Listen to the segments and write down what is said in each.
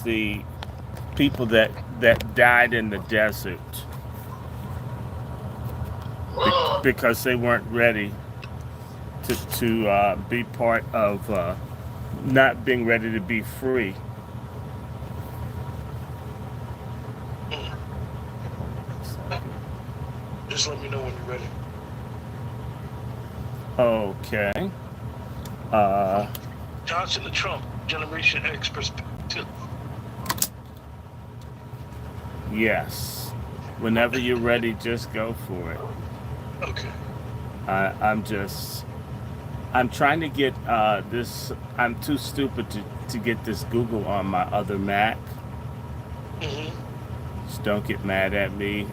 the people that died in the desert because they weren't ready to be part of not being ready to be free. Mm. Just let me know when you're ready. Okay. Uh, From Johnson to Trump, Generation X perspective. yes. Whenever you're ready, just go for it. Okay. I'm just I'm trying to get this. I'm too stupid to get this Google on my other Mac. Mm-hmm. Just don't get mad at me.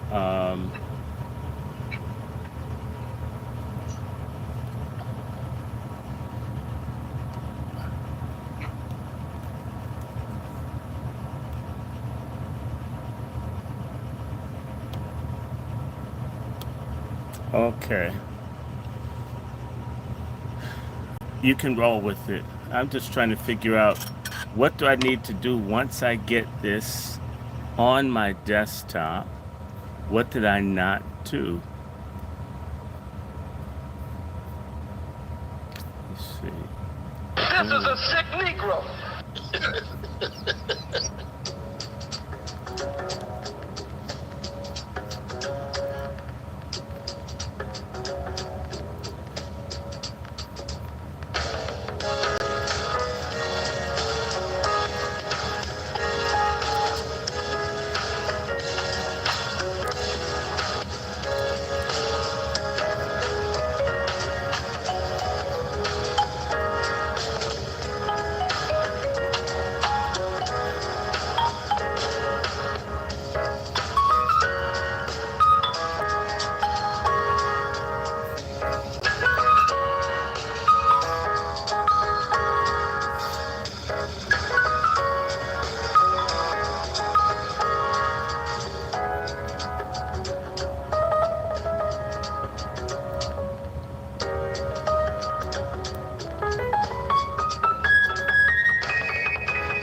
Okay, you can roll with it. I'm just trying to figure out what do I need to do once I get this on my desktop. What did I not do? Let's see. This is a sick Negro.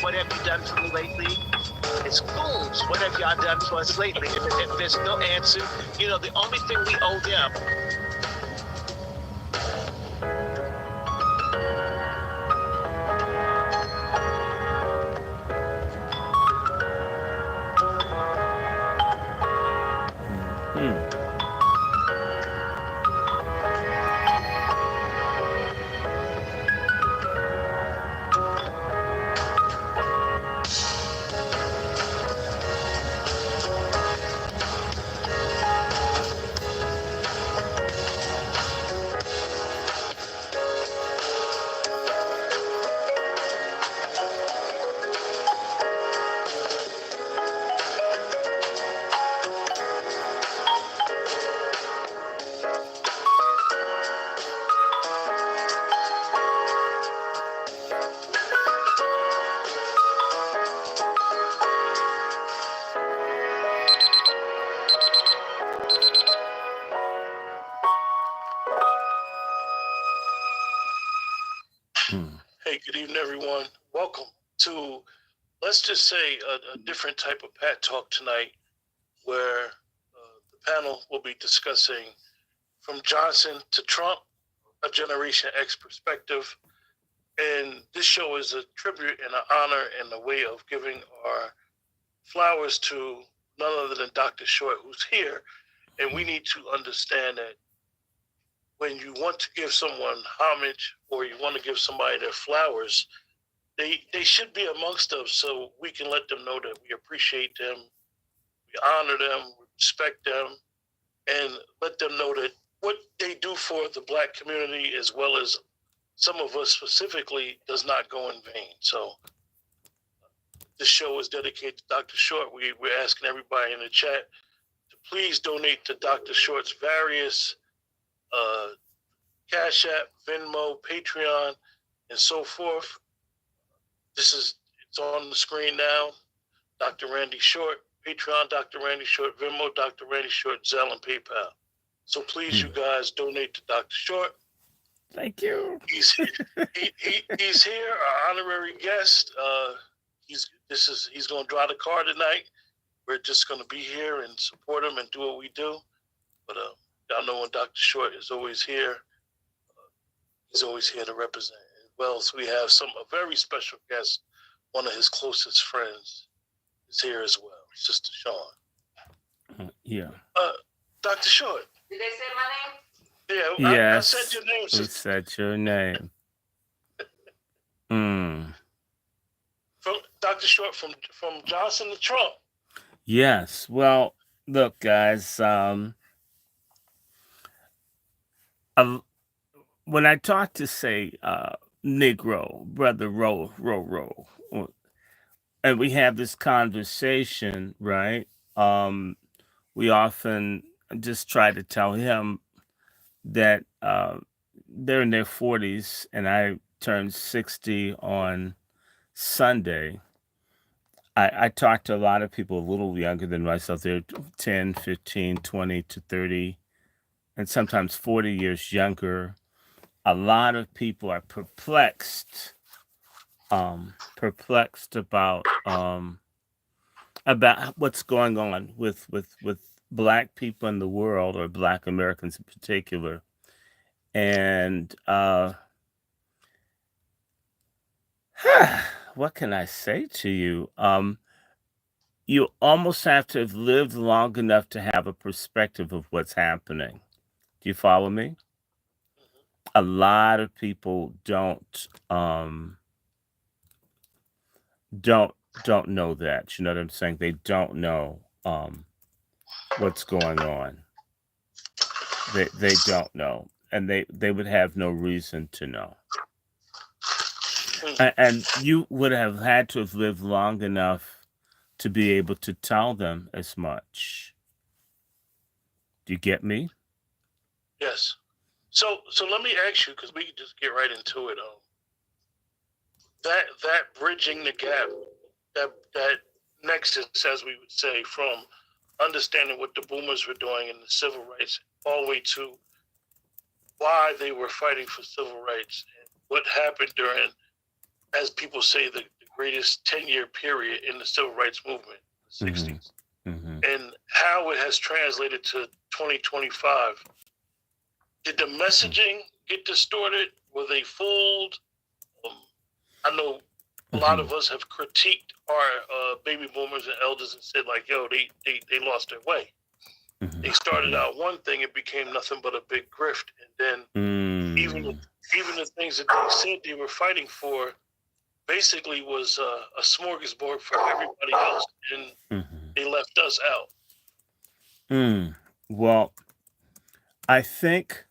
What have you done for me lately? It's fools. What have y'all done for us lately? If there's no answer, the only thing we owe them. Hmm. Hmm. Hey, good evening, everyone. Welcome to, let's just say, a different type of Pat Talk tonight, where the panel will be discussing from Johnson to Trump, a Generation X perspective. And this show is a tribute and an honor and a way of giving our flowers to none other than Dr. Short, who's here. And we need to understand that when you want to give someone homage or you want to give somebody their flowers, they should be amongst us so we can let them know that we appreciate them, we honor them, we respect them, and let them know that what they do for the Black community, as well as some of us specifically, does not go in vain. So this show is dedicated to Dr. Short. We're asking everybody in the chat to please donate to Dr. Short's various uh, Cash App, Venmo, Patreon, and so forth. It's on the screen now. Dr. Randy Short, Patreon, Dr. Randy Short, Venmo, Dr. Randy Short, Zelle, and PayPal. So please, you guys, donate to Dr. Short. Thank you. He's here, our honorary guest. He's he's going to drive the car tonight. We're just going to be here and support him and do what we do. But y'all know when Dr. Short is always here, he's always here to represent. As well as we have a very special guest, one of his closest friends is here as well, Sister Sean. Yeah. Dr. Short. Did they say my name? Yeah, Yes. I said your name, We sister. said your name. From Dr. Short from Johnson to Trump. Yes. Well, look, guys. When I talk to say Negro, brother, row, and we have this conversation, right? We often just try to tell him that they're in their 40s, and I turned 60 on Sunday. I talk to a lot of people a little younger than myself. They're 10, 15, 20 to 30, and sometimes 40 years younger. A lot of people are perplexed about what's going on with Black people in the world, or Black Americans in particular. And what can I say to you? You almost have to have lived long enough to have a perspective of what's happening. Do you follow me? A lot of people don't know that. You know what I'm saying? They don't know what's going on. They don't know, and they would have no reason to know. And you would have had to have lived long enough to be able to tell them as much. Do you get me? Yes. So let me ask you, because we can just get right into it. That bridging the gap, that nexus, as we would say, from understanding what the boomers were doing in the civil rights, all the way to why they were fighting for civil rights, and what happened during, as people say, the greatest 10-year period in the civil rights movement, the 60s, and how it has translated to 2025. Did the messaging get distorted? Were they fooled? I know a lot of us have critiqued our baby boomers and elders and said, like, yo, they lost their way. They started out one thing, it became nothing but a big grift. And then even the things that they said they were fighting for basically was a smorgasbord for everybody else, and they left us out. Well, I think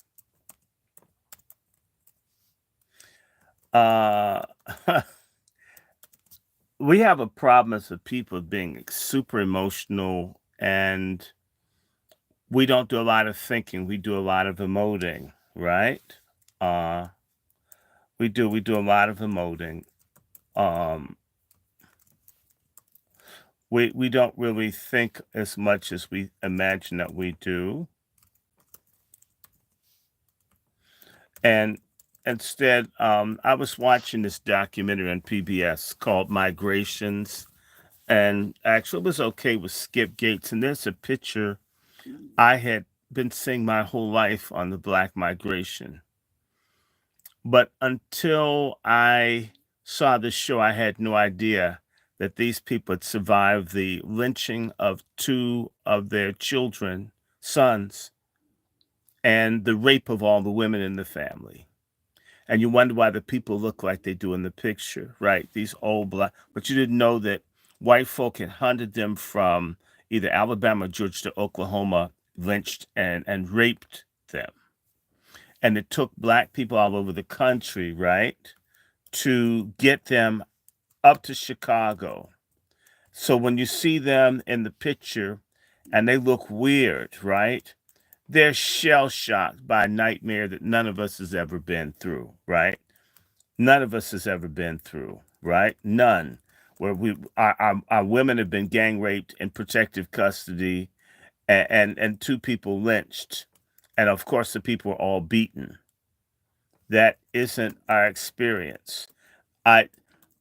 we have a problem as a people being super emotional, and we don't do a lot of thinking. We do a lot of emoting, right? We do a lot of emoting. We don't really think as much as we imagine that we do. And instead, I was watching this documentary on PBS called Migrations, and actually it was okay with Skip Gates. And there's a picture I had been seeing my whole life on the Black migration. But until I saw this show, I had no idea that these people had survived the lynching of 2 of their children, sons, and the rape of all the women in the family. And you wonder why the people look like they do in the picture, right? These old Black, but you didn't know that white folk had hunted them from either Alabama, Georgia to Oklahoma, lynched and raped them. And it took Black people all over the country, right, to get them up to Chicago. So when you see them in the picture and they look weird, right, they're shell-shocked by a nightmare that none of us has ever been through, right? None of us has ever been through, right? None. Where our women have been gang raped in protective custody, and 2 people lynched. And of course, the people are all beaten. That isn't our experience. I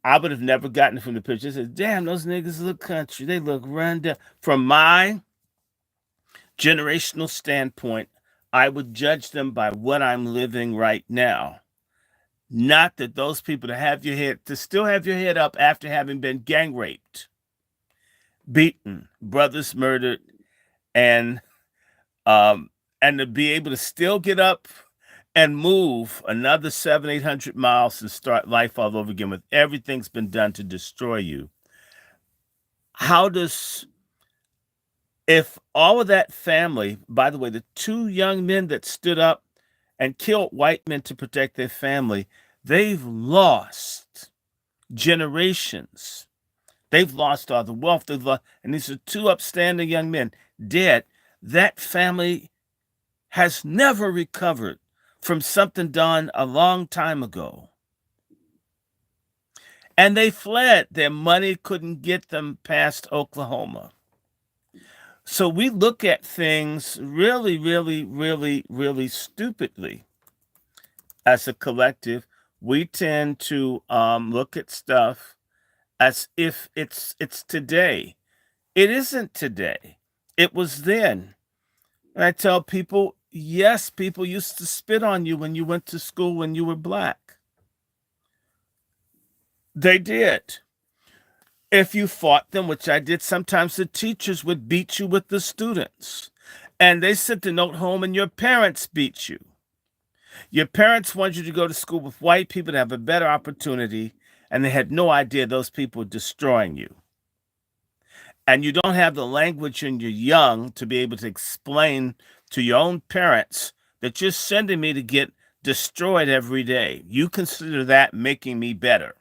I would have never gotten it from the picture. I said, damn, those niggas look country. They look run down. From my generational standpoint, I would judge them by what I'm living right now. Not that those people to still have your head up after having been gang raped, beaten, brothers murdered, and um, and to be able to still get up and move another 700-800 miles and start life all over again with everything's been done to destroy you. If all of that family, by the way, the two young men that stood up and killed white men to protect their family, they've lost generations. They've lost all the wealth. And these are two upstanding young men dead. That family has never recovered from something done a long time ago. And they fled. Their money couldn't get them past Oklahoma. So we look at things really, really, really, really stupidly as a collective. We tend to look at stuff as if it's today. It isn't today. It was then. And I tell people, yes, people used to spit on you when you went to school when you were black. They did. If you fought them, which I did, sometimes the teachers would beat you with the students. And they sent the note home and your parents beat you. Your parents wanted you to go to school with white people to have a better opportunity, and they had no idea those people were destroying you. And you don't have the language when you're young to be able to explain to your own parents that you're sending me to get destroyed every day. You consider that making me better.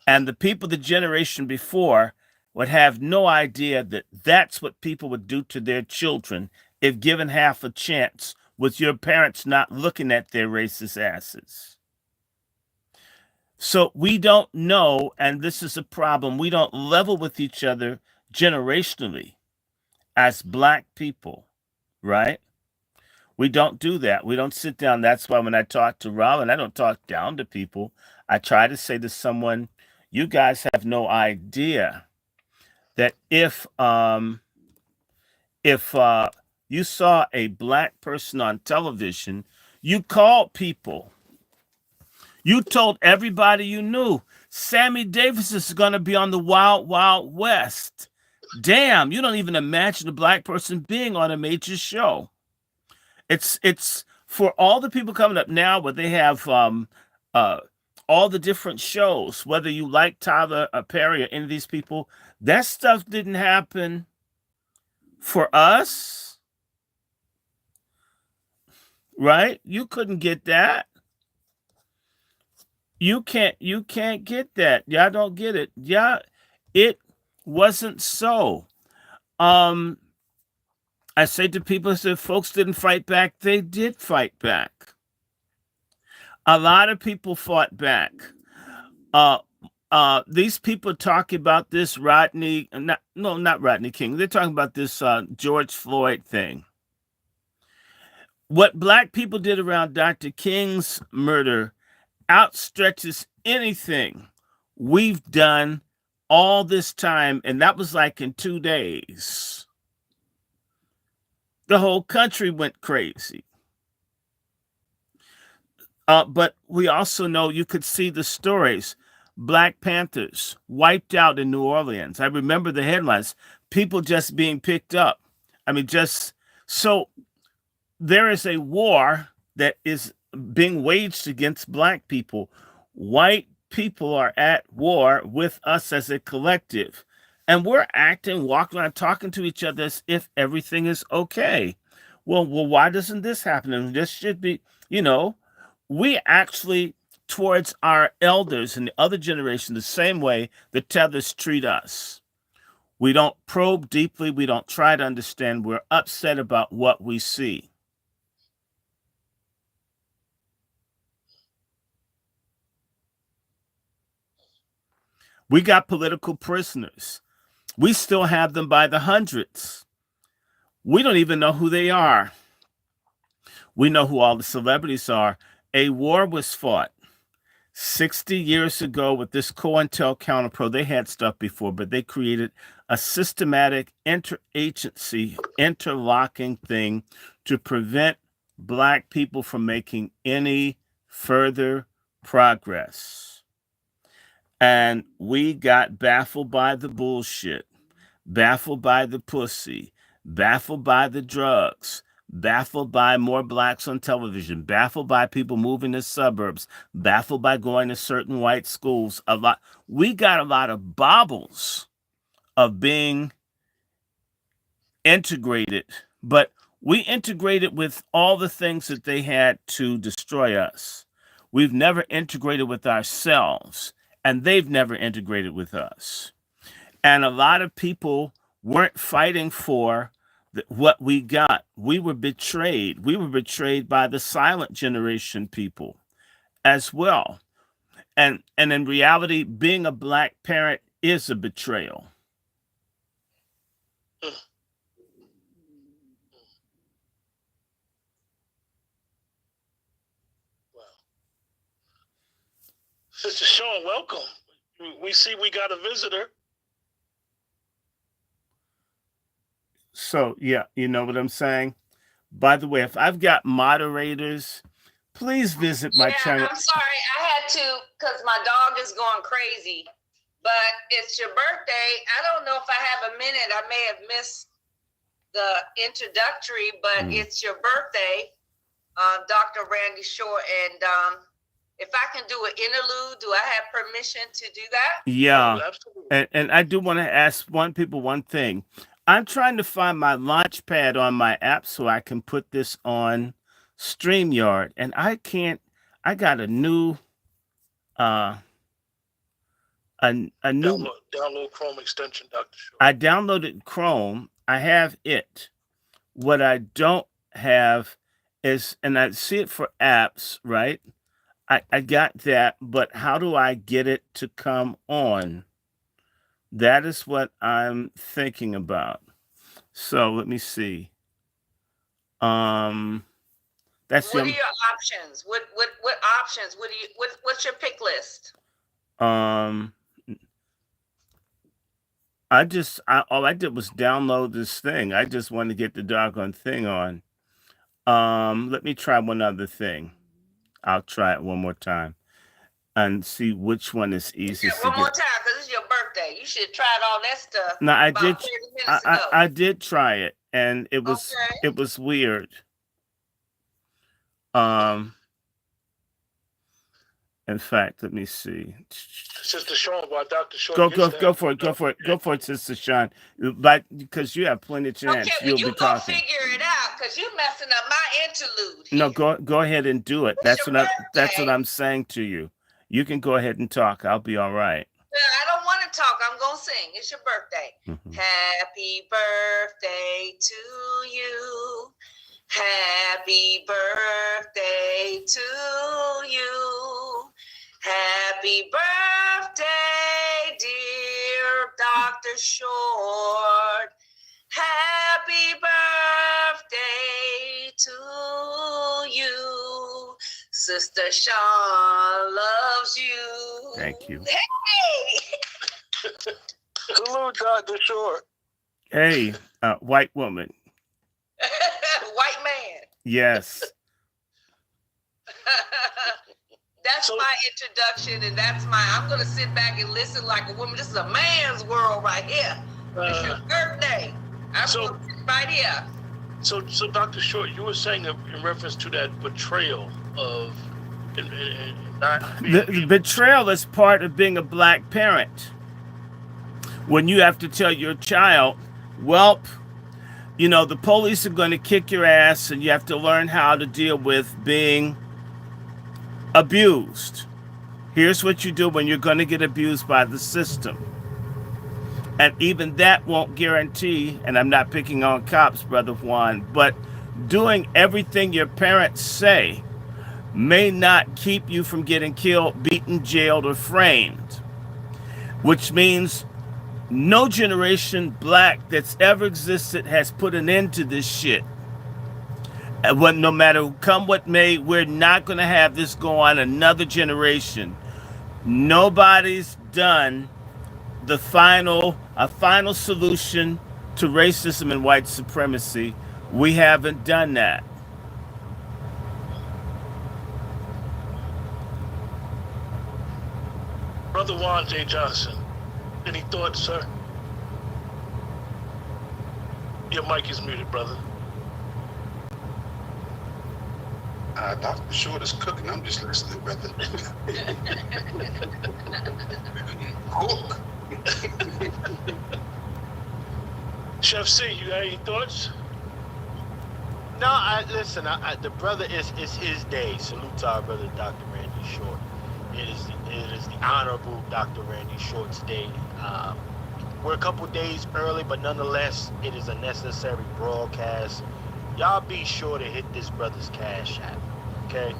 And the people the generation before would have no idea that that's what people would do to their children if given half a chance, with your parents not looking at their racist asses. So we don't know, and this is a problem, we don't level with each other generationally as black people, right? We don't do that. We don't sit down. That's why when I talk to Robin, I don't talk down to people. I try to say to someone, you guys have no idea that if you saw a black person on television, you called people. You told everybody you knew, Sammy Davis is going to be on the Wild Wild West. Damn, you don't even imagine a black person being on a major show. It's for all the people coming up now where they have all the different shows, whether you like Tyler Perry or any of these people, that stuff didn't happen for us, right? You couldn't get that. You can't get that. Y'all don't get it. Yeah, it wasn't so. I say to people, if folks didn't fight back, they did fight back. A lot of people fought back. These people talking about this not Rodney King. They're talking about this George Floyd thing. What black people did around Dr. King's murder outstretches anything we've done all this time, and that was like in 2 days. The whole country went crazy. But we also know, you could see the stories. Black Panthers wiped out in New Orleans. I remember the headlines. People just being picked up. I mean, so there is a war that is being waged against black people. White people are at war with us as a collective. And we're walking around, talking to each other as if everything is okay. Well, why doesn't this happen? And this should be, we actually, towards our elders and the other generation, the same way the tethers treat us. We don't probe deeply. We don't try to understand. We're upset about what we see. We got political prisoners. We still have them by the hundreds. We don't even know who they are. We know who all the celebrities are. A war was fought. 60 years ago with this COINTELPRO, they had stuff before, but they created a systematic interagency interlocking thing to prevent Black people from making any further progress. And we got baffled by the bullshit, baffled by the pussy, baffled by the drugs, baffled by more Blacks on television, baffled by people moving to suburbs, baffled by going to certain white schools. We got a lot of baubles of being integrated, but we integrated with all the things that they had to destroy us. We've never integrated with ourselves, and they've never integrated with us. And a lot of people weren't fighting for what we got. We were betrayed. We were betrayed by the silent generation people as well. And in reality, being a Black parent is a betrayal. Sister Sean, welcome. We see we got a visitor. So, yeah, you know what I'm saying? By the way, if I've got moderators, please visit my channel. I'm sorry. I had to because my dog is going crazy. But it's your birthday. I don't know if I have a minute. I may have missed the introductory, but it's your birthday, Dr. Randy Short. And if I can do an interlude, do I have permission to do that? Yeah. Oh, absolutely. And I do want to ask people one thing. I'm trying to find my launch pad on my app so I can put this on StreamYard. And I can't. I got a new a new download Chrome extension, Dr. Short. I downloaded Chrome. I have it. What I don't have is, and I see it for apps, right? I got that, but how do I get it to come on? That is what I'm thinking about. So let me see. That's what are your options? What options? What's your pick list? all I did was download this thing. I just wanted to get the doggone thing on. Let me try one other thing. I'll try it one more time and see which one is easiest. One more time, because it's your birthday. You should try all that stuff. No, I did try it, and it was weird. In fact, let me see. Sister Sean, while Dr. Short go for it, Sister Sean. But because you have plenty of chance, okay, you'll you be talking. Figure it out, because you're messing up my interlude. Here. No, go ahead and do it. That's what I'm saying to you. You can go ahead and talk. I'll be all right. I don't want to talk. I'm gonna sing. It's your birthday. Mm-hmm. Happy birthday to you. Happy birthday to you. Happy birthday, dear Dr. Short. Happy birthday to you. Sister Sean loves you. Thank you. Hey! Hello, Dr. Short. Hey, white woman. White man. Yes. That's my introduction, and I'm going to sit back and listen like a woman. This is a man's world right here. It's your birthday. I'm going to sit right here. So, Dr. Short, you were saying in reference to that betrayal of not being the betrayal is part of being a Black parent. When you have to tell your child, well, you know, the police are going to kick your ass, and you have to learn how to deal with being abused. Here's what you do when you're going to get abused by the system. And even that won't guarantee, and I'm not picking on cops, Brother Juan, but doing everything your parents say may not keep you from getting killed, beaten, jailed, or framed. Which means no generation Black that's ever existed has put an end to this shit. And no matter come what may, we're not going to have this go on another generation. Nobody's done a final solution to racism and white supremacy. We haven't done that. Brother Juan J. Johnson, any thoughts, sir? Your mic is muted, brother. Dr. Short is cooking. I'm just listening, brother. Cook. Chef C, you got any thoughts? No, listen. The brother is his day. Salute to our brother, Dr. Randy Short. It is the honorable Dr. Randy Short's day. We're a couple days early, but nonetheless, it is a necessary broadcast. Y'all be sure to hit this brother's cash app, okay?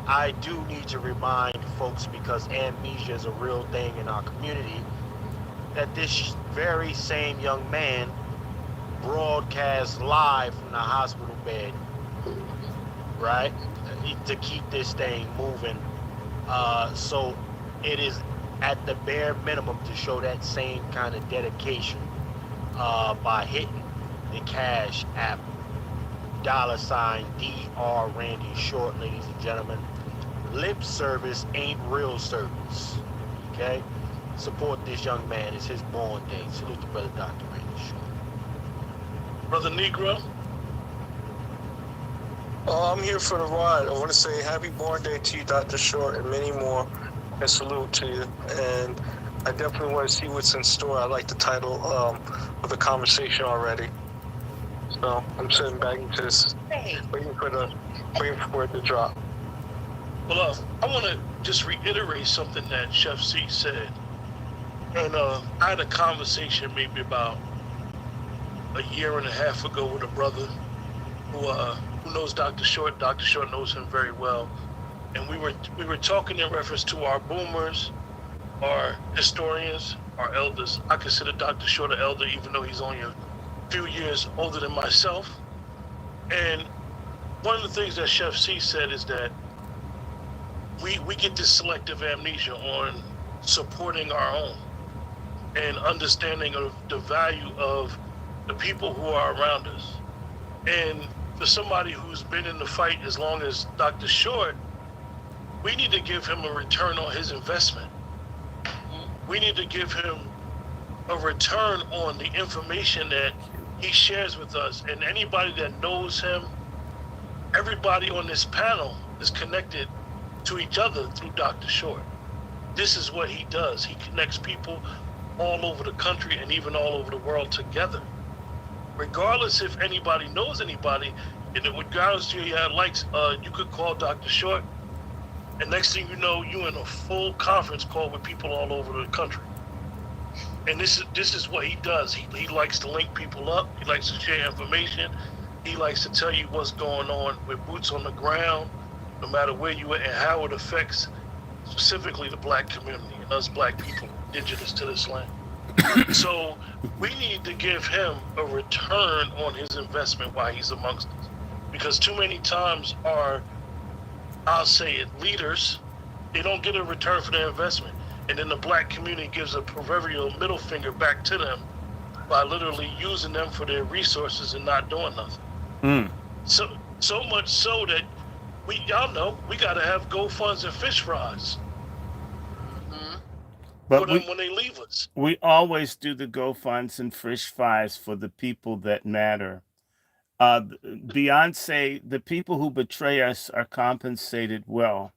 I do need to remind folks, because amnesia is a real thing in our community, that this very same young man broadcast live from the hospital bed, right? To keep this thing moving. So it is at the bare minimum to show that same kind of dedication by hitting the cash app $DrRandyShort, ladies and gentlemen. Lip service ain't real service. Okay? Support this young man. It's his born day. Salute to brother Dr. Randy Short. Brother Negro? I'm here for the ride. I want to say happy born day to you, Dr. Short, and many more, and salute to you. And I definitely want to see what's in store. I like the title of the conversation already. So I'm sitting back into this, waiting for it to drop. Well, I want to just reiterate something that Chef C said. And I had a conversation maybe about a year and a half ago with a brother who knows Dr. Short. Dr. Short knows him very well. And we were talking in reference to our boomers, our historians, our elders. I consider Dr. Short an elder, even though he's only a few years older than myself. And one of the things that Chef C said is that we get this selective amnesia on supporting our own and understanding of the value of the people who are around us. And for somebody who's been in the fight as long as Dr. Short, we need to give him a return on his investment. We need to give him a return on the information that he shares with us. And anybody that knows him, everybody on this panel is connected to each other through Dr. Short. This is what he does. He connects people all over the country and even all over the world together. Regardless if anybody knows anybody, and regardless of your likes, you could call Dr. Short, and next thing you know, you're in a full conference call with people all over the country. And this is what he does. He likes to link people up. He likes to share information. He likes to tell you what's going on with boots on the ground, no matter where you are, and how it affects specifically the black community and us black people indigenous to this land. So we need to give him a return on his investment while he's amongst us. Because too many times I'll say it, leaders, they don't get a return for their investment. And then the black community gives a proverbial middle finger back to them by literally using them for their resources and not doing nothing. So much so that y'all know, we got to have GoFunds and fish fries But for them when they leave us. we always do the GoFunds and fish fries for the people that matter. Beyonce, the people who betray us are compensated well.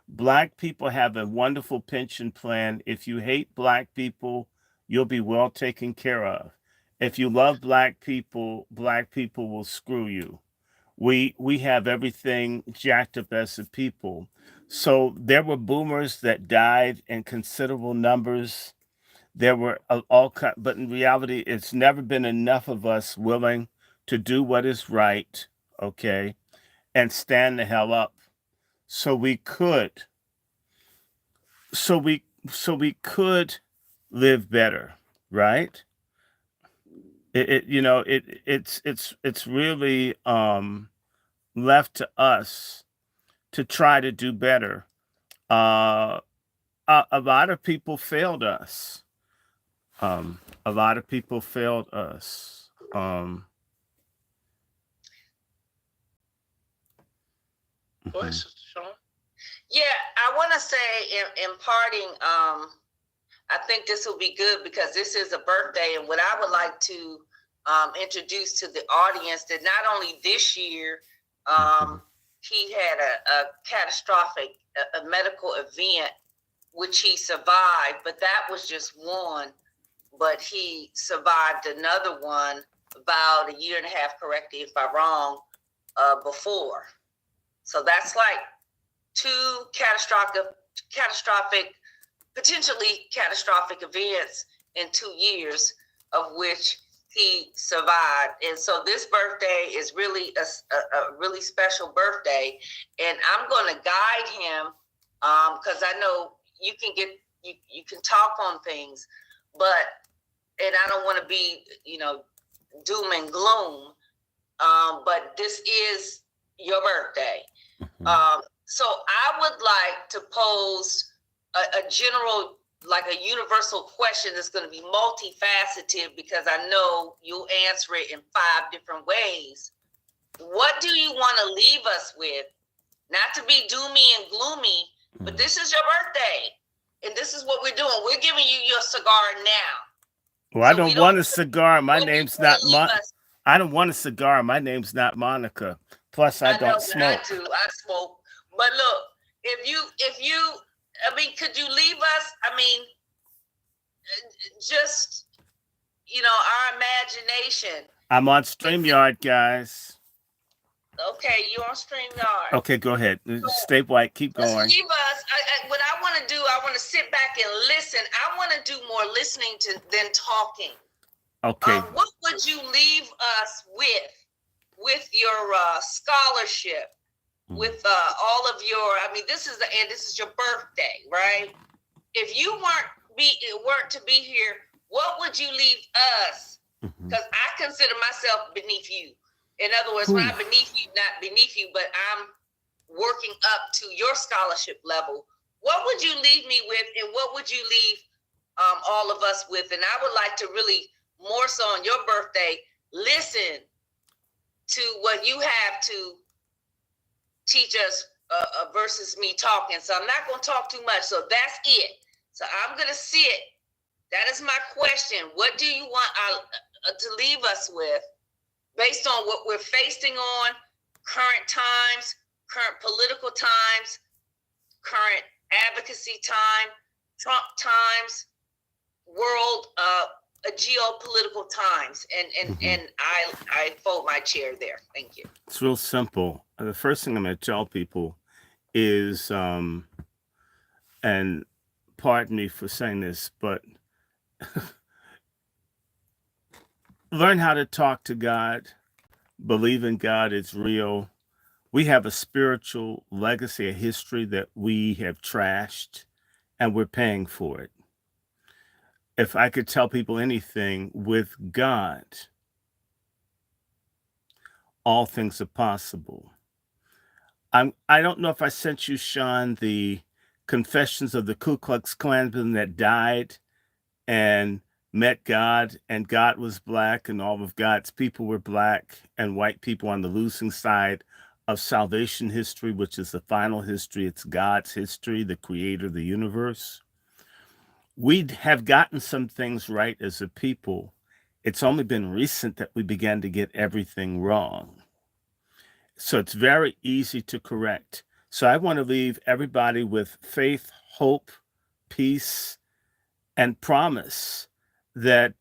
Black people have a wonderful pension plan. If you hate black people, you'll be well taken care of. If you love black people will screw you. We have everything jacked up as a people. So there were boomers that died in considerable numbers. There were but in reality, it's never been enough of us willing to do what is right, okay, and stand the hell up. So we could live better, right? It's really left to us to try to do better. a lot of people failed us. A lot of people failed us. Go ahead, Sister Sean. Yeah, I want to say in parting, I think this will be good because this is a birthday, and what I would like to introduce to the audience that not only this year he had a catastrophic a medical event which he survived, but that was just one. But he survived another one about a year and a half, correct me if I'm wrong, before. So that's like two catastrophic, potentially catastrophic events in 2 years, of which he survived. And so this birthday is really a really special birthday, and I'm going to guide him because I know you can talk on things, and I don't want to be doom and gloom, but this is your birthday. So I would like to pose a general, like a universal question that's going to be multifaceted, because I know you'll answer it in 5 different ways. What do you want to leave us with? Not to be doomy and gloomy, but this is your birthday, and this is what we're doing. We're giving you your cigar now. Well, I don't want a cigar. My name's not I don't want a cigar. My name's not Monica. Plus, I don't smoke. I do. I smoke. But look, if you, I mean, could you leave us? I mean, just our imagination. I'm on StreamYard, guys. Okay, you're on StreamYard. Okay, go ahead. Stay white. Keep going. Leave us. What I want to do, I want to sit back and listen. I want to do more listening than talking. Okay. What would you leave us with your scholarship, with all of your? I mean, this is your birthday, right? If you weren't to be here, what would you leave us? Because I consider myself beneath you. In other words, not beneath you, but I'm working up to your scholarship level. What would you leave me with, and what would you leave all of us with? And I would like to really, more so on your birthday, listen to what you have to teach us versus me talking. So I'm not going to talk too much. So that's it. So I'm going to sit. That is my question. What do you want to leave us with, based on what we're facing on, current times, current political times, current advocacy time, Trump times, world geopolitical times, and I fold my chair there. Thank you. It's real simple. The first thing I'm going to tell people is, and pardon me for saying this, but learn how to talk to God. Believe in God. It's real. We have a spiritual legacy, a history that we have trashed, and we're paying for it. If I could tell people anything, with God, all things are possible. I don't know if I sent you, Sean, the confessions of the Ku Klux Klansmen that died and met God, and God was black, and all of God's people were black, and white people on the losing side of salvation history, which is the final history. It's God's history, the creator of the universe. We have gotten some things right as a people. It's only been recent that we began to get everything wrong. So it's very easy to correct. So I want to leave everybody with faith, hope, peace, and promise that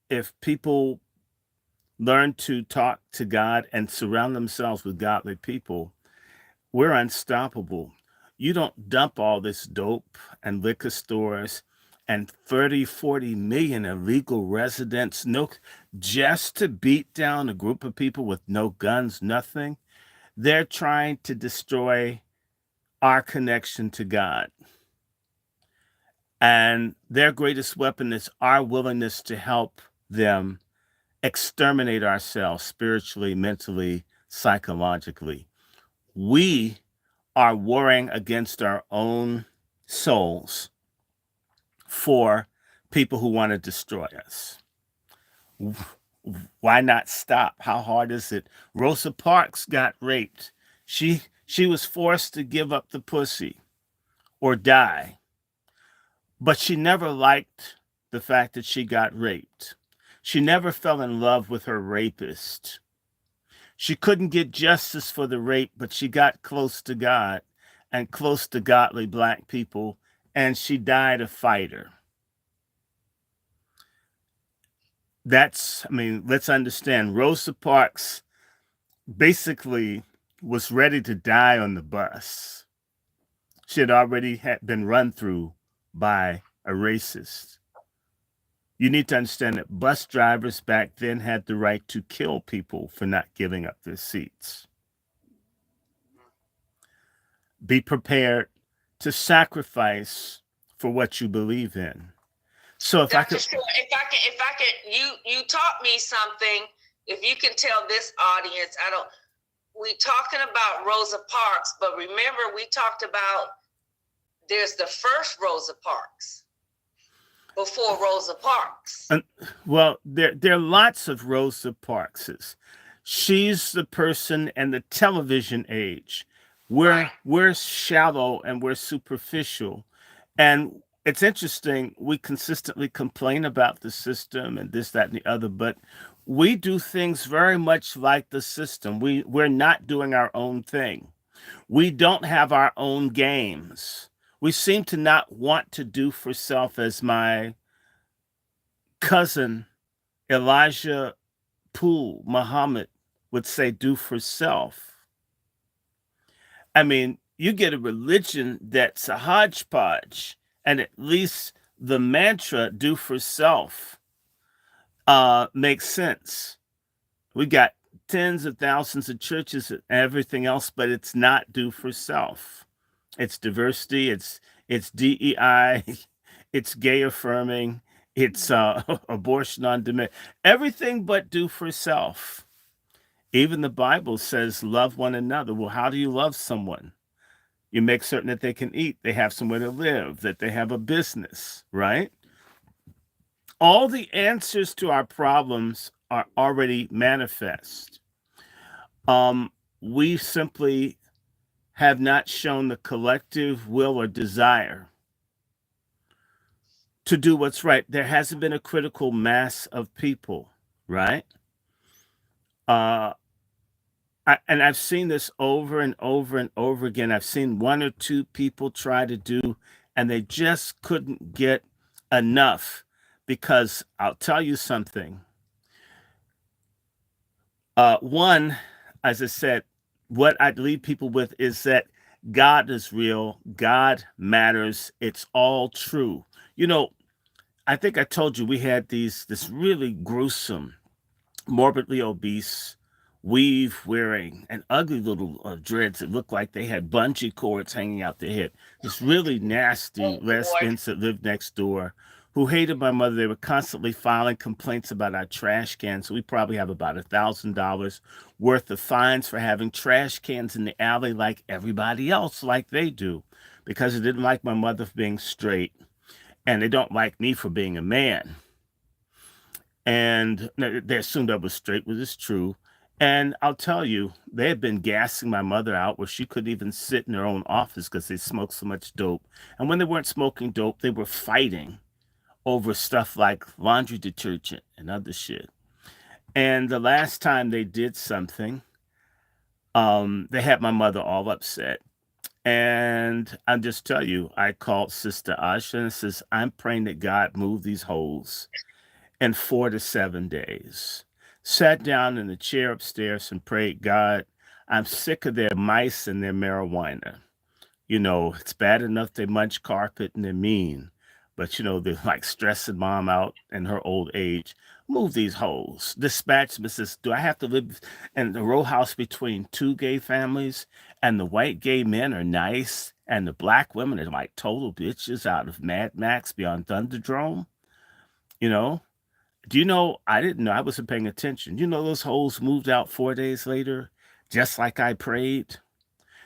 if people learn to talk to God and surround themselves with godly people, we're unstoppable. You don't dump all this dope and liquor stores and 30, 40 million illegal residents, just to beat down a group of people with no guns, nothing. They're trying to destroy our connection to God. And their greatest weapon is our willingness to help them exterminate ourselves spiritually, mentally, psychologically. We are warring against our own souls for people who want to destroy us. Why not stop? How hard is it? Rosa Parks got raped. She was forced to give up the pussy or die, but she never liked the fact that she got raped. She never fell in love with her rapist. She couldn't get justice for the rape, but she got close to God and close to godly black people, and she died a fighter. Let's understand, Rosa Parks basically was ready to die on the bus. She had already been run through by a racist. You need to understand that bus drivers back then had the right to kill people for not giving up their seats. Be prepared to sacrifice for what you believe in. So if I could, you taught me something. If you can tell this audience, we talking about Rosa Parks, but remember we talked about there's the first Rosa Parks before Rosa Parks. Well, there are lots of Rosa Parkses. She's the person in the television age. We're shallow and we're superficial. And it's interesting, we consistently complain about the system and this, that, and the other, but we do things very much like the system. We're not doing our own thing. We don't have our own games. We seem to not want to do for self, as my cousin Elijah Poole Muhammad would say, do for self. I mean, you get a religion that's a hodgepodge, and at least the mantra, do for self, makes sense. We got tens of thousands of churches and everything else, but it's not do for self. It's diversity, it's DEI, it's gay affirming, it's abortion on demand, everything but do for self. Even the Bible says love one another. Well, how do you love someone? You make certain that they can eat, they have somewhere to live, that they have a business, right? All the answers to our problems are already manifest. We simply have not shown the collective will or desire to do what's right. There hasn't been a critical mass of people, right? And I've seen this over and over and over again. I've seen one or two people try to do, and they just couldn't get enough. Because I'll tell you something. One, as I said, what I'd leave people with is that God is real. God matters. It's all true. You know, I think I told you we had this really gruesome, morbidly obese, weave-wearing, and ugly little dreads that looked like they had bungee cords hanging out their head. This really nasty lesbians that lived next door who hated my mother. They were constantly filing complaints about our trash cans. So we probably have about $1,000 worth of fines for having trash cans in the alley like everybody else, like they do, because they didn't like my mother for being straight, and they don't like me for being a man. And they assumed I was straight, which is true. And I'll tell you, they had been gassing my mother out where she couldn't even sit in her own office because they smoked so much dope. And when they weren't smoking dope, they were fighting over stuff like laundry detergent and other shit. And the last time they did something, they had my mother all upset. And I'll just tell you, I called Sister Asha and says, I'm praying that God move these holes in 4 to 7 days. Sat down in the chair upstairs and prayed, God, I'm sick of their mice and their marijuana. You know, it's bad enough they munch carpet and they're mean, but, you know, they're like stressing mom out in her old age. Move these holes. Dispatch me, says, do I have to live in the row house between two gay families, and the white gay men are nice and the black women are like total bitches out of Mad Max Beyond Thunderdome? You know? Do you know, I didn't know, I wasn't paying attention. You know, those holes moved out 4 days later, just like I prayed.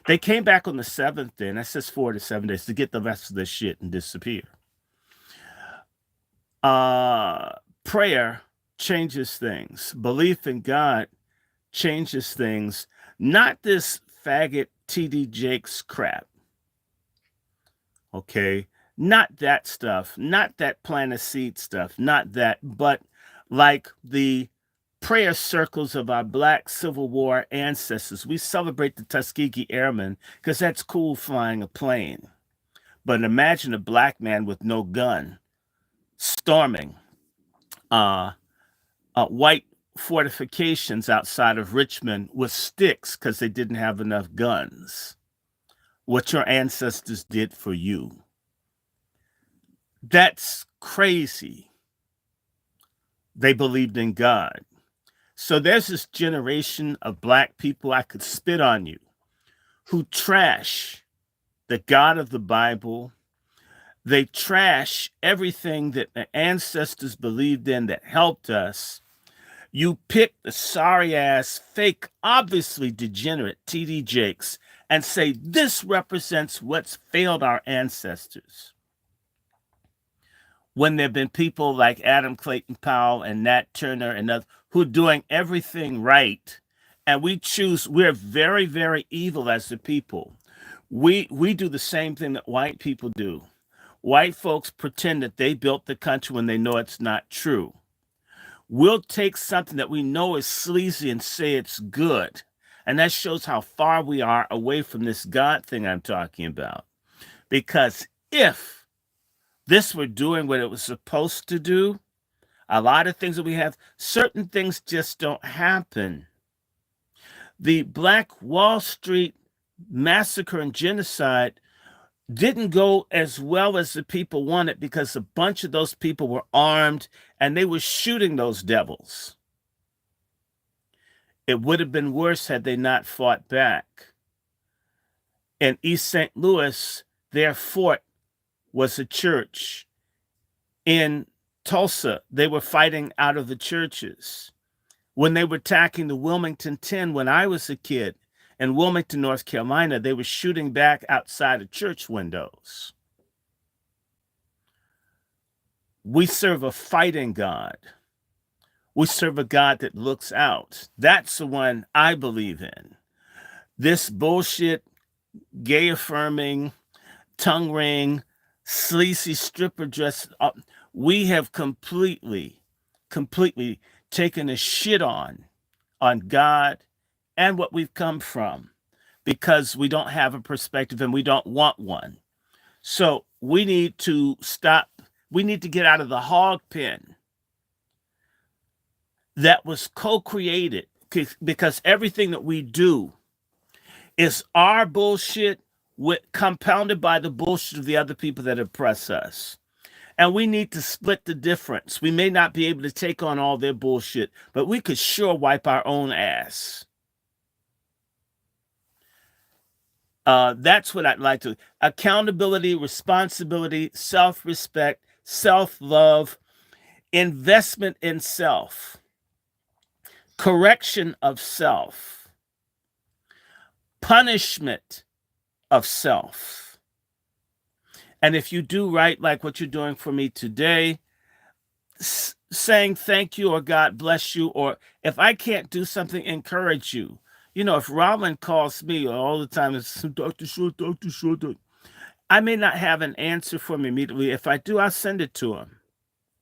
They came back on the 7th day, and that says 4 to 7 days to get the rest of the shit and disappear. Prayer changes things. Belief in God changes things. Not this faggot TD Jakes crap. Okay? Not that stuff. Not that plant a seed stuff. Not that. But like the prayer circles of our Black Civil War ancestors. We celebrate the Tuskegee Airmen because that's cool flying a plane. But imagine a black man with no gun storming white fortifications outside of Richmond with sticks because they didn't have enough guns. What your ancestors did for you. That's crazy. They believed in God. So there's this generation of black people, I could spit on you, who trash the God of the Bible. They trash everything that the ancestors believed in that helped us. You pick the sorry-ass, fake, obviously degenerate TD Jakes and say, this represents what's failed our ancestors. When there have been people like Adam Clayton Powell and Nat Turner and others who are doing everything right, and we're very, very evil as a people. We do the same thing that white people do. White folks pretend that they built the country when they know it's not true. We'll take something that we know is sleazy and say it's good. And that shows how far we are away from this God thing I'm talking about. Because if this were doing what it was supposed to do, a lot of things that we have, certain things just don't happen. The Black Wall Street massacre and genocide didn't go as well as the people wanted because a bunch of those people were armed and they were shooting those devils. It would have been worse had they not fought back. In East St. Louis, their fort was a church. In Tulsa, they were fighting out of the churches. When they were attacking the Wilmington 10 when I was a kid, in Wilmington, North Carolina, they were shooting back outside of church windows. We serve a fighting God. We serve a God that looks out. That's the one I believe in. This bullshit, gay affirming, tongue ring, sleazy stripper dress, we have completely taken a shit on God and what we've come from because we don't have a perspective and we don't want one. So we need to stop. We need to get out of the hog pen that was co-created because everything that we do is our bullshit compounded by the bullshit of the other people that oppress us. And we need to split the difference. We may not be able to take on all their bullshit, but we could sure wipe our own ass. That's what I'd like to. Accountability, responsibility, self-respect, self-love, investment in self, correction of self, punishment of self. And if you do right, like what you're doing for me today, saying thank you or God bless you, or if I can't do something, encourage you. You know, if Robin calls me all the time, it's Dr. Short, Dr. Short, I may not have an answer for him immediately. If I do, I'll send it to him.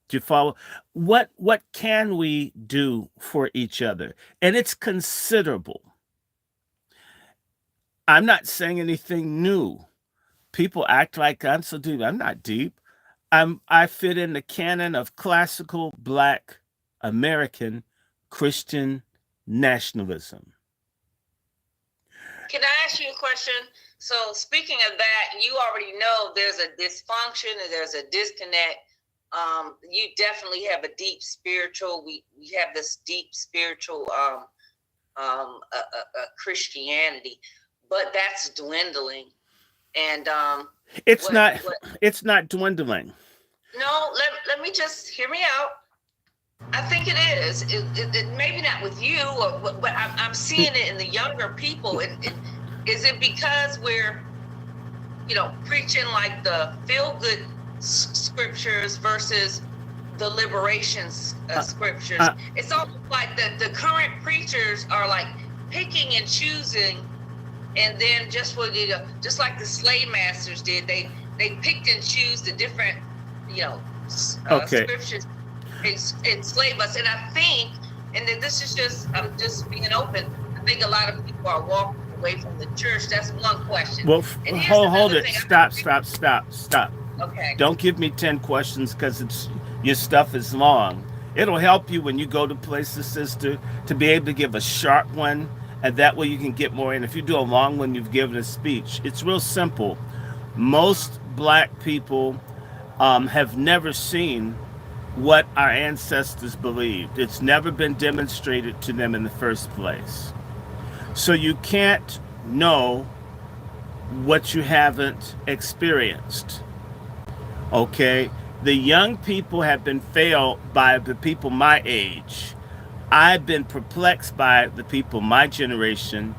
Do you follow? What can we do for each other? And it's considerable. I'm not saying anything new. People act like I'm so deep. I'm not deep. I fit in the canon of classical Black American Christian nationalism. Can I ask you a question? So speaking of that, you already know there's a dysfunction and there's a disconnect. You definitely have a deep spiritual. We have this deep spiritual Christianity, but that's dwindling. And it's not dwindling. No, let me just hear me out. I think it is. It maybe not with you, but I'm seeing it in the younger people. And Is it because we're, preaching like the feel-good scriptures versus the liberation scriptures? It's almost like the current preachers are like picking and choosing, and then just like the slave masters did, they picked and choose the different, scriptures enslave us. And I think, and then this is I'm just being open, I think a lot of people are walking away from the church. That's one question. Well, hold it. Stop. Okay. Don't give me 10 questions because your stuff is long. It'll help you when you go to places, sister, to be able to give a sharp one, and that way you can get more in. If you do a long one, you've given a speech. It's real simple. Most black people have never seen what our ancestors believed. It's never been demonstrated to them in the first place. So you can't know what you haven't experienced. Okay? The young people have been failed by the people my age. I've been perplexed by the people my generation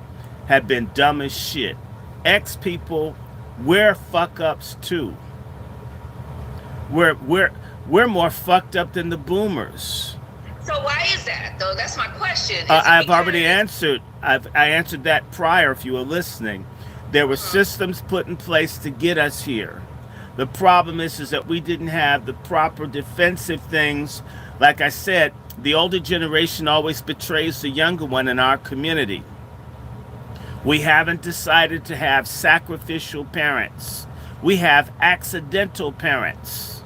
have been dumb as shit. Ex people, we're fuck ups too. We're more fucked up than the boomers. So why is that though? That's my question. I've already answered. I answered that prior if you were listening. There were systems put in place to get us here. The problem is that we didn't have the proper defensive things. Like I said, the older generation always betrays the younger one in our community. We haven't decided to have sacrificial parents. We have accidental parents.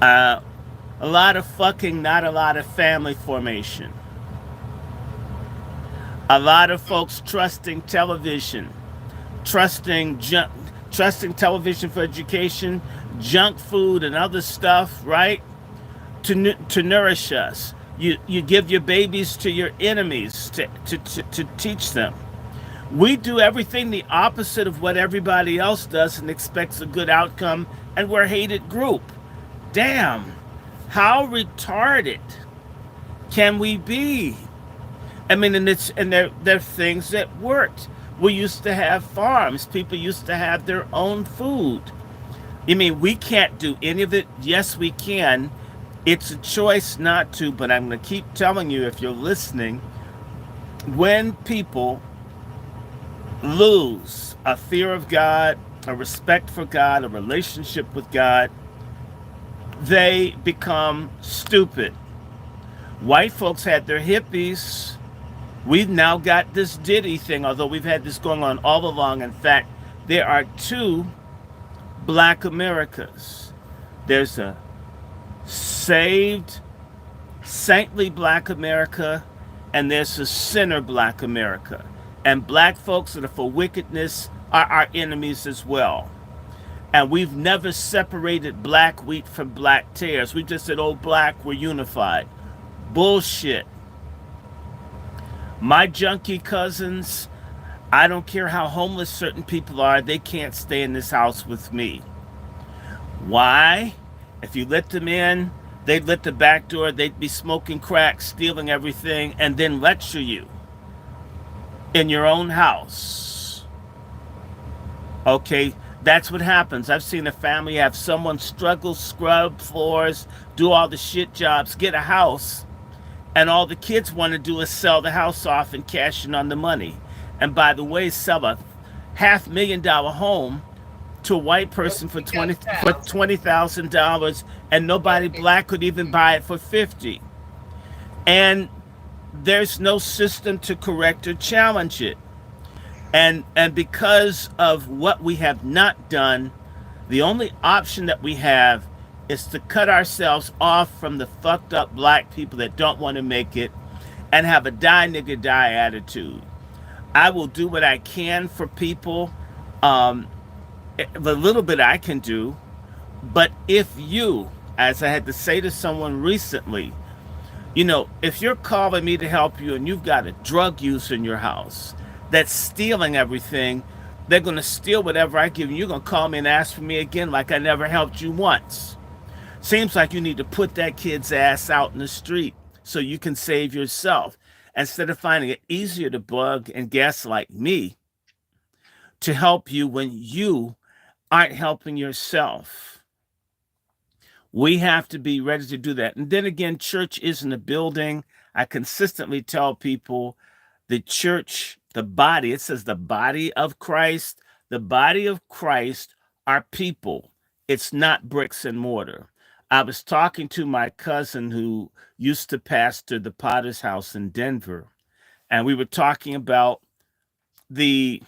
A lot of fucking, not a lot of family formation. A lot of folks trusting television, trusting television for education, junk food and other stuff, right? To nourish us. You give your babies to your enemies to teach them. We do everything the opposite of what everybody else does and expects a good outcome, and we're a hated group. Damn, how retarded can we be? I mean, and there are things that worked. We used to have farms. People used to have their own food. I mean, we can't do any of it. Yes, we can. It's a choice not to, but I'm going to keep telling you, if you're listening, when people lose a fear of God, a respect for God, a relationship with God, they become stupid. White folks had their hippies. We've now got this Diddy thing, although we've had this going on all along. In fact, there are two black Americas. There's a saved, saintly black America, and there's a sinner black America. And black folks that are for wickedness are our enemies as well. And we've never separated black wheat from black tares. We just said, oh, black, we're unified. Bullshit. My junkie cousins, I don't care how homeless certain people are, they can't stay in this house with me. Why? If you let them in, they'd let the back door, they'd be smoking crack, stealing everything, and then lecture you in your own house. Okay, that's what happens. I've seen a family have someone struggle, scrub floors, do all the shit jobs, get a house, and all the kids want to do is sell the house off and cash in on the money. And by the way, sell a $500,000 home to a white person for $20,000, and nobody black could even buy it for $50,000. And there's no system to correct or challenge it. And because of what we have not done, the only option that we have is to cut ourselves off from the fucked up black people that don't want to make it and have a die nigga die attitude. I will do what I can for people, the little bit I can do. But if you, as I had to say to someone recently, if you're calling me to help you and you've got a drug user in your house that's stealing everything, they're going to steal whatever I give you. You're going to call me and ask for me again like I never helped you once. Seems like you need to put that kid's ass out in the street so you can save yourself. Instead of finding it easier to bug and gaslight me, to help you when you aren't helping yourself. We have to be ready to do that. And then again, church isn't a building. I consistently tell people the church, the body, it says the body of Christ. The body of Christ are people. It's not bricks and mortar. I was talking to my cousin who used to pastor the Potter's House in Denver, and we were talking about the,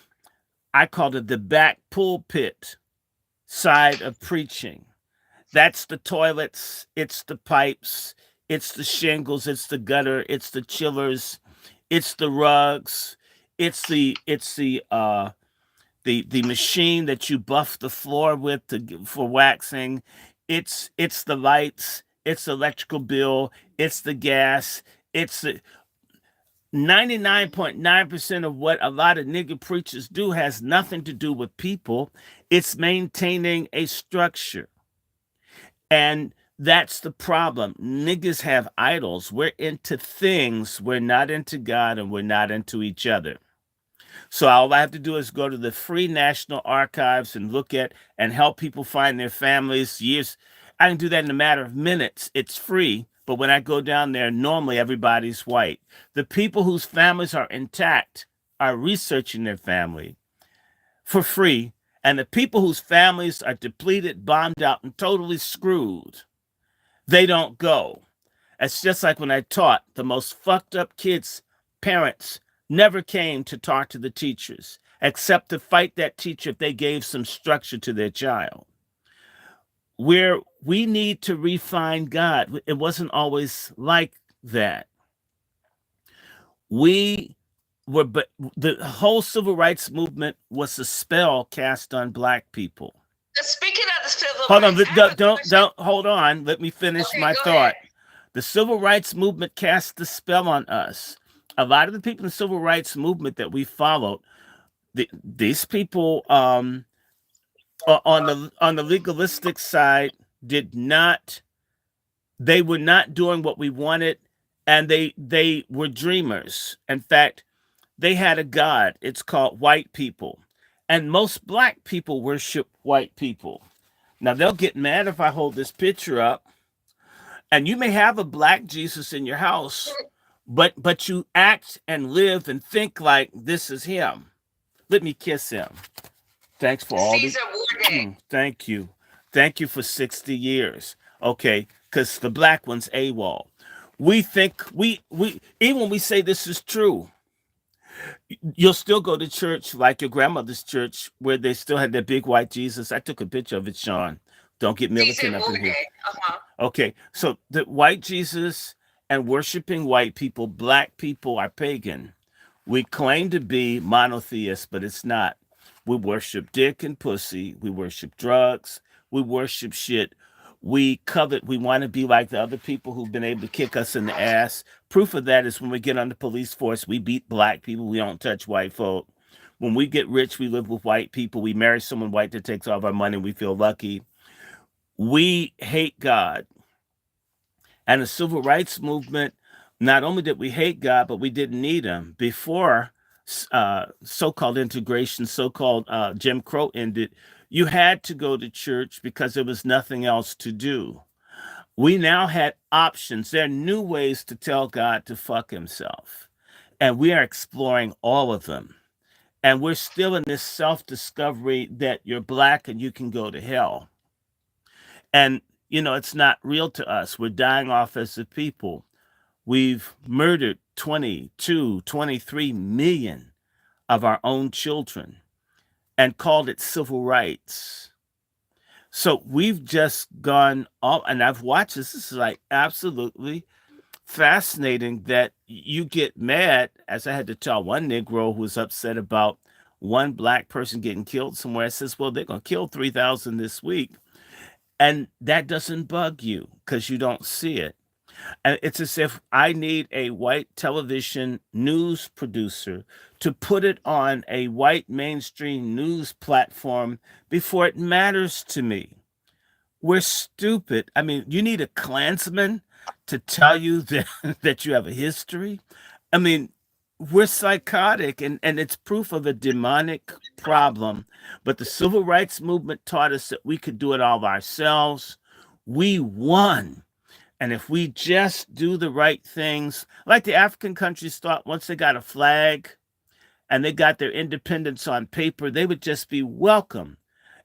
I called it the back pulpit side of preaching. That's the toilets, it's the pipes, it's the shingles, it's the gutter, it's the chillers, it's the rugs, it's the machine that you buff the floor with for waxing. It's the lights, it's the electrical bill, it's the gas, it's the 99.9% of what a lot of nigger preachers do has nothing to do with people. It's maintaining a structure. And that's the problem. Niggas have idols. We're into things. We're not into God, and we're not into each other. So all I have to do is go to the free National Archives and look at and help people find their families. Years, I can do that in a matter of minutes. It's free. But when I go down there, normally everybody's white. The people whose families are intact are researching their family for free. And the people whose families are depleted, bombed out, and totally screwed, they don't go. It's just like when I taught, the most fucked up kids' parents never came to talk to the teachers, except to fight that teacher if they gave some structure to their child. Where we need to refine God. It wasn't always like that. But the whole civil rights movement was a spell cast on black people. Speaking of the civil Hold on, rights, don't hold on. Let me finish my go thought. ahead. The civil rights movement cast the spell on us. A lot of the people in the civil rights movement that we followed, these people on the legalistic side they were not doing what we wanted, and they were dreamers. In fact, they had a god. It's called white people. And most black people worship white people. Now, they'll get mad if I hold this picture up. And you may have a black Jesus in your house, but you act and live and think like this is him. Let me kiss him. Thanks for all Caesar Bordet. Thank you. Thank you for 60 years. Okay, because the black one's AWOL. We think we even when we say this is true, you'll still go to church like your grandmother's church where they still had that big white Jesus. I took a picture of it, Sean. Don't get militant up in here. Okay, so the white Jesus and worshiping white people, black people are pagan. We claim to be monotheists, but it's not. We worship dick and pussy. We worship drugs. We worship shit. We covet. We want to be like the other people who've been able to kick us in the ass. Proof of that is when we get on the police force, we beat black people. We don't touch white folk. When we get rich, we live with white people. We marry someone white that takes all of our money. We feel lucky. We hate God. And the civil rights movement, not only did we hate God, but we didn't need him. Before so-called integration, so-called Jim Crow ended, you had to go to church because there was nothing else to do. We now had options. There are new ways to tell God to fuck himself. And we are exploring all of them. And we're still in this self-discovery that you're black and you can go to hell. And, it's not real to us. We're dying off as a people. We've murdered 22, 23 million of our own children and called it civil rights. So we've just gone all, and I've watched this. This is like absolutely fascinating that you get mad, as I had to tell one Negro who was upset about one black person getting killed somewhere. It says, well, they're going to kill 3,000 this week. And that doesn't bug you because you don't see it. And it's as if I need a white television news producer to put it on a white mainstream news platform before it matters to me. We're stupid. I mean, you need a Klansman to tell you that you have a history. I mean, we're psychotic, and it's proof of a demonic problem. But the civil rights movement taught us that we could do it all ourselves. We won. And if we just do the right things, like the African countries thought once they got a flag and they got their independence on paper, they would just be welcome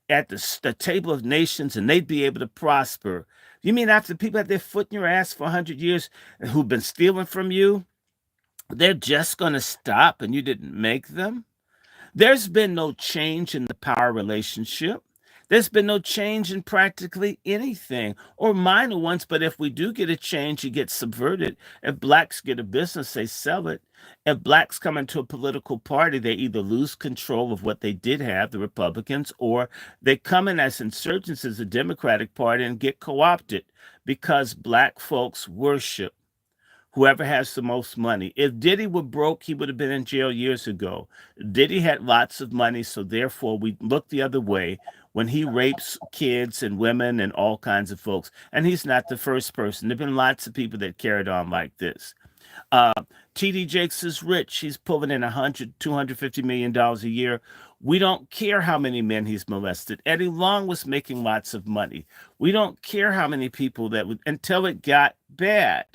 at the table of nations and they'd be able to prosper. You mean after people had their foot in your ass for 100 years and who've been stealing from you, they're just going to stop and you didn't make them? There's been no change in the power relationship. There's been no change in practically anything, or minor ones. But if we do get a change, it gets subverted. If blacks get a business, they sell it. If blacks come into a political party, they either lose control of what they did have, the Republicans, or they come in as insurgents as a Democratic Party and get co opted because black folks worship whoever has the most money. If Diddy were broke, he would have been in jail years ago. Diddy had lots of money, so therefore we look the other way when he rapes kids and women and all kinds of folks. And he's not the first person. There have been lots of people that carried on like this. Uh, TD Jakes is rich. He's pulling in $250 million a year. We don't care how many men he's molested. Eddie Long was making lots of money. We don't care how many people that would, until it got bad.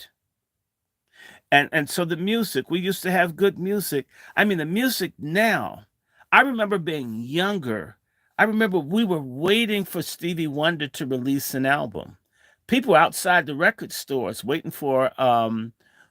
And so the music, we used to have good music. I mean, the music now, I remember being younger. I remember we were waiting for Stevie Wonder to release an album. People outside the record stores waiting for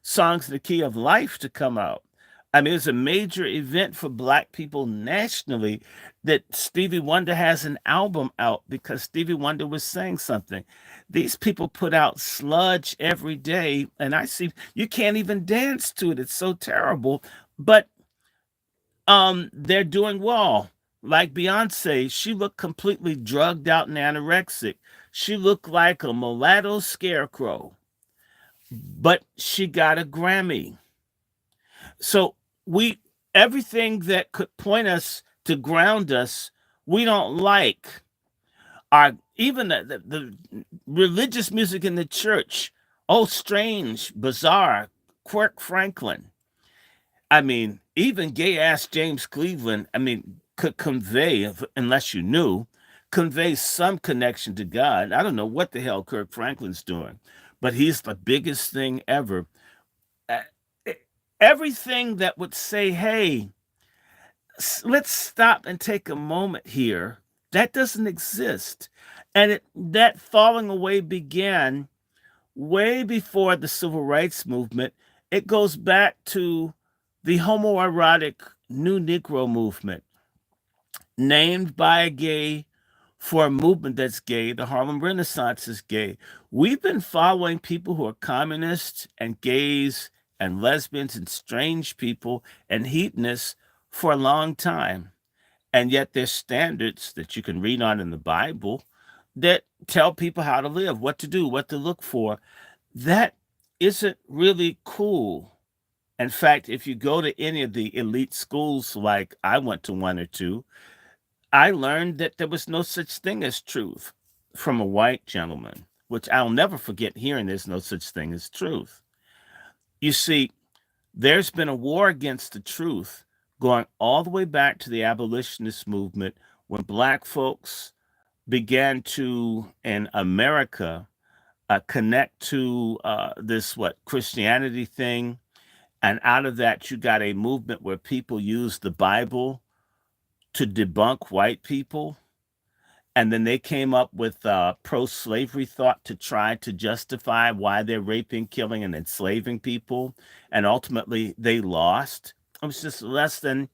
Songs in the Key of Life to come out. I mean, it's a major event for black people nationally that Stevie Wonder has an album out because Stevie Wonder was saying something. These people put out sludge every day, and I see you can't even dance to it. It's so terrible. But they're doing well. Like Beyonce, she looked completely drugged out and anorexic. She looked like a mulatto scarecrow, but she got a Grammy. So we everything that could point us to ground us, we don't like. Our even the religious music in the church, oh strange, bizarre, Kirk Franklin. I mean, even gay ass James Cleveland, I mean, could convey, unless you knew, convey some connection to God. I don't know what the hell Kirk Franklin's doing, but he's the biggest thing ever. Uh, Everything that would say, hey, let's stop and take a moment here, that doesn't exist. And that falling away began way before the civil rights movement. It goes back to the homoerotic New Negro movement, named by a gay for a movement that's gay. The Harlem Renaissance is gay. We've been following people who are communists and gays and lesbians and strange people and hedonists for a long time. And yet there's standards that you can read on in the Bible that tell people how to live, what to do, what to look for. That isn't really cool. In fact, if you go to any of the elite schools, like I went to one or two, I learned that there was no such thing as truth from a white gentleman, which I'll never forget hearing there's no such thing as truth. You see, there's been a war against the truth going all the way back to the abolitionist movement when black folks began to, in America, connect to this, Christianity thing. And out of that, you got a movement where people use the Bible to debunk white people. And then they came up with pro-slavery thought to try to justify why they're raping, killing, and enslaving people. And ultimately, they lost. It was just less than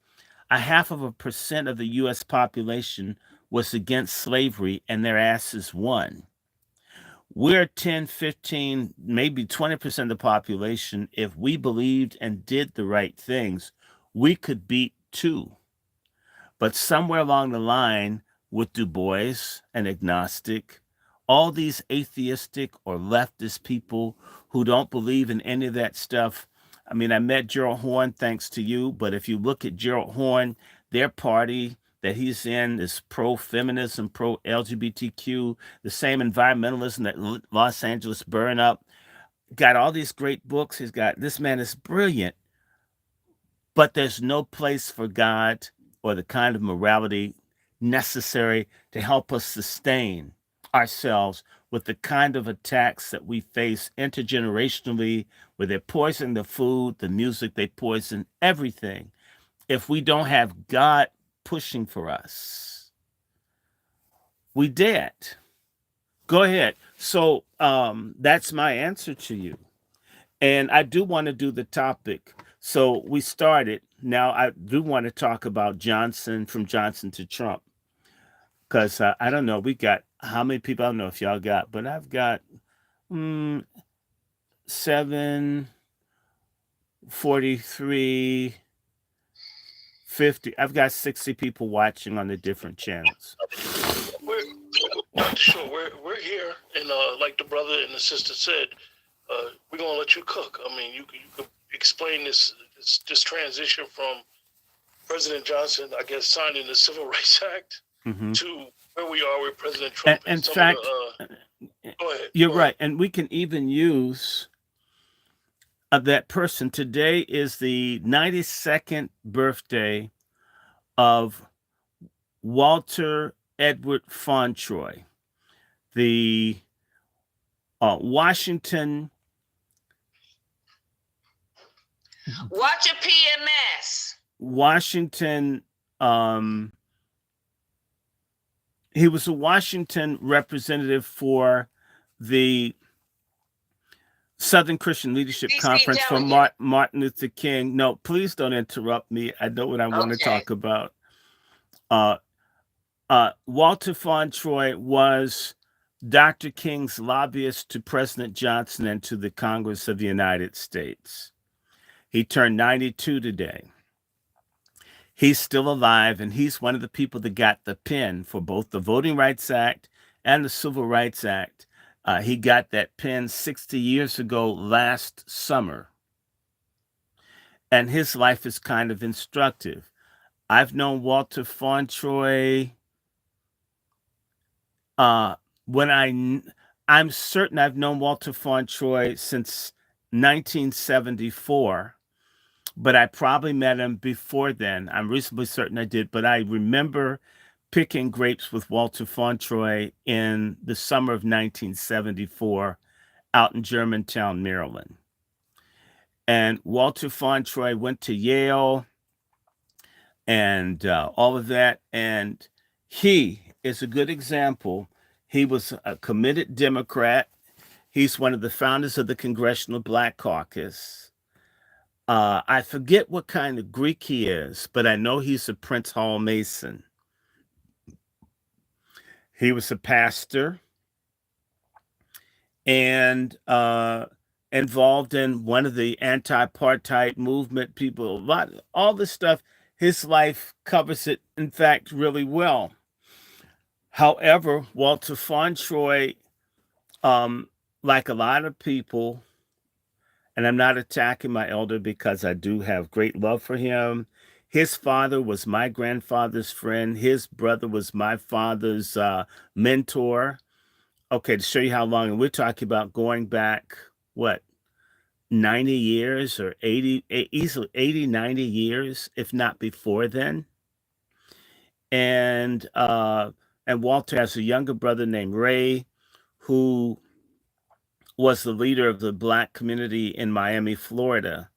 0.5% of the U.S. population was against slavery, and their asses won. We're 10, 15, maybe 20% of the population. If we believed and did the right things, we could beat two. But somewhere along the line, with Du Bois and agnostic, all these atheistic or leftist people who don't believe in any of that stuff. I mean, I met Gerald Horne thanks to you, but if you look at Gerald Horne, their party that he's in is pro-feminism, pro-LGBTQ, the same environmentalism that Los Angeles burn up. Got all these great books. This man is brilliant. but there's no place for God or the kind of morality necessary to help us sustain ourselves with the kind of attacks that we face intergenerationally, where they poison the food, the music, they poison everything. If we don't have God pushing for us, we dead. Go ahead. So that's my answer to you. And I do want to do the topic. So we started. Now I do want to talk about Johnson, from Johnson to Trump. Because I don't know, we got how many people? I don't know if y'all got, but I've got 743, 50. I've got 60 people watching on the different channels. We're not sure. We're here, and like the brother and the sister said, we're gonna let you cook. I mean, you could explain this transition from President Johnson, I guess, signing the Civil Rights Act to where we are with President Trump. In fact, go ahead. You're right, and we can even use that person. Today is the 92nd birthday of Walter Edward Fauntroy, the Washington. Watch your PMS. Washington. He was a Washington representative for the Southern Christian Leadership Conference for Martin Luther King. No, please don't interrupt me. I know what I want to talk about. Walter Fauntroy was Dr. King's lobbyist to President Johnson and to the Congress of the United States. He turned 92 today. He's still alive, and he's one of the people that got the pen for both the Voting Rights Act and the Civil Rights Act. He got that pen 60 years ago last summer. And his life is kind of instructive. I've known Walter Fauntroy I'm certain I've known Walter Fauntroy since 1974. But I probably met him before then. I'm reasonably certain I did. But I remember picking grapes with Walter Fauntroy in the summer of 1974 out in Germantown, Maryland. And Walter Fauntroy went to Yale and all of that. And he is a good example. He was a committed Democrat. He's one of the founders of the Congressional Black Caucus. I forget what kind of Greek he is, but I know he's a Prince Hall Mason. He was a pastor and involved in one of the anti-apartheid movement people, all this stuff. His life covers it, in fact, really well. However, Walter Fauntroy, like a lot of people, and I'm not attacking my elder because I do have great love for him. His father was my grandfather's friend. His brother was my father's mentor. Okay, to show you how long, and we're talking about going back, 90 years or 80, easily 80, 90 years, if not before then. And Walter has a younger brother named Ray, who was the leader of the Black community in Miami, Florida.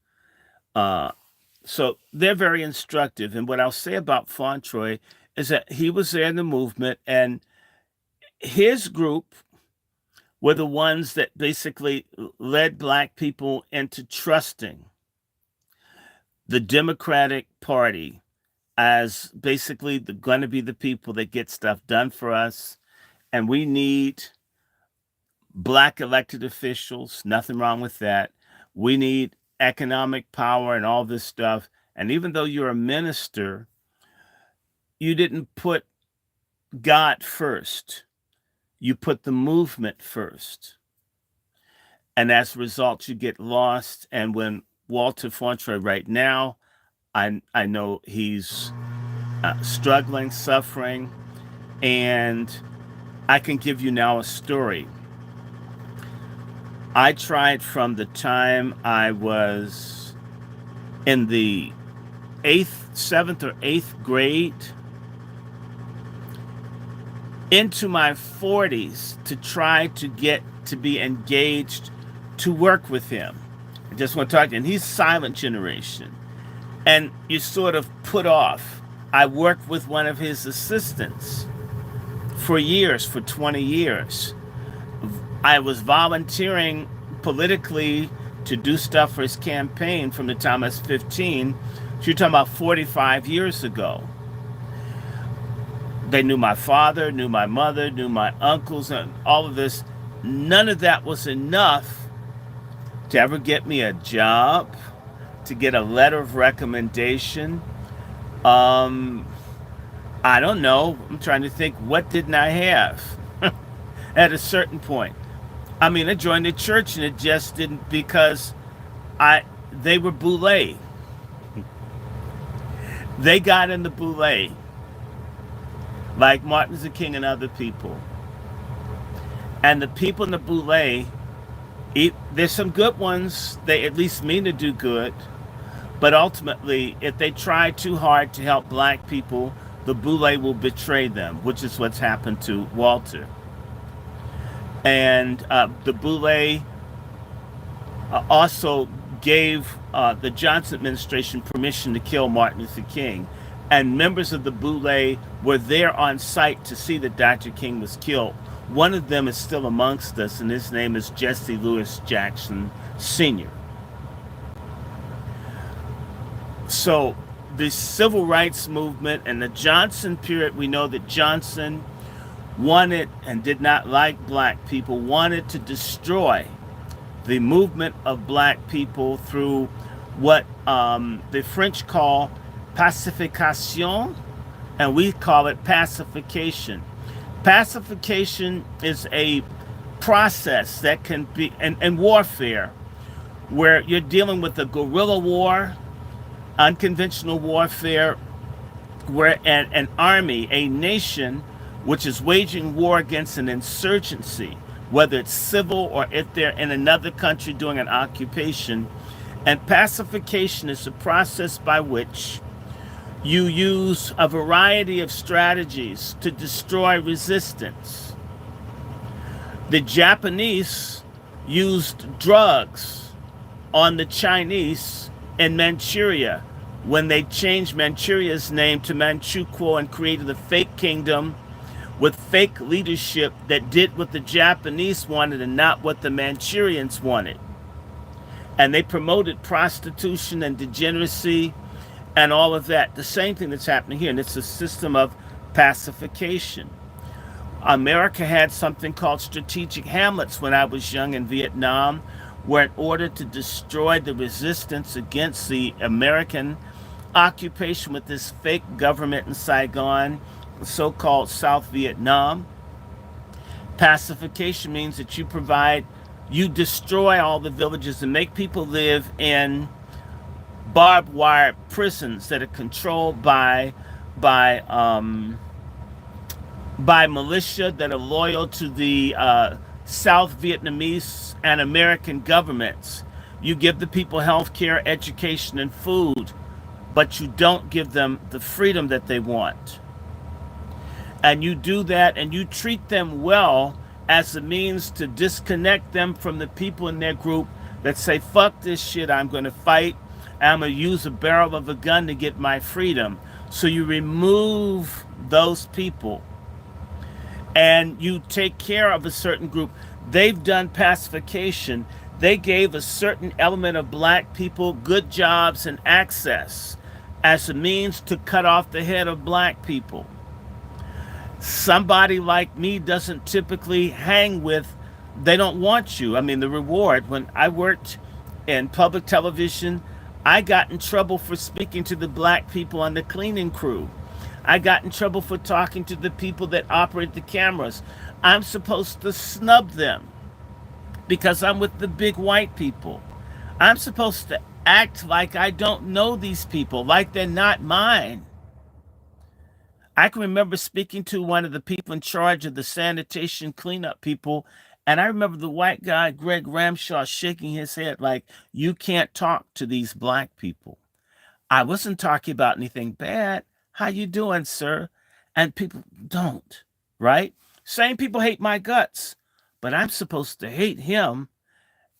So they're very instructive. And what I'll say about Fauntroy is that he was there in the movement, and his group were the ones that basically led Black people into trusting the Democratic Party as basically going to be the people that get stuff done for us. And we need Black elected officials, nothing wrong with that. We need economic power and all this stuff. And even though you're a minister, you didn't put God first. You put the movement first. And as a result, you get lost. And when Walter Fauntroy right now, I know he's struggling, suffering. And I can give you now a story. I tried from the time I was in the seventh or eighth grade into my 40s to try to get to be engaged to work with him. I just want to talk to him. He's silent generation. And you sort of put off. I worked with one of his assistants for years, for 20 years. I was volunteering politically to do stuff for his campaign from the time I was 15. So you're talking about 45 years ago. They knew my father, knew my mother, knew my uncles, and all of this. None of that was enough to ever get me a job, to get a letter of recommendation. I don't know. I'm trying to think, what didn't I have at a certain point? I mean, I joined the church and it just didn't, because they were boule. They got in the boule, like Martin Luther King and other people. And the people in the boule, there's some good ones. They at least mean to do good. But ultimately, if they try too hard to help black people, the boule will betray them, which is what's happened to Walter. And the boule also gave the Johnson administration permission to kill Martin Luther King. And members of the boule were there on site to see that Dr. King was killed. One of them is still amongst us, and his name is Jesse Lewis Jackson Sr. So the civil rights movement and the Johnson period, we know that Johnson wanted and did not like black people, wanted to destroy the movement of black people through what the French call pacification, and we call it pacification. Pacification is a process that can be, and warfare, where you're dealing with a guerrilla war, unconventional warfare, where an army, a nation, which is waging war against an insurgency, whether it's civil or if they're in another country doing an occupation. And pacification is a process by which you use a variety of strategies to destroy resistance. The Japanese used drugs on the Chinese in Manchuria when they changed Manchuria's name to Manchukuo and created a fake kingdom with fake leadership that did what the Japanese wanted and not what the Manchurians wanted. And they promoted prostitution and degeneracy and all of that. The same thing that's happening here, and it's a system of pacification. America had something called strategic hamlets when I was young in Vietnam, where in order to destroy the resistance against the American occupation with this fake government in Saigon, so-called South Vietnam, pacification means that you destroy all the villages and make people live in barbed wire prisons that are controlled by militia that are loyal to the South Vietnamese and American governments. You give the people health care, education, and food, but you don't give them the freedom that they want. And you do that and you treat them well as a means to disconnect them from the people in their group that say, fuck this shit, I'm going to fight. I'm going to use a barrel of a gun to get my freedom. So you remove those people and you take care of a certain group. They've done pacification. They gave a certain element of black people good jobs and access as a means to cut off the head of black people. Somebody like me doesn't typically hang with, they don't want you. I mean, the reward, when I worked in public television, I got in trouble for speaking to the black people on the cleaning crew. I got in trouble for talking to the people that operate the cameras. I'm supposed to snub them because I'm with the big white people. I'm supposed to act like I don't know these people, like they're not mine. I can remember speaking to one of the people in charge of the sanitation cleanup people, and I remember the white guy, Greg Ramshaw, shaking his head like, you can't talk to these black people. I wasn't talking about anything bad. How you doing, sir? And people don't, right? Same people hate my guts, but I'm supposed to hate him.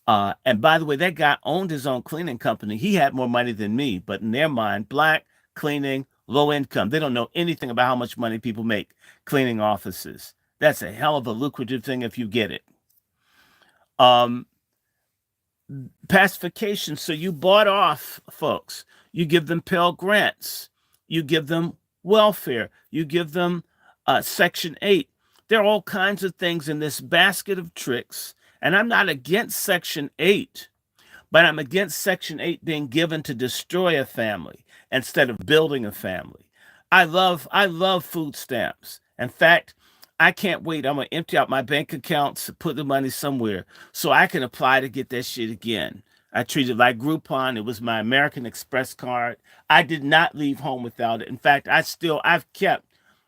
And by the way, that guy owned his own cleaning company. He had more money than me, but in their mind, black, cleaning, low income. They don't know anything about how much money people make cleaning offices. That's a hell of a lucrative thing if you get it. Pacification. So you bought off folks. You give them Pell Grants. You give them welfare. You give them Section 8. There are all kinds of things in this basket of tricks. And I'm not against Section 8, but I'm against Section 8 being given to destroy a family instead of building a family. I love food stamps. In fact, I can't wait. I'm going to empty out my bank accounts, put the money somewhere so I can apply to get that shit again. I treated it like Groupon. It was my American Express card. I did not leave home without it. In fact, I've kept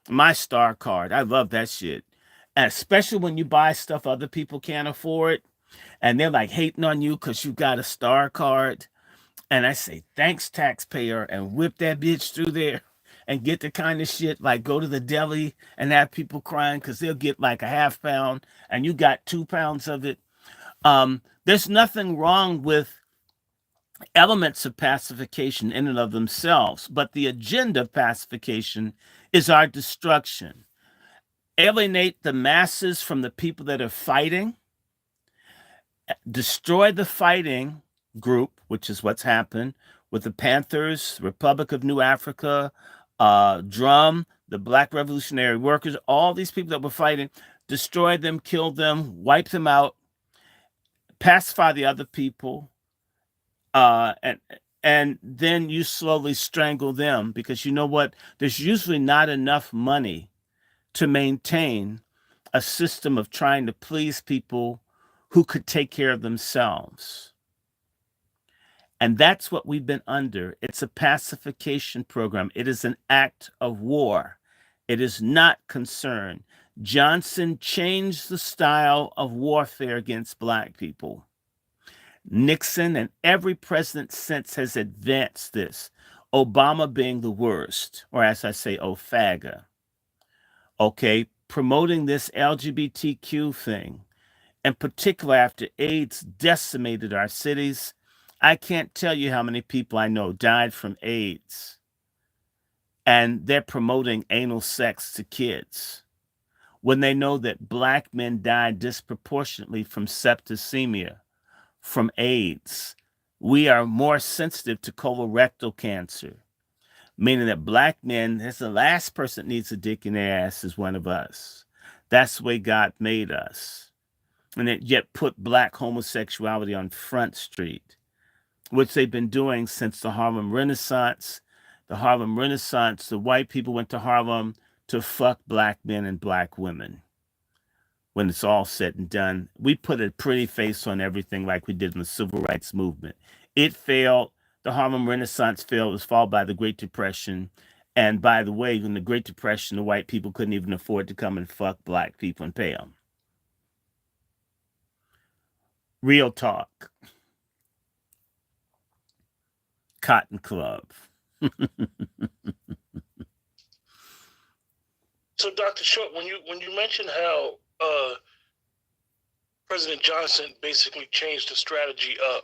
my Star card. I love that shit. And especially when you buy stuff other people can't afford and they're like hating on you because you got a Star card. And I say, thanks, taxpayer, and whip that bitch through there and get the kind of shit like go to the deli and have people crying because they'll get like a half pound and you got 2 pounds of it. There's nothing wrong with elements of pacification in and of themselves, but the agenda of pacification is our destruction. Alienate the masses from the people that are fighting, destroy the fighting group, which is what's happened with the Panthers, Republic of New Africa, Drum, the Black Revolutionary Workers, all these people that were fighting, destroy them, kill them, wipe them out, pacify the other people, and then you slowly strangle them because you know what? There's usually not enough money to maintain a system of trying to please people who could take care of themselves. And that's what we've been under. It's a pacification program. It is an act of war. It is not concern. Johnson changed the style of warfare against black people. Nixon and every president since has advanced this. Obama being the worst, or as I say, OFAGA. Okay, promoting this LGBTQ thing, in particular after AIDS decimated our cities. I can't tell you how many people I know died from AIDS. And they're promoting anal sex to kids when they know that black men died disproportionately from septicemia, from AIDS. We are more sensitive to colorectal cancer, meaning that black men, that's the last person that needs a dick in their ass is one of us. That's the way God made us. And it yet put black homosexuality on Front Street, which they've been doing since the Harlem Renaissance. The Harlem Renaissance, the white people went to Harlem to fuck black men and black women. When it's all said and done, we put a pretty face on everything like we did in the civil rights movement. It failed. The Harlem Renaissance failed. It was followed by the Great Depression. And by the way, in the Great Depression, the white people couldn't even afford to come and fuck black people and pay them. Real talk. Cotton Club. So, Dr. Short, when you mentioned how President Johnson basically changed the strategy up,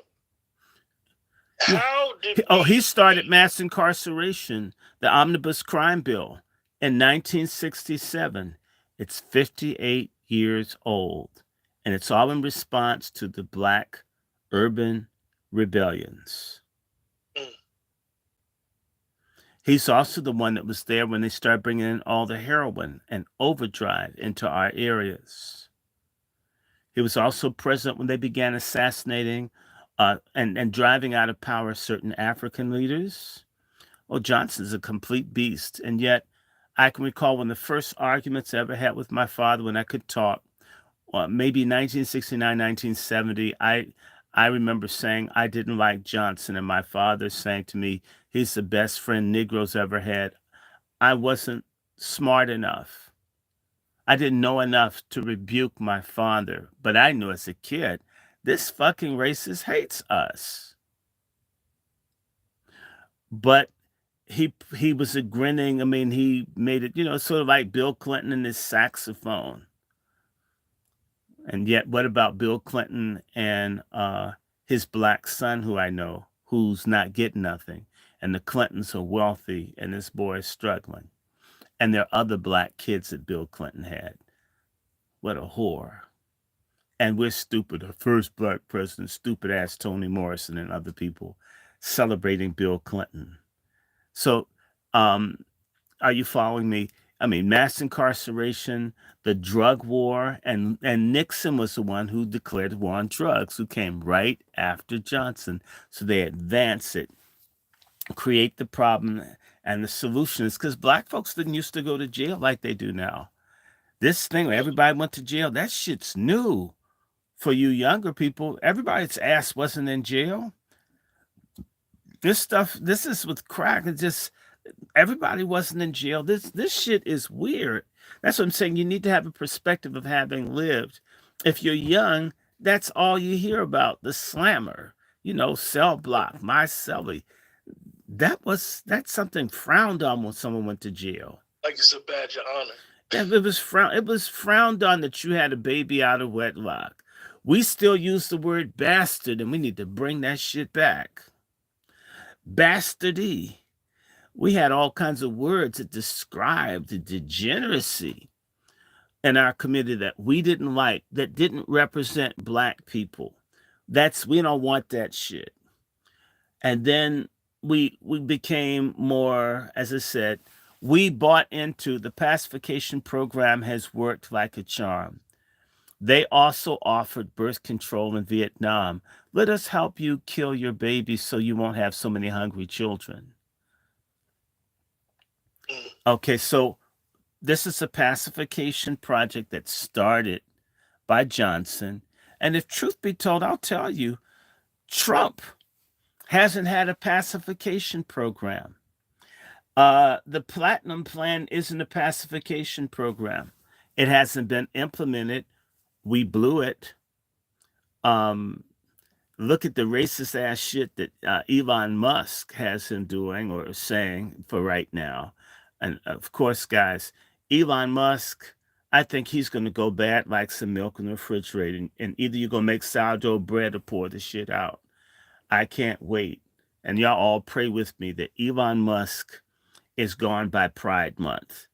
how did he started mass incarceration, the omnibus crime bill, in 1967. It's 58 years old, and it's all in response to the black urban rebellions. He's also the one that was there when they started bringing in all the heroin and overdrive into our areas. He was also present when they began assassinating and driving out of power certain African leaders. Well, Johnson's a complete beast. And yet, I can recall one of the first arguments I ever had with my father when I could talk, maybe 1969, 1970, I remember saying I didn't like Johnson, and my father saying to me, he's the best friend Negroes ever had. I wasn't smart enough. I didn't know enough to rebuke my father, but I knew as a kid, this fucking racist hates us. But he was a grinning. I mean, he made it, sort of like Bill Clinton and his saxophone. And yet, what about Bill Clinton and his black son, who I know, who's not getting nothing? And the Clintons are wealthy, and this boy is struggling. And there are other black kids that Bill Clinton had. What a whore. And we're stupid. The first black president, stupid ass Toni Morrison and other people celebrating Bill Clinton. So, are you following me? I mean, mass incarceration, the drug war, and Nixon was the one who declared war on drugs, who came right after Johnson. So they advance it, create the problem, and the solution is because black folks didn't used to go to jail like they do now. This thing where everybody went to jail, that shit's new for you younger people. Everybody's ass wasn't in jail. This is with crack. It's just everybody wasn't in jail. This shit is weird. That's what I'm saying. You need to have a perspective of having lived. If you're young, that's all you hear about. The slammer, cell block, my cellie. That's something frowned on when someone went to jail. Like it's a badge of honor. It was frowned on that you had a baby out of wedlock. We still use the word bastard, and we need to bring that shit back. Bastardy. We had all kinds of words that described the degeneracy in our community that we didn't like, that didn't represent black people. We don't want that shit. And then we became more, as I said, we bought into the pacification program has worked like a charm. They also offered birth control in Vietnam. Let us help you kill your babies so you won't have so many hungry children. Okay, so this is a pacification project that started by Johnson. And if truth be told, I'll tell you, Trump hasn't had a pacification program. The Platinum Plan isn't a pacification program. It hasn't been implemented. We blew it. Look at the racist ass shit that Elon Musk has him doing or saying for right now. And of course, guys, Elon Musk, I think he's going to go bad like some milk in the refrigerator. And either you're going to make sourdough bread or pour the shit out. I can't wait. And y'all all pray with me that Elon Musk is gone by Pride Month.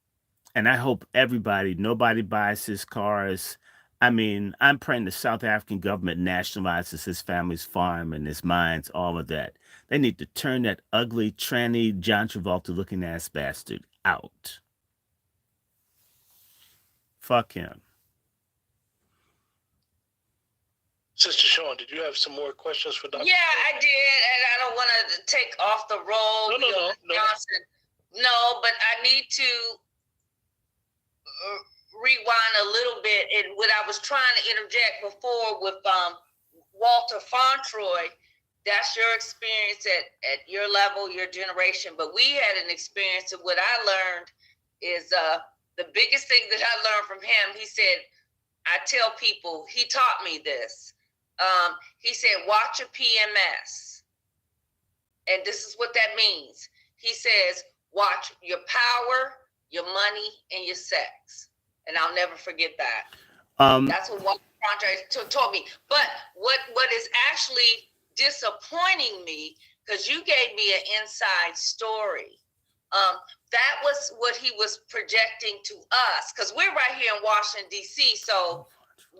And I hope nobody buys his cars. I mean, I'm praying the South African government nationalizes his family's farm and his mines, all of that. They need to turn that ugly, tranny, John Travolta-looking ass bastard out. Fuck him. Sister Sean, did you have some more questions for Dr.? Yeah, I did, and I don't want to take off the role. No. Johnson. No, but I need to rewind a little bit. And what I was trying to interject before with Walter Fauntroy, that's your experience at your level, your generation. But we had an experience, and what I learned is the biggest thing that I learned from him. He said, I tell people, he taught me this. He said, watch your PMS. And this is what that means. He says, watch your power, your money, and your sex. And I'll never forget that. That's what Walter Fauntroy taught me. But what is actually disappointing me, because you gave me an inside story. That was what he was projecting to us, because we're right here in Washington, D.C., so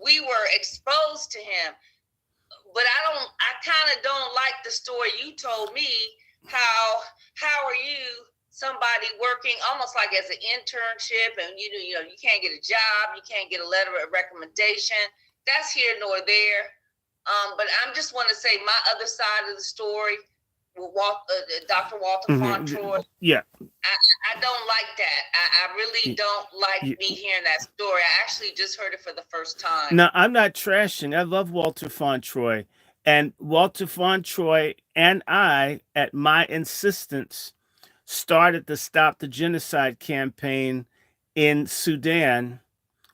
we were exposed to him. But I kind of don't like the story you told me. How are you somebody working almost like as an internship, and you can't get a job, you can't get a letter of recommendation. That's here nor there. But I just want to say my other side of the story with Dr. Walter Fauntroy. Yeah. I don't like that. I really don't like me hearing that story. I actually just heard it for the first time. No, I'm not trashing. I love Walter Fauntroy. And Walter Fauntroy and I, at my insistence, started the Stop the Genocide campaign in Sudan.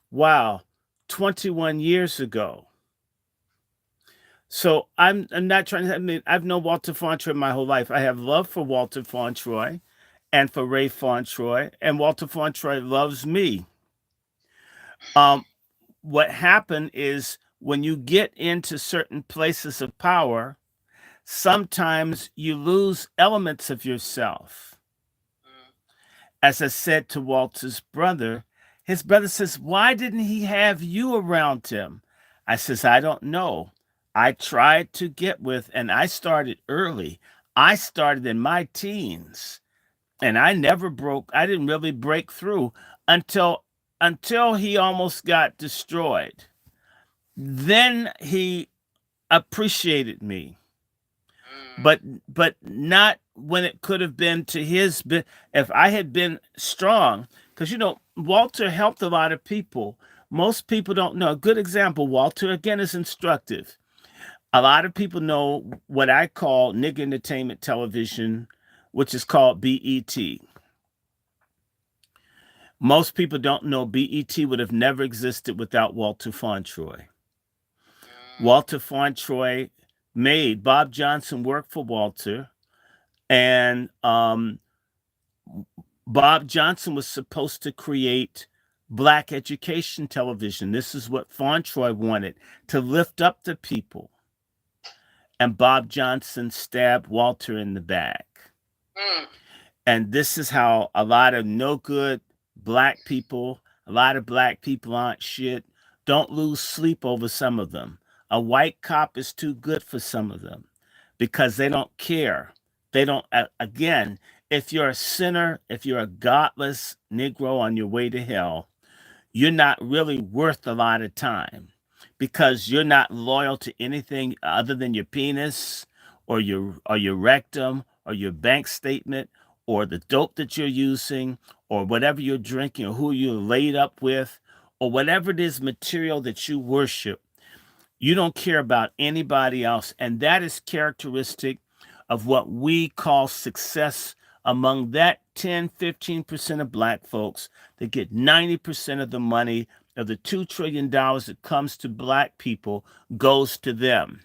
Wow, 21 years ago. So I'm not trying to, I've known Walter Fauntroy my whole life. I have love for Walter Fauntroy. and for Ray Fauntroy, and Walter Fauntroy loves me. Um, what happened is when you get into certain places of power, sometimes you lose elements of yourself. As I said to Walter's brother, his brother says, "Why didn't he have you around him?" I says, "I don't know. I tried to get with, and I started early. I started in my teens, and I didn't really break through until he almost got destroyed. Then he appreciated me, but not when it could have been to his. If I had been strong, because Walter helped a lot of people. Most people don't know. A good example, Walter, again, is instructive. A lot of people know what I call nigger entertainment television, which is called BET. Most people don't know BET would have never existed without Walter Fauntroy. Walter Fauntroy made Bob Johnson work for Walter, and Bob Johnson was supposed to create black education television. This is what Fauntroy wanted, to lift up the people. And Bob Johnson stabbed Walter in the back. And this is how a lot of no good black people, a lot of black people aren't shit. Don't lose sleep over some of them. A white cop is too good for some of them because they don't care. They don't, again, if you're a sinner, if you're a godless Negro on your way to hell, you're not really worth a lot of time because you're not loyal to anything other than your penis or your rectum or your bank statement or the dope that you're using or whatever you're drinking or who you're laid up with or whatever it is material that you worship. You don't care about anybody else. And that is characteristic of what we call success among that 10, 15% of black folks that get 90% of the money of the $2 trillion that comes to black people goes to them.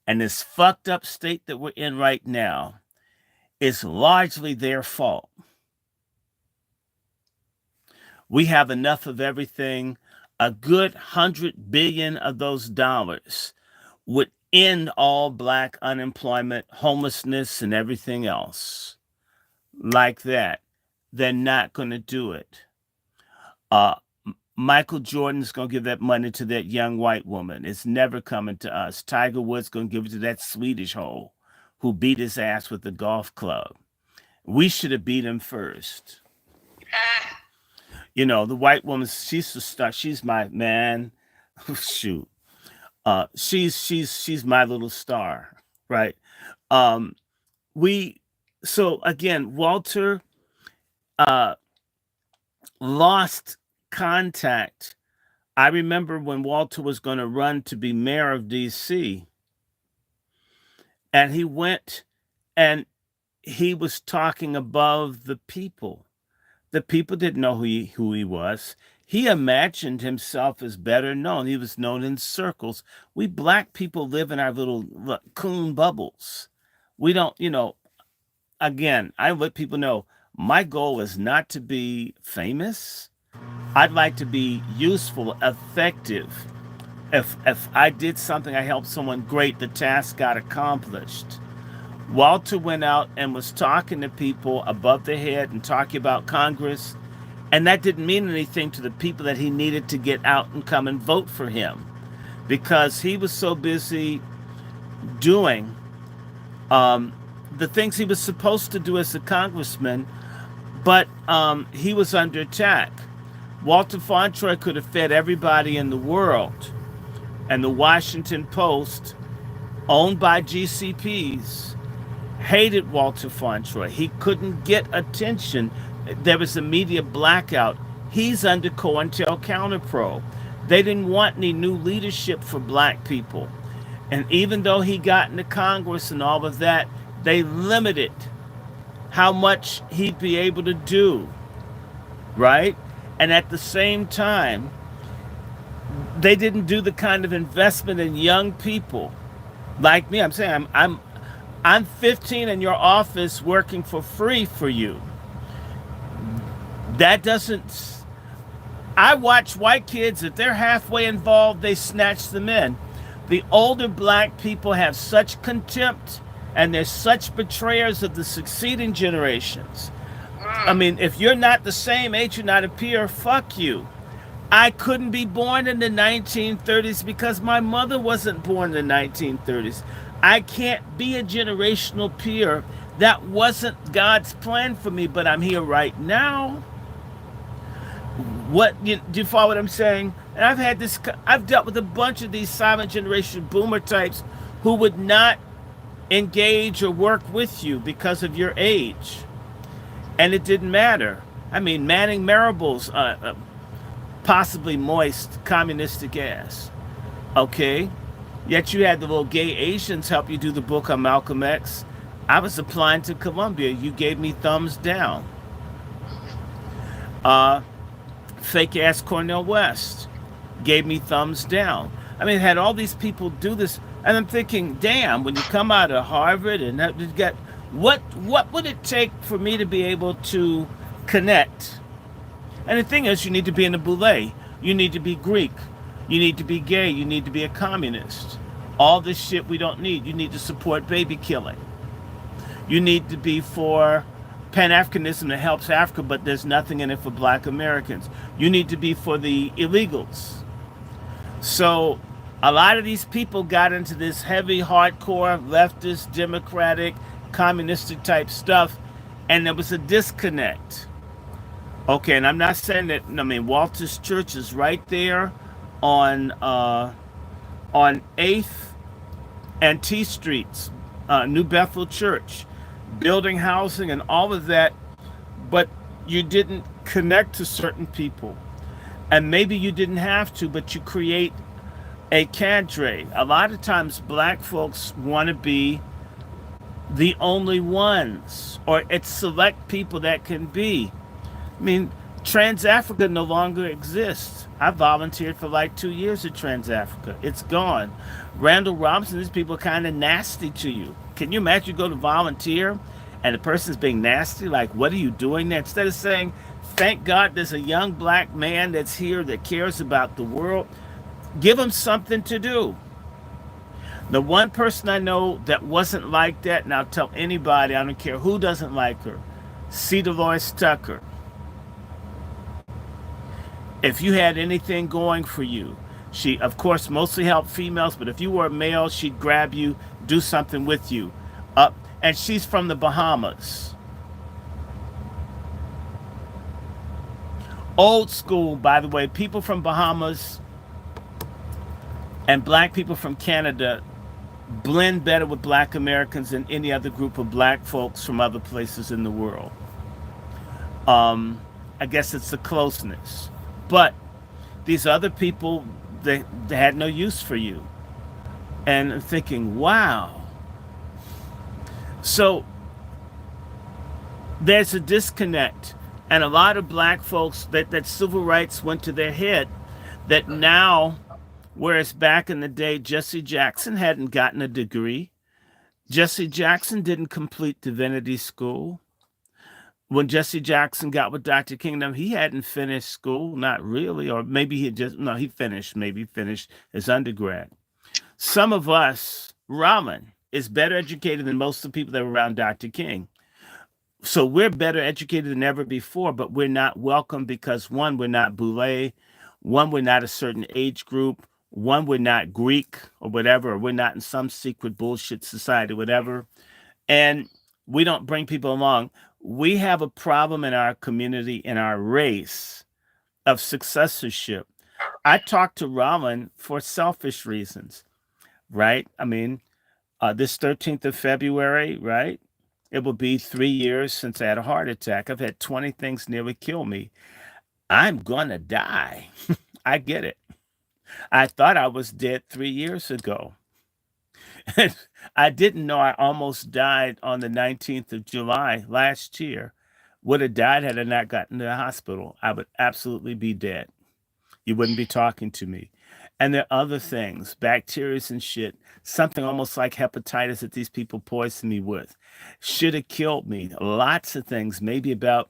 And this fucked up state that we're in right now is largely their fault. We have enough of everything. A good 100 billion of those dollars would end all black unemployment, homelessness, and everything else like that. They're not going to do it. Michael Jordan's going to give that money to that young white woman. It's never coming to us. Tiger Woods going to give it to that Swedish hoe who beat his ass with the golf club. We should have beat him first. The white woman, she's the star. She's my man. Shoot. She's my little star, right? So again, Walter lost contact. I remember when Walter was going to run to be mayor of DC, and he went and he was talking above the people. The people didn't know who he was. He imagined himself as better known. He was known in circles. We black people live in our little coon bubbles. We don't, again, I let people know my goal is not to be famous. I'd like to be useful, effective. If I did something, I helped someone, great, the task got accomplished. Walter went out and was talking to people above their head and talking about Congress, and that didn't mean anything to the people that he needed to get out and come and vote for him because he was so busy doing the things he was supposed to do as a congressman, but he was under attack. Walter Fauntroy could have fed everybody in the world, and the Washington Post, owned by GCPs, hated Walter Fauntroy. He couldn't get attention. There was a media blackout. He's under COINTELCOUNTERPRO. They didn't want any new leadership for black people. And even though he got into Congress and all of that, they limited how much he'd be able to do, right? And at the same time, they didn't do the kind of investment in young people like me. I'm saying I'm 15 in your office working for free for you. That doesn't. I watch white kids, if they're halfway involved, they snatch them in. The older black people have such contempt and they're such betrayers of the succeeding generations. I mean, if you're not the same age, you're not a peer, fuck you. I couldn't be born in the 1930s because my mother wasn't born in the 1930s. I can't be a generational peer. That wasn't God's plan for me, but I'm here right now. Do you follow what I'm saying? And I've dealt with a bunch of these silent generation boomer types who would not engage or work with you because of your age. And it didn't matter. I mean, Manning Marable's possibly moist communistic ass. Okay? Yet you had the little gay Asians help you do the book on Malcolm X. I was applying to Columbia. You gave me thumbs down. Fake ass Cornel West gave me thumbs down. I mean, had all these people do this, and I'm thinking, damn, when you come out of Harvard and you get what would it take for me to be able to connect? And the thing is, you need to be in the boule. You need to be Greek. You need to be gay. You need to be a communist. All this shit we don't need. You need to support baby killing. You need to be for Pan-Africanism that helps Africa, but there's nothing in it for black Americans. You need to be for the illegals. So a lot of these people got into this heavy, hardcore, leftist, democratic, communistic type stuff, and there was a disconnect. Okay, and I'm not saying that. I mean, Walter's Church is right there on 8th and T Streets, New Bethel Church, building housing and all of that, but you didn't connect to certain people. And maybe you didn't have to, but you create a cadre. A lot of times black folks want to be the only ones, or it's select people that can be. I mean, Trans Africa no longer exists. I volunteered for like 2 years at Trans Africa. It's gone. Randall Robinson, these people are kind of nasty to you. Can you imagine you go to volunteer and the person's being nasty? Like, what are you doing there? Instead of saying, thank God there's a young black man that's here that cares about the world, give him something to do. The one person I know that wasn't like that, and I'll tell anybody, I don't care who doesn't like her, C. Dolores Tucker. If you had anything going for you, she, of course, mostly helped females, but if you were a male, she'd grab you, do something with you. And she's from the Bahamas. Old school, by the way, people from Bahamas and black people from Canada blend better with black Americans than any other group of black folks from other places in the world. I guess it's the closeness. But these other people, they had no use for you. And I'm thinking, wow. So there's a disconnect. And a lot of black folks, that civil rights went to their head, that now, whereas back in the day, Jesse Jackson hadn't gotten a degree. Jesse Jackson didn't complete divinity school. When Jesse Jackson got with Dr. Kingdom, he hadn't finished school, not really, or maybe he finished his undergrad. Some of us, Raman, is better educated than most of the people that were around Dr. King. So we're better educated than ever before, but we're not welcome because one, we're not boule, one, we're not a certain age group, one, we're not Greek or whatever, or we're not in some secret bullshit society, whatever. And we don't bring people along. We have a problem in our community, in our race of successorship. I talked to Raman for selfish reasons, right? I mean, this 13th of February, right? It will be 3 years since I had a heart attack. I've had 20 things nearly kill me. I'm going to die. I get it. I thought I was dead 3 years ago. I didn't know I almost died on the 19th of July last year. Would have died had I not gotten to the hospital. I would absolutely be dead. You wouldn't be talking to me. And there are other things, bacteria and shit, something almost like hepatitis that these people poisoned me with. Should have killed me. Lots of things, maybe about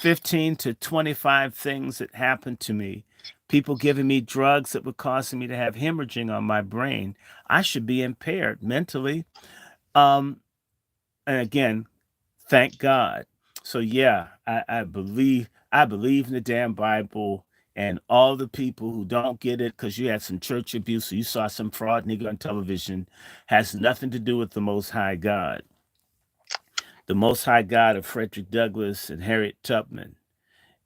15 to 25 things that happened to me. People giving me drugs that were causing me to have hemorrhaging on my brain. I should be impaired mentally. Um, and again, thank God. So yeah, I believe in the damn Bible, and all the people who don't get it because you had some church abuse or you saw some fraud nigga on television has nothing to do with the Most High God. The Most High God of Frederick Douglass and Harriet Tubman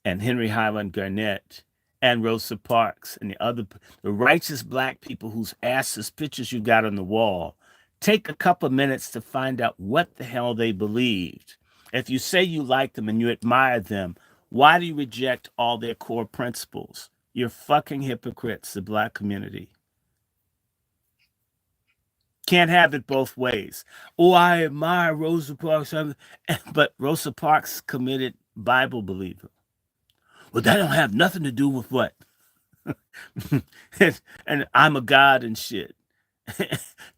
and Henry Highland Garnett and Rosa Parks and the righteous black people whose asses pictures you got on the wall. Take a couple minutes to find out what the hell they believed. If you say you like them and you admire them, why do you reject all their core principles? You're fucking hypocrites, the black community. Can't have it both ways. Oh, I admire Rosa Parks, but Rosa Parks committed Bible believer. Well, that don't have nothing to do with what? And I'm a god and shit.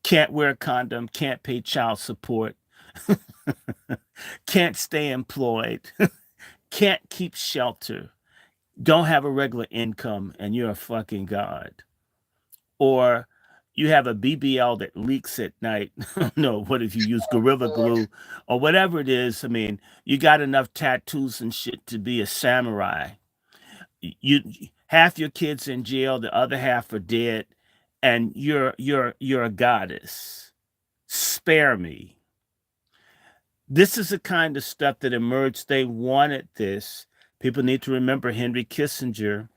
Can't wear a condom, can't pay child support, can't stay employed, can't keep shelter, don't have a regular income, and you're a fucking god. Or you have a BBL that leaks at night. No, what if you use Gorilla Glue or whatever it is? I mean, you got enough tattoos and shit to be a samurai. You half your kids in jail, the other half are dead, and you're a goddess. Spare me. This is the kind of stuff that emerged. They wanted this. People need to remember Henry Kissinger,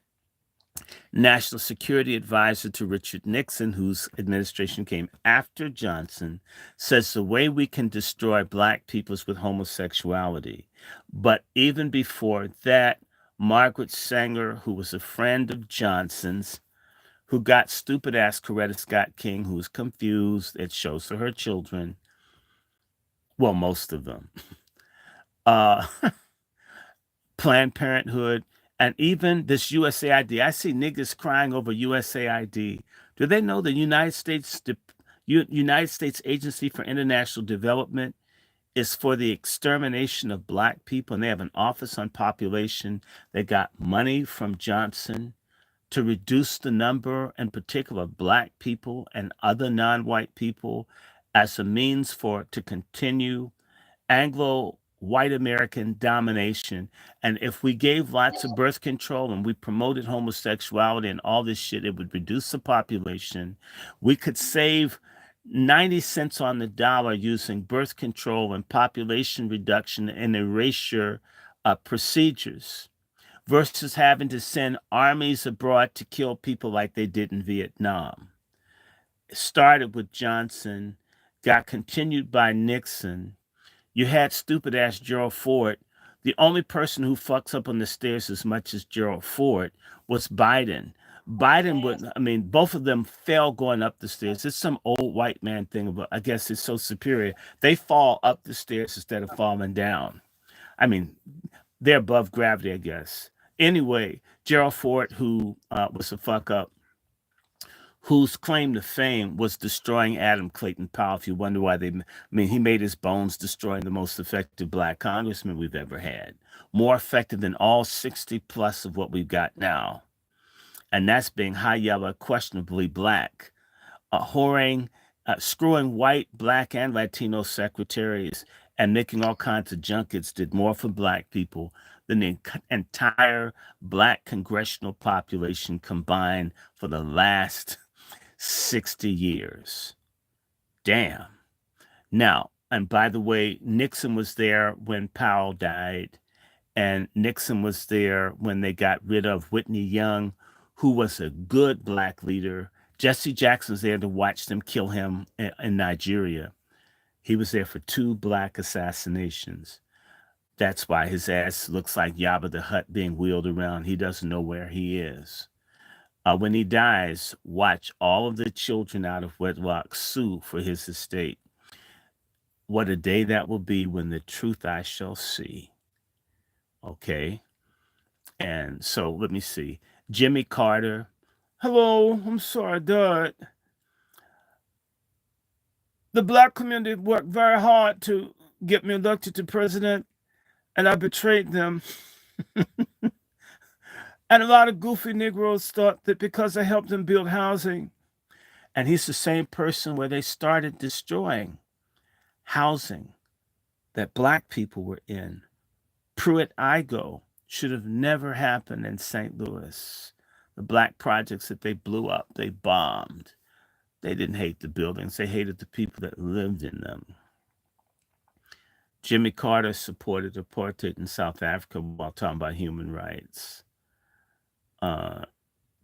national security advisor to Richard Nixon, whose administration came after Johnson, says the way we can destroy black people is with homosexuality. But even before that, Margaret Sanger, who was a friend of Johnson's, who got stupid ass Coretta Scott King, who was confused, it shows to her children, well, most of them, uh, Planned Parenthood, and even this USAID. I see niggas crying over USAID. Do they know the United States Agency for International Development is for the extermination of black people, and they have an office on population. They got money from Johnson to reduce the number, in particular, of black people and other non-white people as a means to continue Anglo white American domination. And if we gave lots of birth control and we promoted homosexuality and all this shit, it would reduce the population. We could save 90 cents on the dollar using birth control and population reduction and erasure procedures versus having to send armies abroad to kill people like they did in Vietnam. It started with Johnson, got continued by Nixon. You had stupid ass Gerald Ford. The only person who fucks up on the stairs as much as Gerald Ford was Biden. Biden would, I mean, both of them fell going up the stairs. It's some old white man thing, but I guess it's so superior. They fall up the stairs instead of falling down. I mean, they're above gravity, I guess. Anyway, Gerald Ford, who was a fuck up, whose claim to fame was destroying Adam Clayton Powell. If you wonder why he made his bones destroying the most effective black congressman we've ever had. More effective than all 60 plus of what we've got now. And that's being high yellow, questionably black. Screwing white, black, and Latino secretaries and making all kinds of junkets did more for black people than the entire black congressional population combined for the last 60 years. Damn. Now, and by the way, Nixon was there when Powell died, and Nixon was there when they got rid of Whitney Young, who was a good black leader. Jesse Jackson was there to watch them kill him in Nigeria. He was there for 2 black assassinations. That's why his ass looks like Jabba the Hutt being wheeled around. He doesn't know where he is. When he dies, watch all of the children out of wedlock sue for his estate. What a day that will be when the truth I shall see. Okay. And so let me see. Jimmy Carter, hello, I'm sorry, Dad. The black community worked very hard to get me elected to president, and I betrayed them. And a lot of goofy Negroes thought that because I helped them build housing, and he's the same person where they started destroying housing that black people were in. Pruitt-Igoe should have never happened in St. Louis. The black projects that they blew up, they bombed. They didn't hate the buildings, they hated the people that lived in them. Jimmy Carter supported apartheid in South Africa while talking about human rights.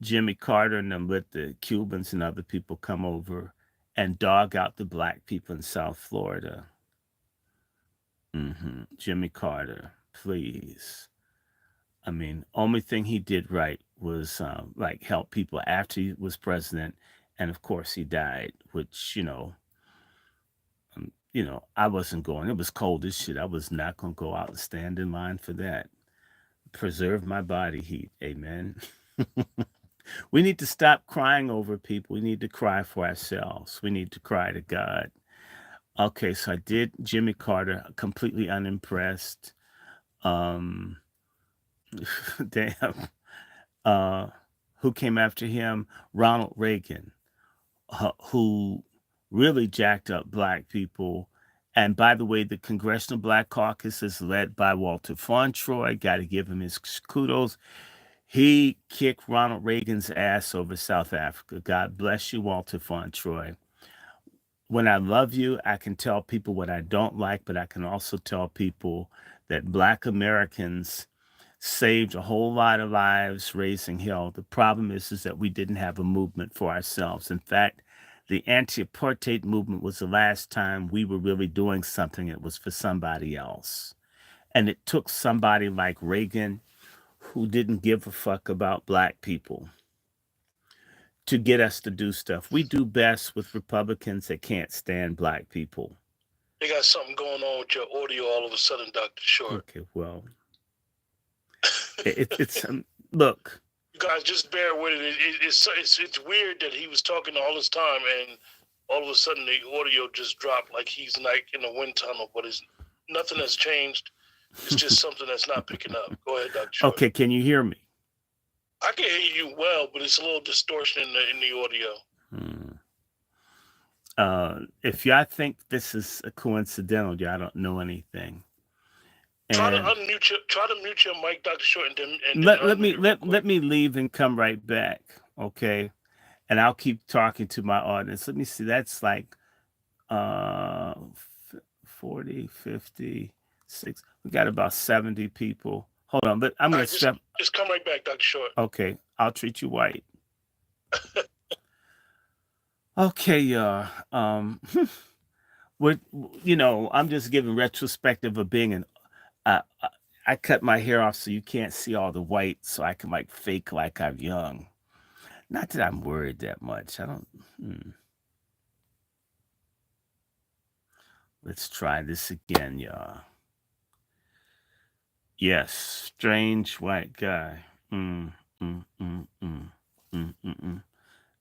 Jimmy Carter and them let the Cubans and other people come over and dog out the black people in South Florida. Jimmy Carter, please. I mean, only thing he did right was like help people after he was president, and of course he died. Which I wasn't going. It was cold as shit. I was not gonna go out and stand in line for that. Preserve my body heat, amen. We need to stop crying over people. We need to cry for ourselves. We need to cry to God. Okay, so I did Jimmy Carter, completely unimpressed. Um, damn. Who came after him? Ronald Reagan, who really jacked up black people. And by the way, the Congressional Black Caucus is led by Walter Fauntroy. Got to give him his kudos. He kicked Ronald Reagan's ass over South Africa. God bless you, Walter Fauntroy. When I love you, I can tell people what I don't like, but I can also tell people that black Americans saved a whole lot of lives raising hell. The problem is that we didn't have a movement for ourselves. In fact, the anti-apartheid movement was the last time we were really doing something that was for somebody else. And it took somebody like Reagan, who didn't give a fuck about black people, to get us to do stuff. We do best with Republicans that can't stand black people. They got something going on with your audio all of a sudden, Dr. Short. Okay, well, it's look. You guys just bear with it. It's weird that he was talking all this time and all of a sudden the audio just dropped like he's like in a wind tunnel, but nothing has changed. It's just something that's not picking up. Go ahead, Dr. Short. Okay, can you hear me? I can hear you well, but it's a little distortion in the audio. If y'all think this is a coincidental, y'all don't know anything. Try to mute your mic, Dr. Short, and let me leave and come right back, okay? And I'll keep talking to my audience. Let me see. That's like 40, 50, 60. We got about 70 people. Hold on, but I'm gonna step. Just come right back, Dr. Short. Okay, I'll treat you white. Okay, y'all. I'm just giving retrospective of being an. I cut my hair off so you can't see all the white, so I can like fake like I'm young. Not that I'm worried that much. I don't. Let's try this again, y'all. Yes, strange white guy.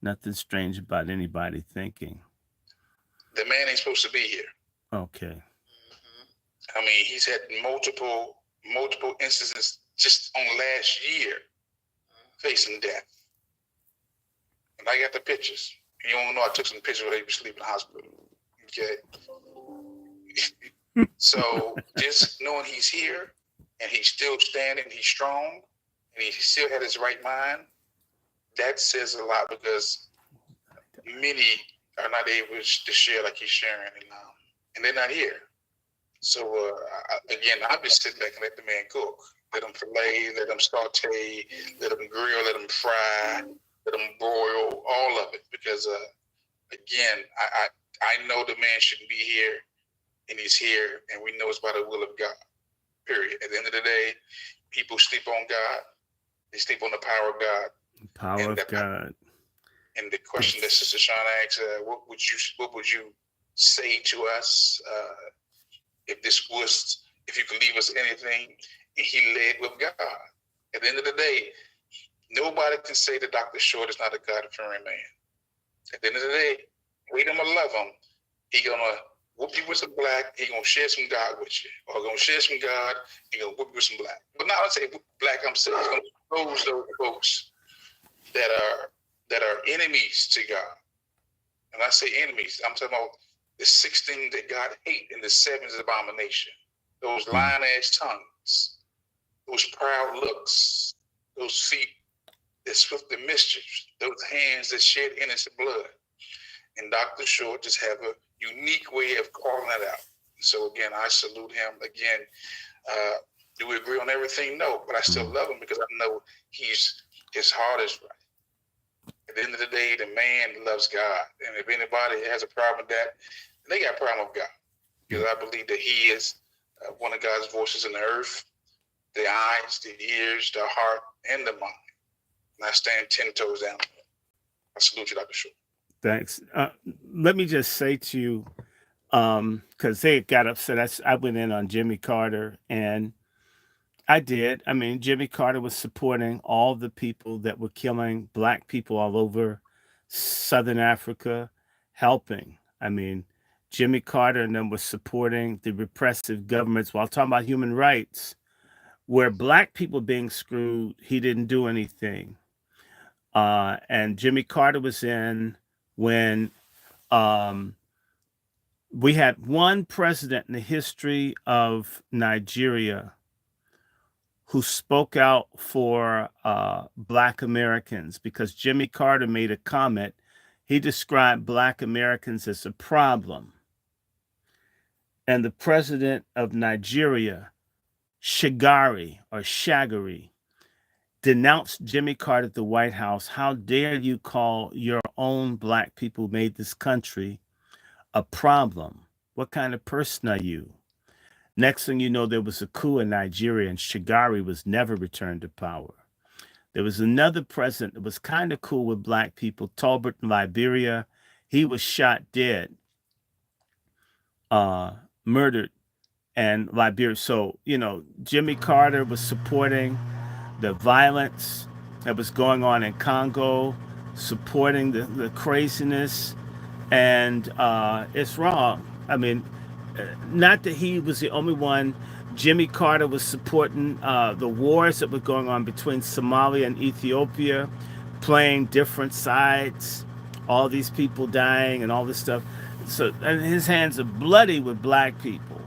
Nothing strange about anybody thinking. The man ain't supposed to be here. Okay. I mean, he's had multiple instances just on last year facing death. And I got the pictures. You don't know I took some pictures where they were sleeping in the hospital. Okay. So just knowing he's here and he's still standing, he's strong, and he still had his right mind, that says a lot because many are not able to share like he's sharing, and they're not here. So again, I'm just sitting back and let the man cook. Let him fillet, let him saute, let him grill, let him fry, let him broil, all of it. Because again, I know the man shouldn't be here, and he's here, and we know it's by the will of God. Period. At the end of the day, people sleep on God. They sleep on the power of God. Power of God. And the question that Sister Shawn asked, what would you say to us if you could leave us anything? And he led with God. At the end of the day, Nobody can say that Dr. Short is not a God-fearing man. At the end of the day, hate him or love him, he gonna whoop you with some black, he gonna share some God with you. Or gonna share some God, he gonna whoop you with some black. But now I say black, I'm saying he's gonna expose those folks that are enemies to God. And I say enemies, I'm talking about the 6 things that God hates and the 7th abomination. Those lying-ass tongues, those proud looks, those feet that swift the mischief, those hands that shed innocent blood. And Dr. Short just have a unique way of calling that out. So again, I salute him. Again, do we agree on everything? No, but I still love him because I know his heart is right. At the end of the day, the man loves God. And if anybody has a problem with that, they got a problem with God. Because I believe that he is one of God's voices in the earth, the eyes, the ears, the heart, and the mind. And I stand 10 toes down. I salute you, Dr. Short. Thanks. Let me just say to you, because they got upset. I went in on Jimmy Carter, and I did. I mean, Jimmy Carter was supporting all the people that were killing black people all over Southern Africa, helping. I mean, Jimmy Carter and them was supporting the repressive governments while talking about human rights. Where black people being screwed, he didn't do anything. And Jimmy Carter was in when we had one president in the history of Nigeria who spoke out for black Americans, because Jimmy Carter made a comment. He described black Americans as a problem. And the president of Nigeria, Shagari, denounced Jimmy Carter at the White House. How dare you call your own black people who made this country a problem? What kind of person are you? Next thing you know, there was a coup in Nigeria, and Shagari was never returned to power. There was another president that was kind of cool with black people, Tolbert in Liberia. He was shot dead, murdered in Liberia. So, Jimmy Carter was supporting the violence that was going on in Congo, supporting the craziness, and it's wrong. I mean, not that he was the only one. Jimmy Carter was supporting the wars that were going on between Somalia and Ethiopia, playing different sides, all these people dying and all this stuff. So, and his hands are bloody with black people.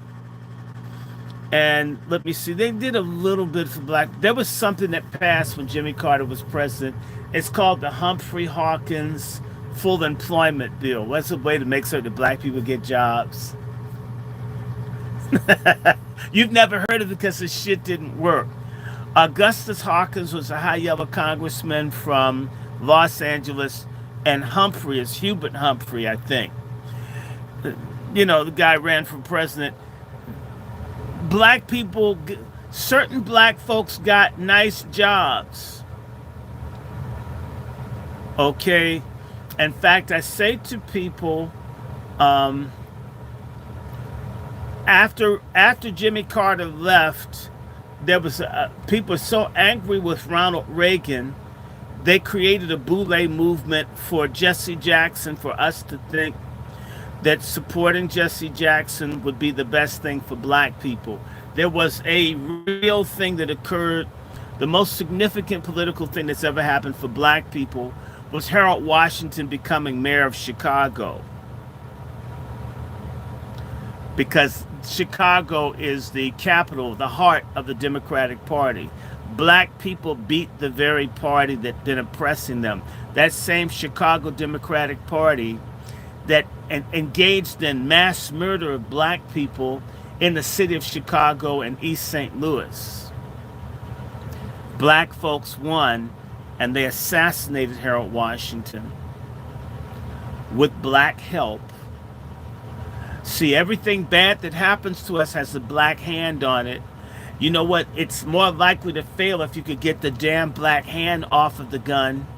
And let me see, they did a little bit for black. There was something that passed when Jimmy Carter was president. It's called the Humphrey Hawkins Full Employment Bill. That's a way to make certain that black people get jobs. You've never heard of it because the shit didn't work. Augustus Hawkins was a high yellow congressman from Los Angeles, and Humphrey is Hubert Humphrey, I think. The guy ran for president. Black people, certain black folks got nice jobs. Okay? In fact, I say to people, after Jimmy Carter left, there was people so angry with Ronald Reagan, they created a boule movement for Jesse Jackson, for us to think that supporting Jesse Jackson would be the best thing for black people. There was a real thing that occurred. The most significant political thing that's ever happened for black people was Harold Washington becoming mayor of Chicago. Because Chicago is the capital, the heart of the Democratic Party. Black people beat the very party that's been oppressing them. That same Chicago Democratic Party that engaged in mass murder of black people in the city of Chicago and East St. Louis. Black folks won, and they assassinated Harold Washington with black help. See, everything bad that happens to us has a black hand on it. You know what? It's more likely to fail if you could get the damn black hand off of the gun.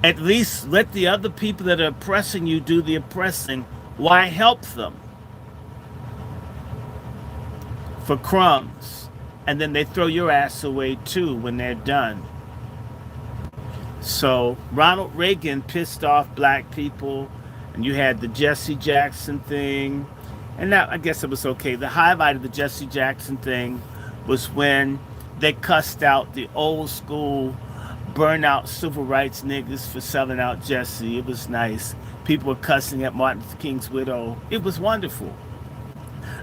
At least let the other people that are oppressing you do the oppressing. Why help them? For crumbs. And then they throw your ass away too when they're done. So Ronald Reagan pissed off black people, and you had the Jesse Jackson thing, and that I guess it was okay. The highlight of the Jesse Jackson thing was when they cussed out the old school burnout civil rights niggas for selling out Jesse. It was nice. People were cussing at Martin Luther King's widow. It was wonderful.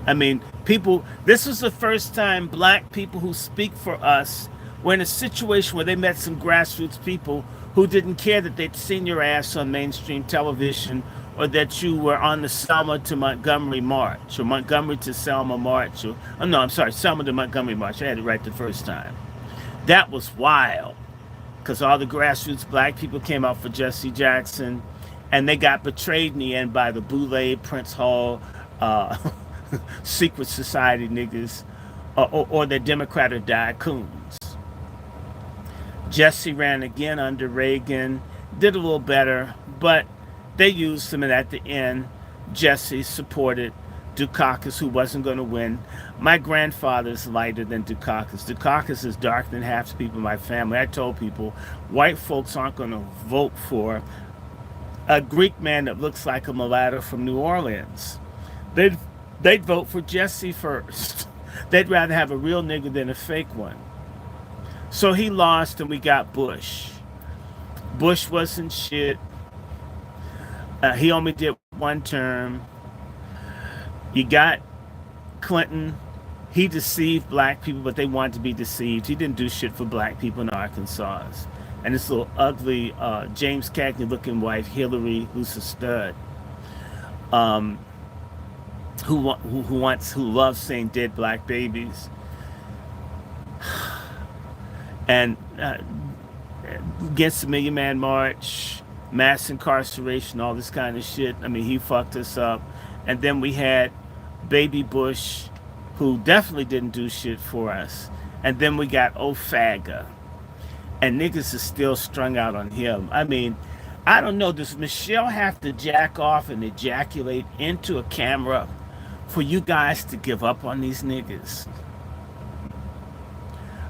I mean, people, this was the first time black people who speak for us were in a situation where they met some grassroots people who didn't care that they'd seen your ass on mainstream television or that you were on the Selma to Montgomery March or Montgomery to Selma March. Or, oh, no, I'm sorry, Selma to Montgomery March. I had it right the first time. That was wild because all the grassroots black people came out for Jesse Jackson, and they got betrayed in the end by the Boulay, Prince Hall, uh, secret society niggas, or the Democrat or die coons. Jesse ran again under Reagan, did a little better, but they used him, and at the end, Jesse supported Dukakis, who wasn't going to win. My grandfather's lighter than Dukakis. Dukakis is darker than half the people in my family. I told people, white folks aren't going to vote for a Greek man that looks like a mulatto from New Orleans. They'd, they'd vote for Jesse first. They'd rather have a real nigga than a fake one. So he lost, and we got Bush. Bush wasn't shit. He only did one term. You got Clinton. He deceived black people, but they wanted to be deceived. He didn't do shit for black people in Arkansas. And this little ugly James Cagney looking wife, Hillary, who's a stud, um, who loves seeing dead black babies, and against the Million Man March, mass incarceration, all this kind of shit. I mean, he fucked us up. And then we had Baby Bush, who definitely didn't do shit for us. And then we got Ofaga. And niggas is still strung out on him. I mean, I don't know. Does Michelle have to jack off and ejaculate into a camera for you guys to give up on these niggas?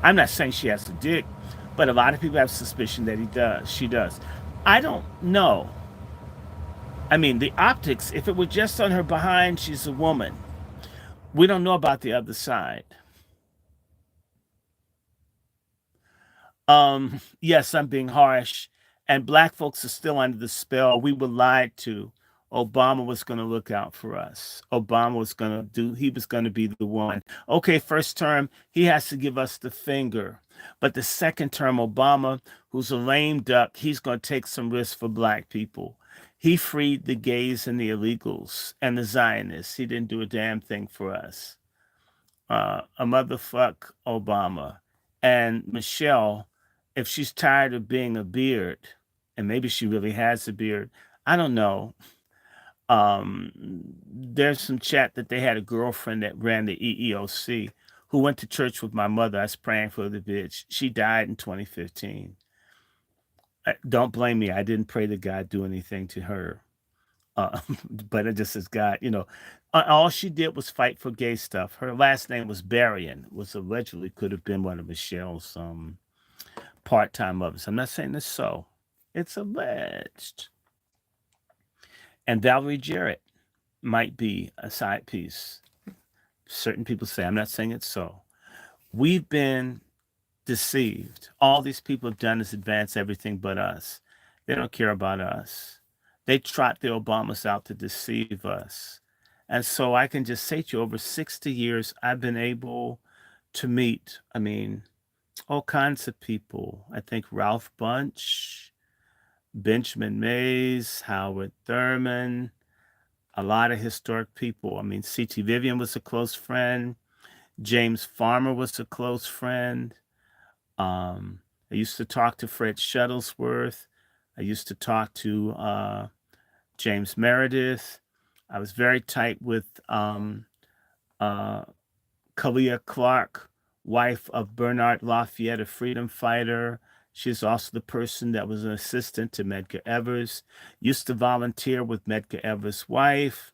I'm not saying she has a dick, but a lot of people have suspicion that he does. She does. I don't know. I mean, the optics, if it were just on her behind, she's a woman. We don't know about the other side. Yes, I'm being harsh, and black folks are still under the spell. We were lied to. Obama was going to look out for us. Obama was going to do, he was going to be the one. Okay, first term, he has to give us the finger. But the second term, Obama, who's a lame duck, he's going to take some risks for black people. He freed the gays and the illegals and the Zionists. He didn't do a damn thing for us. A motherfuck Obama. And Michelle, if she's tired of being a beard, and maybe she really has a beard, I don't know. There's some chat that they had a girlfriend that ran the EEOC who went to church with my mother. I was praying for the bitch. She died in 2015. Don't blame me. I didn't pray that God do anything to her. But it just as God, all she did was fight for gay stuff. Her last name was Berrien, was allegedly could have been one of Michelle's part-time mothers. I'm not saying this so. It's alleged. And Valerie Jarrett might be a side piece. Certain people say, I'm not saying it's so. We've been deceived. All these people have done is advance everything but us. They don't care about us. They trot the Obamas out to deceive us. And so I can just say to you, over 60 years, I've been able to meet, all kinds of people. I think Ralph Bunche, Benjamin Mays, Howard Thurman, a lot of historic people. C.T. Vivian was a close friend. James Farmer was a close friend. I used to talk to Fred Shuttlesworth. I used to talk to James Meredith. I was very tight with Kalia Clark, wife of Bernard Lafayette, a freedom fighter. She's also the person that was an assistant to Medgar Evers. Used to volunteer with Medgar Evers' wife.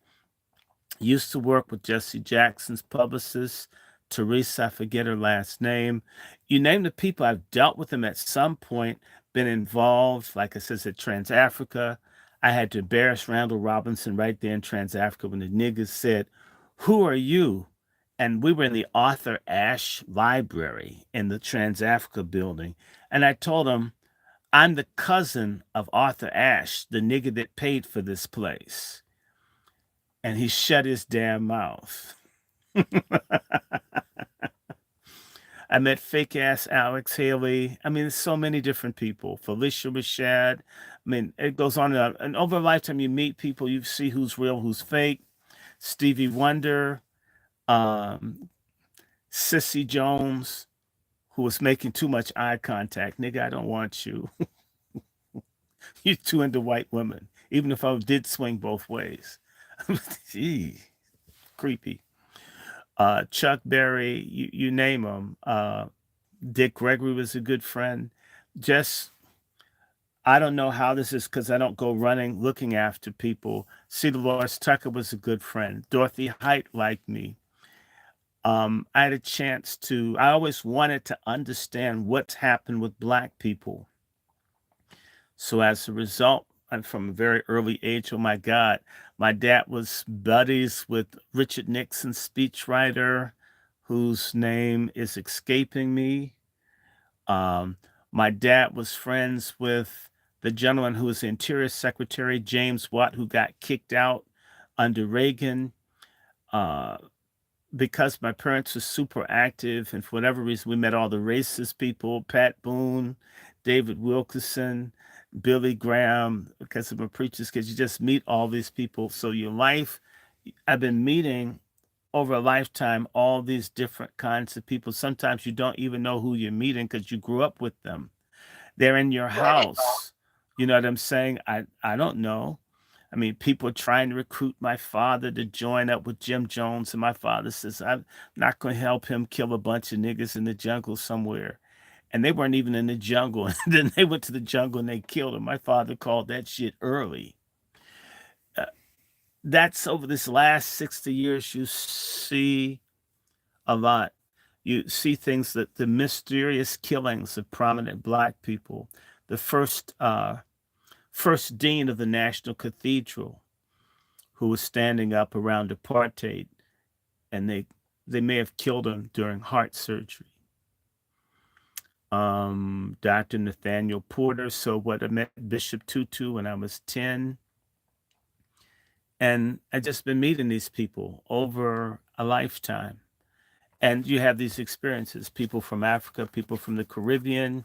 Used to work with Jesse Jackson's publicist, Teresa, I forget her last name. You name the people, I've dealt with them at some point. been involved, like I said, at Trans-Africa. I had to embarrass Randall Robinson right there in Trans-Africa when the niggas said, "Who are you?" And we were in the Arthur Ashe Library in the Trans-Africa building. And I told him, "I'm the cousin of Arthur Ashe, the nigga that paid for this place." And he shut his damn mouth. I met fake ass Alex Haley. I mean, there's so many different people. Felicia Rashad. I mean, it goes on and on. And over a lifetime, you meet people, you see who's real, who's fake. Stevie Wonder, um, Sissy Jones, who was making too much eye contact. Nigga, I don't want you. You're too into white women, even if I did swing both ways. Gee, creepy. Chuck Berry, you name them. Dick Gregory was a good friend. Just, I don't know how this is because I don't go running looking after people. C. Dolores Tucker was a good friend. Dorothy Height liked me. I had a chance to, I always wanted to understand what's happened with Black people. So as a result, I'm from a very early age. Oh my God, my dad was buddies with Richard Nixon, speechwriter, whose name is escaping me. Um, my dad was friends with the gentleman who was the Interior Secretary, James Watt, who got kicked out under Reagan. Uh, because my parents were super active, and for whatever reason, we met all the racist people, Pat Boone, David Wilkerson, Billy Graham, because of my preacher's kids. You just meet all these people. So your life, I've been meeting over a lifetime all these different kinds of people. Sometimes you don't even know who you're meeting because you grew up with them. They're in your house. You know what I'm saying? I don't know. I mean, people are trying to recruit my father to join up with Jim Jones, and my father says, "I'm not going to help him kill a bunch of niggas in the jungle somewhere." And they weren't even in the jungle. And then they went to the jungle and they killed him. My father called that shit early. Uh, that's over this last 60 years, you see a lot. You see things that the mysterious killings of prominent Black people, the first dean of the National Cathedral, who was standing up around apartheid, and they may have killed him during heart surgery. Dr. Nathaniel Porter. So what, I met Bishop Tutu when I was 10. And I've just been meeting these people over a lifetime. And you have these experiences, people from Africa, people from the Caribbean,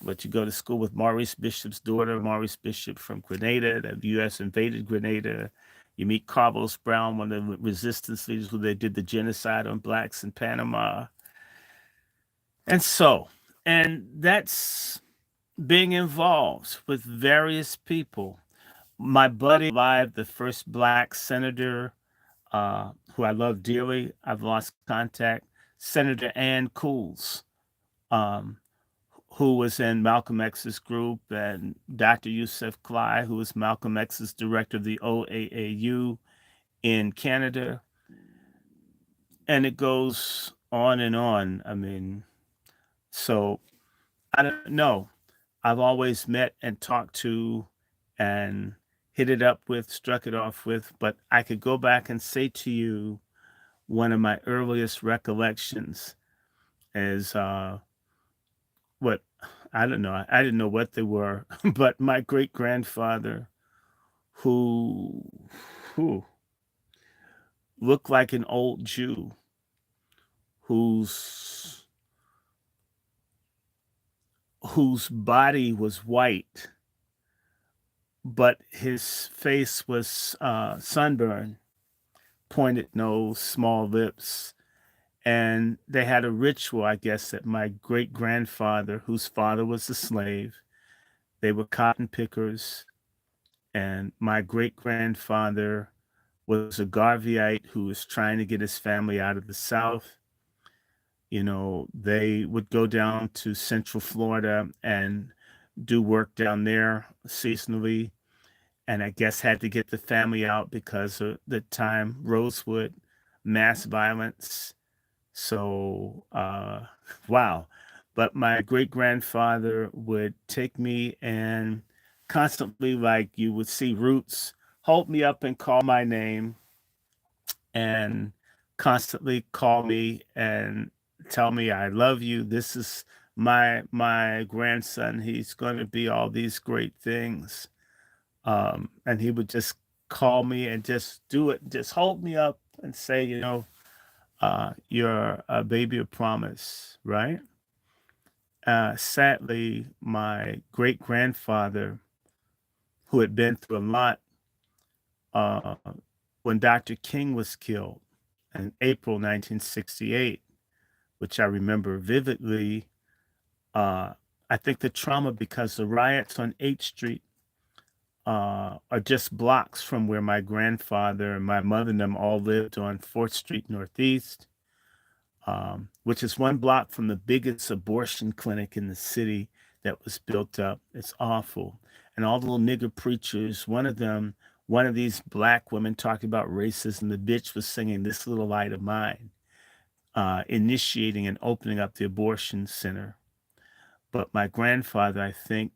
but you go to school with Maurice Bishop's daughter, Maurice Bishop from Grenada. The U.S. invaded Grenada. You meet Carlos Brown, one of the resistance leaders who they did the genocide on Blacks in Panama. And that's being involved with various people. My buddy alive, the first Black senator, who I love dearly, I've lost contact, Senator Ann Cools, who was in Malcolm X's group, and Dr. Yusuf Cly, who was Malcolm X's director of the OAAU in Canada. And it goes on and on. I mean, so I don't know. I've always met and talked to and hit it up with, struck it off with, but I could go back and say to you, one of my earliest recollections is what, I don't know. I didn't know what they were, but my great grandfather, who looked like an old Jew, whose body was white, but his face was sunburned, pointed nose, small lips. And they had a ritual, I guess, that my great grandfather, whose father was a slave, they were cotton pickers. And my great grandfather was a Garveyite who was trying to get his family out of the South. You know, they would go down to Central Florida and do work down there seasonally. And I guess had to get the family out because of the time, Rosewood, mass violence. So, wow. but my great grandfather would take me and constantly, like you would see Roots, hold me up and call my name and constantly call me and tell me I love you. This is my grandson. He's going to be all these great things. And he would just call me and just do it, just hold me up and say, you're a baby of promise, right? Sadly, my great grandfather, who had been through a lot, uh, when Dr. King was killed in April 1968, which I remember vividly, uh, I think the trauma because the riots on 8th Street are just blocks from where my grandfather and my mother and them all lived on 4th Street Northeast, which is one block from the biggest abortion clinic in the city that was built up. It's awful. And all the little nigger preachers, one of these black women talking about racism, the bitch was singing This Little Light of Mine, initiating and opening up the abortion center. But my grandfather, I think,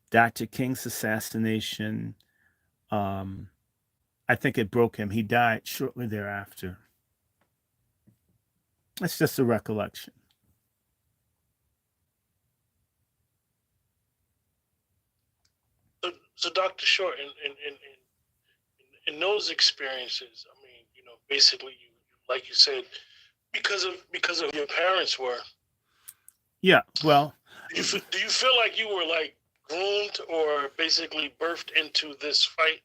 Dr. King's assassination, I think it broke him. He died shortly thereafter. It's just a recollection. So Dr. Short, in those experiences, I mean, basically, like you said, because of your parents were. Yeah, well, do you feel like you were like groomed or basically birthed into this fight?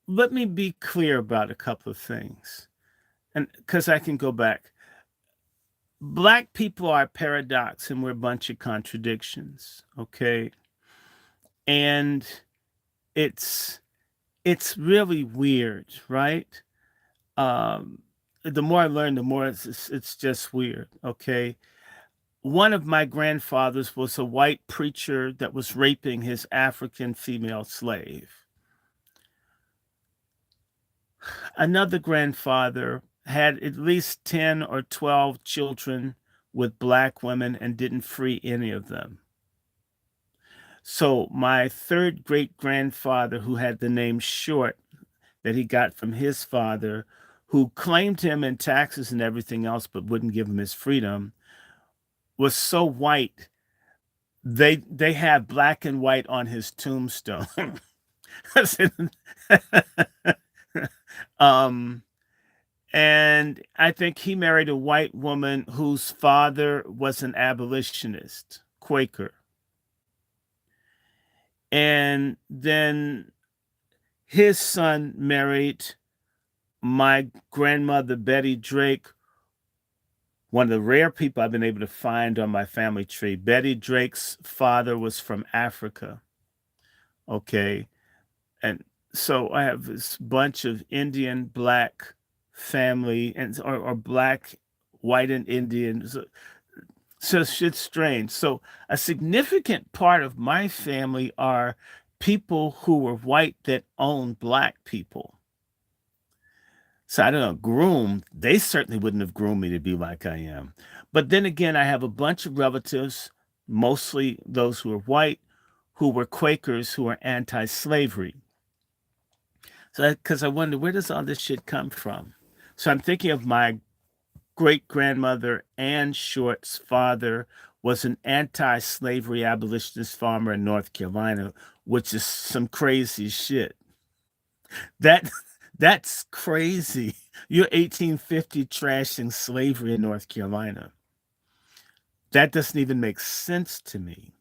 let me be clear about a couple of things, and because I can go back. Black people are a paradox, and we're a bunch of contradictions. Okay, and it's it's really weird, right? Um, the more I learn, the more it's just weird. Okay, one of my grandfathers was a white preacher that was raping his African female slave. Another grandfather had at least 10 or 12 children with black women and didn't free any of them. So my third great grandfather, who had the name Short that he got from his father, who claimed him in taxes and everything else but wouldn't give him his freedom, was so white they have black and white on his tombstone. um, and I think he married a white woman whose father was an abolitionist, Quaker. And then his son married my grandmother, Betty Drake, one of the rare people I've been able to find on my family tree. Betty Drake's father was from Africa. Okay. And so I have this bunch of Indian black family and or black, white, and Indian. So shit's strange. So a significant part of my family are people who were white that owned black people. So I don't know, groomed. They certainly wouldn't have groomed me to be like I am. But then again, I have a bunch of relatives, mostly those who are white, who were Quakers, who are anti-slavery. So because I wonder, where does all this shit come from? So I'm thinking of my great grandmother, Ann Short's father was an anti-slavery abolitionist farmer in North Carolina, which is some crazy shit. That that's crazy. You're 1850 trashing slavery in North Carolina. That doesn't even make sense to me.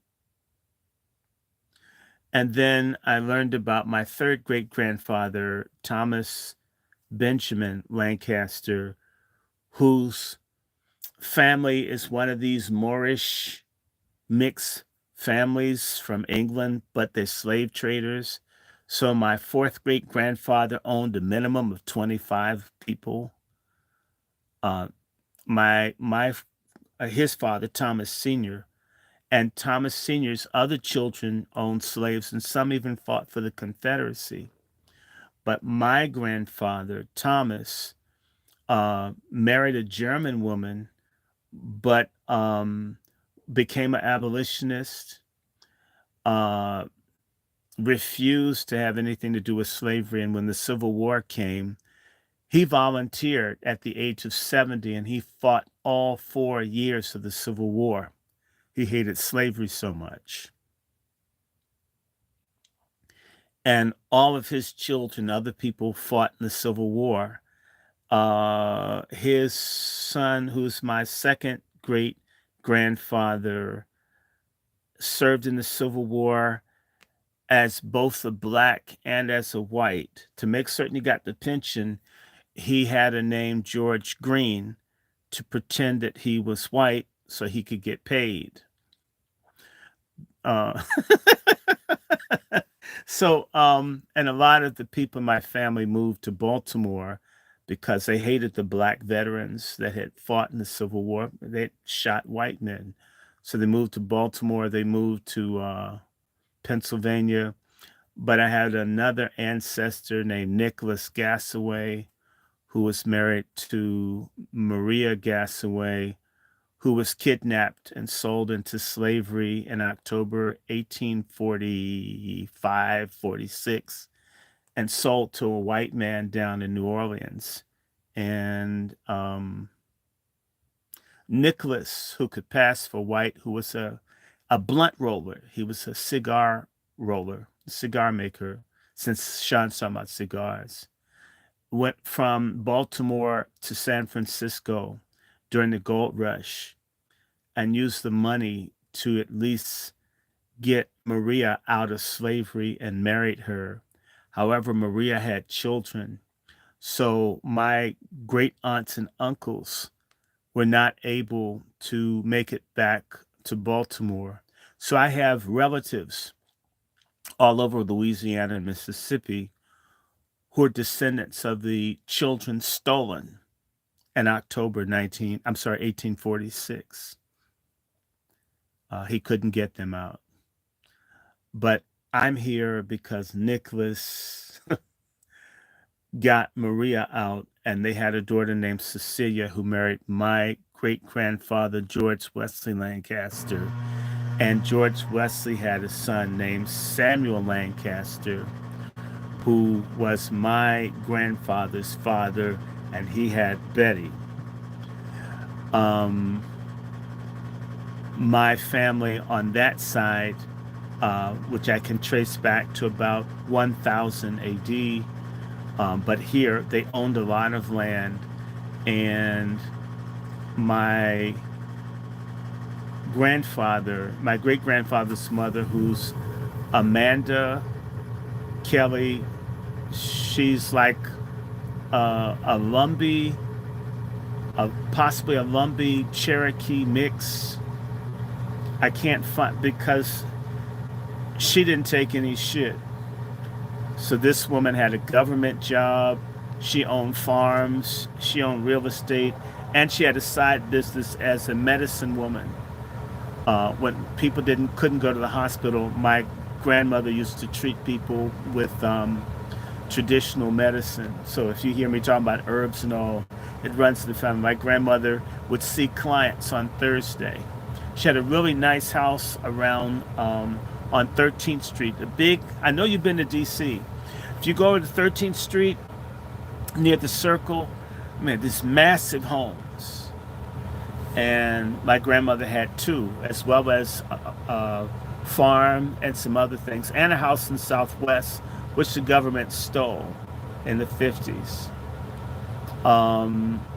And then I learned about my third great grandfather, Thomas Benjamin Lancaster, whose family is one of these Moorish mixed families from England, but they're slave traders. So my fourth great grandfather owned a minimum of 25 people. Uh, my his father, Thomas Sr., and Thomas Sr.'s other children owned slaves, and some even fought for the Confederacy. But my grandfather, Thomas, married a German woman, but became an abolitionist, refused to have anything to do with slavery. And when the Civil War came, he volunteered at the age of 70, and he fought all 4 years of the Civil War. He hated slavery so much. And all of his children, other people, fought in the Civil War. His son, who's my second great grandfather, served in the Civil War as both a black and as a white. To make certain he got the pension, he had a name, George Green, to pretend that he was white so he could get paid. And a lot of the people in my family moved to Baltimore because they hated the black veterans that had fought in the Civil War. They shot white men. So they moved to Baltimore. They moved to Pennsylvania. But I had another ancestor named Nicholas Gassaway, who was married to Maria Gassaway, who was kidnapped and sold into slavery in October 1845-46, and sold to a white man down in New Orleans. And Nicholas, who could pass for white, who was a blunt roller. He was a cigar roller, cigar maker, since Sean's talking about cigars. Went from Baltimore to San Francisco during the gold rush and used the money to at least get Maria out of slavery and married her. However, Maria had children. So my great aunts and uncles were not able to make it back to Baltimore. So I have relatives all over Louisiana and Mississippi who are descendants of the children stolen in October 1846. He couldn't get them out. But I'm here because Nicholas got Maria out, and they had a daughter named Cecilia who married my great-grandfather, George Wesley Lancaster. And George Wesley had a son named Samuel Lancaster, who was my grandfather's father, and he had Betty. My family on that side, which I can trace back to about 1000 AD, but here they owned a lot of land, and my great-grandfather's mother, who's Amanda Kelly, she's like a Lumbee, possibly a Lumbee Cherokee mix. I can't find, because she didn't take any shit. So this woman had a government job, she owned farms, she owned real estate, and she had a side business as a medicine woman. When people couldn't go to the hospital, my grandmother used to treat people with traditional medicine. So if you hear me talking about herbs and all, it runs in the family. My grandmother would see clients on Thursday. She had a really nice house around on 13th Street. I know you've been to DC. If you go to 13th Street near the Circle, man, there's massive homes. And my grandmother had two, as well as a farm and some other things, and a house in Southwest, which the government stole in the 50s.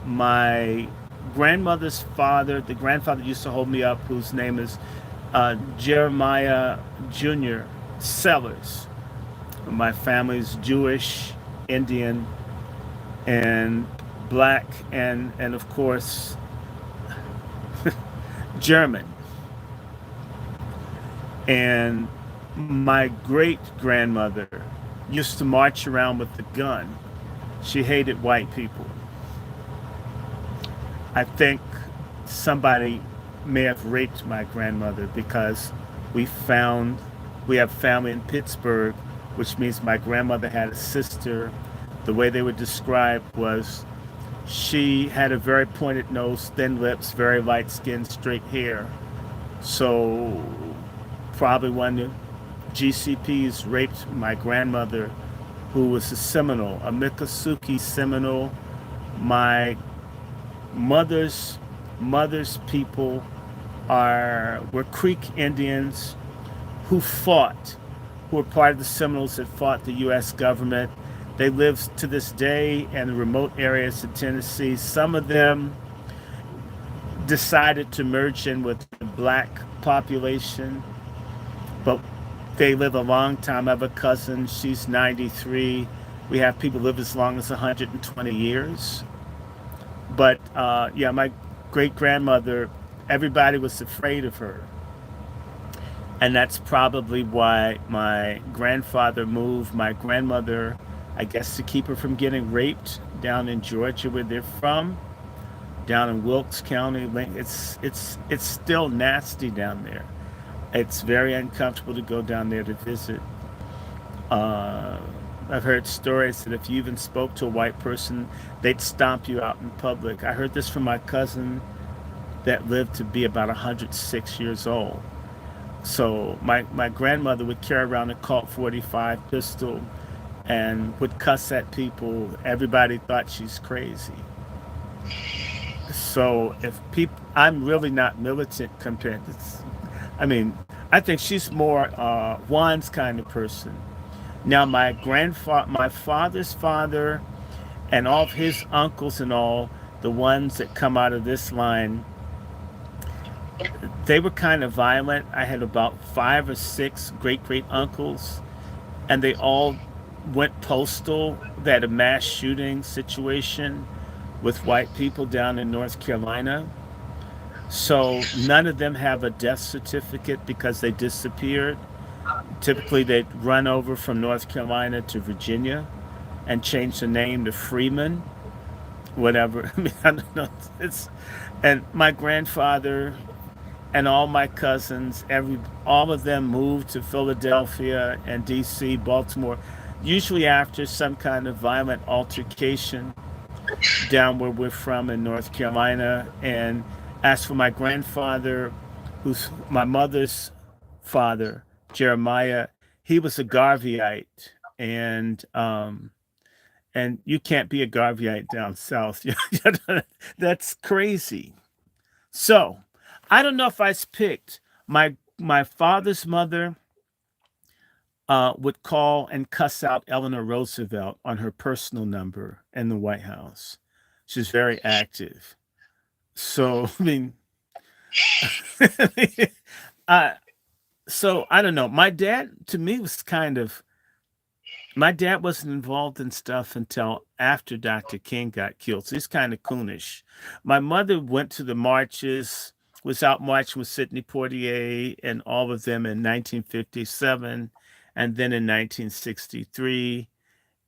My grandmother's father, the grandfather used to hold me up, whose name is Jeremiah Jr. Sellers. My family's Jewish, Indian, and black, and of course, German. And my great-grandmother used to march around with a gun. She hated white people. I think somebody may have raped my grandmother, because we have family in Pittsburgh, which means my grandmother had a sister. The way they were described was she had a very pointed nose, thin lips, very light skin, straight hair. So probably one of the GCPs raped my grandmother, who was a Seminole, a Miccosukee Seminole. My mother's people were Creek Indians who fought, who were part of the Seminoles that fought the U.S. government. They live to this day in the remote areas of Tennessee. Some of them decided to merge in with the black population, but they live a long time. I have a cousin, she's 93. We have people live as long as 120 years. But yeah, my great grandmother, everybody was afraid of her. And that's probably why my grandfather moved my grandmother, I guess, to keep her from getting raped down in Georgia, where they're from, down in Wilkes County. It's still nasty down there. It's very uncomfortable to go down there to visit. Uh, I've heard stories that if you even spoke to a white person, they'd stomp you out in public. I heard this from my cousin that lived to be about 106 years old. So my grandmother would carry around a Colt 45 pistol and would cuss at people. Everybody thought she's crazy. So if people, I'm really not militant compared to, I mean, I think she's more Juan's kind of person. Now my father's father, and all of his uncles and all, the ones that come out of this line, they were kind of violent. I had about 5 or 6 great uncles, and they all went postal. They had a mass shooting situation with white people down in North Carolina. So none of them have a death certificate because they disappeared. Typically, they'd run over from North Carolina to Virginia and change the name to Freeman, whatever. I mean, I don't know. It's and my grandfather and all my cousins, all of them moved to Philadelphia and D.C., Baltimore, usually after some kind of violent altercation down where we're from in North Carolina. And as for my grandfather, who's my mother's father, Jeremiah, he was a Garveyite, and you can't be a Garveyite down south. That's crazy. So, I don't know if I picked my father's mother would call and cuss out Eleanor Roosevelt on her personal number in the White House. She's very active. So, I mean, uh, so I don't know. My dad, to me, was kind of my dad wasn't involved in stuff until after Dr. King got killed. So he's kind of coonish. My mother went to the marches, was out marching with Sidney Poitier and all of them in 1957 and then in 1963.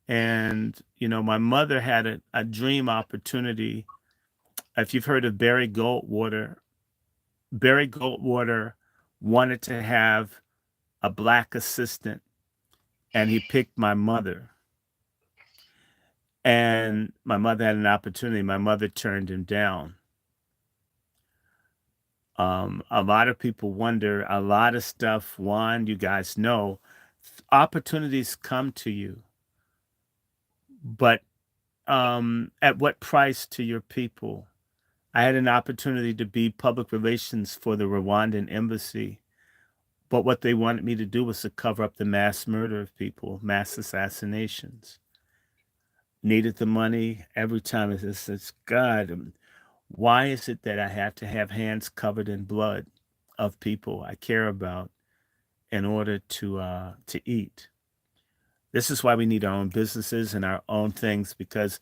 And, my mother had a dream opportunity. If you've heard of Barry Goldwater wanted to have a black assistant, and he picked my mother. And my mother had an opportunity. My mother turned him down. A lot of people wonder, a lot of stuff, Juan, you guys know, opportunities come to you, but at what price to your people? I had an opportunity to be public relations for the Rwandan embassy, but what they wanted me to do was to cover up the mass murder of people, mass assassinations. Needed the money every time. It's God. Why is it that I have to have hands covered in blood of people I care about in order to eat? This is why we need our own businesses and our own things, because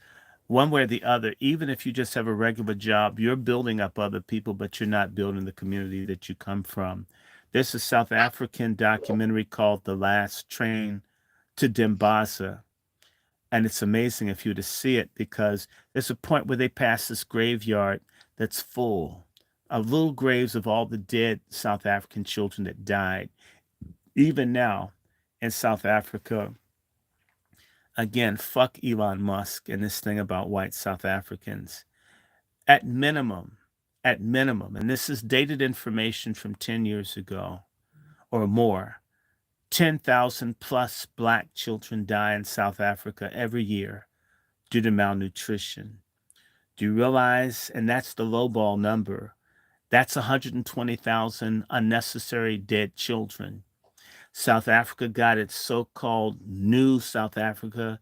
one way or the other, even if you just have a regular job, you're building up other people, but you're not building the community that you come from. There's a South African documentary called The Last Train to Dimbaza. And it's amazing if you were to see it, because there's a point where they pass this graveyard that's full of little graves of all the dead South African children that died. Even now in South Africa, again, fuck Elon Musk and this thing about white South Africans. At minimum, at minimum, and this is dated information from 10 years ago or more, 10,000 plus black children die in South Africa every year due to malnutrition. Do you realize, and that's the lowball number, that's 120,000 unnecessary dead children. South Africa got its so-called new South Africa,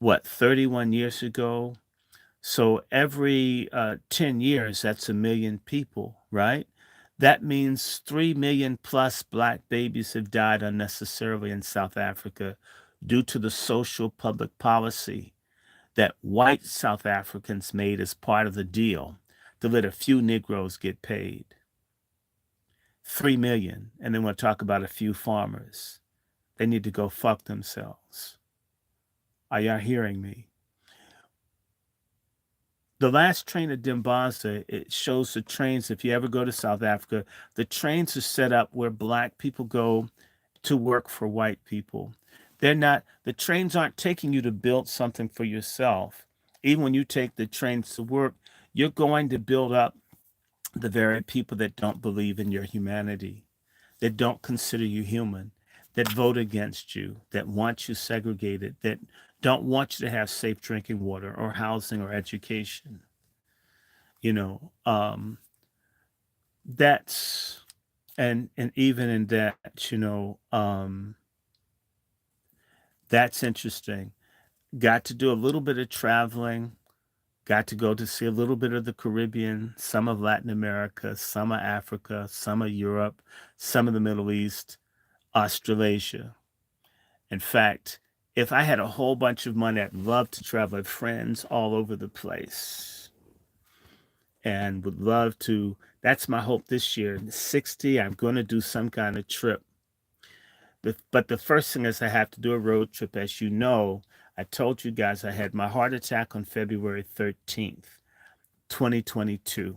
31 years ago? So every 10 years, that's a million people, right? That means 3 million plus black babies have died unnecessarily in South Africa due to the social public policy that white South Africans made as part of the deal to let a few Negroes get paid. 3 million. And then we'll talk about a few farmers. They need to go fuck themselves. Are y'all hearing me? The last train at Dimbaza, it shows the trains. If you ever go to South Africa, the trains are set up where black people go to work for white people. The trains aren't taking you to build something for yourself. Even when you take the trains to work, you're going to build up the very people that don't believe in your humanity, that don't consider you human, that vote against you, that want you segregated, that don't want you to have safe drinking water or housing or education. That's, and even in that, that's interesting. Got to do a little bit of traveling, got to go to see a little bit of the Caribbean, some of Latin America, some of Africa, some of Europe, some of the Middle East, Australasia. In fact, if I had a whole bunch of money, I'd love to travel with friends all over the place and would love to. That's my hope this year. 60, I'm going to do some kind of trip. But the first thing is I have to do a road trip. As you know, I told you guys I had my heart attack on February 13th, 2022.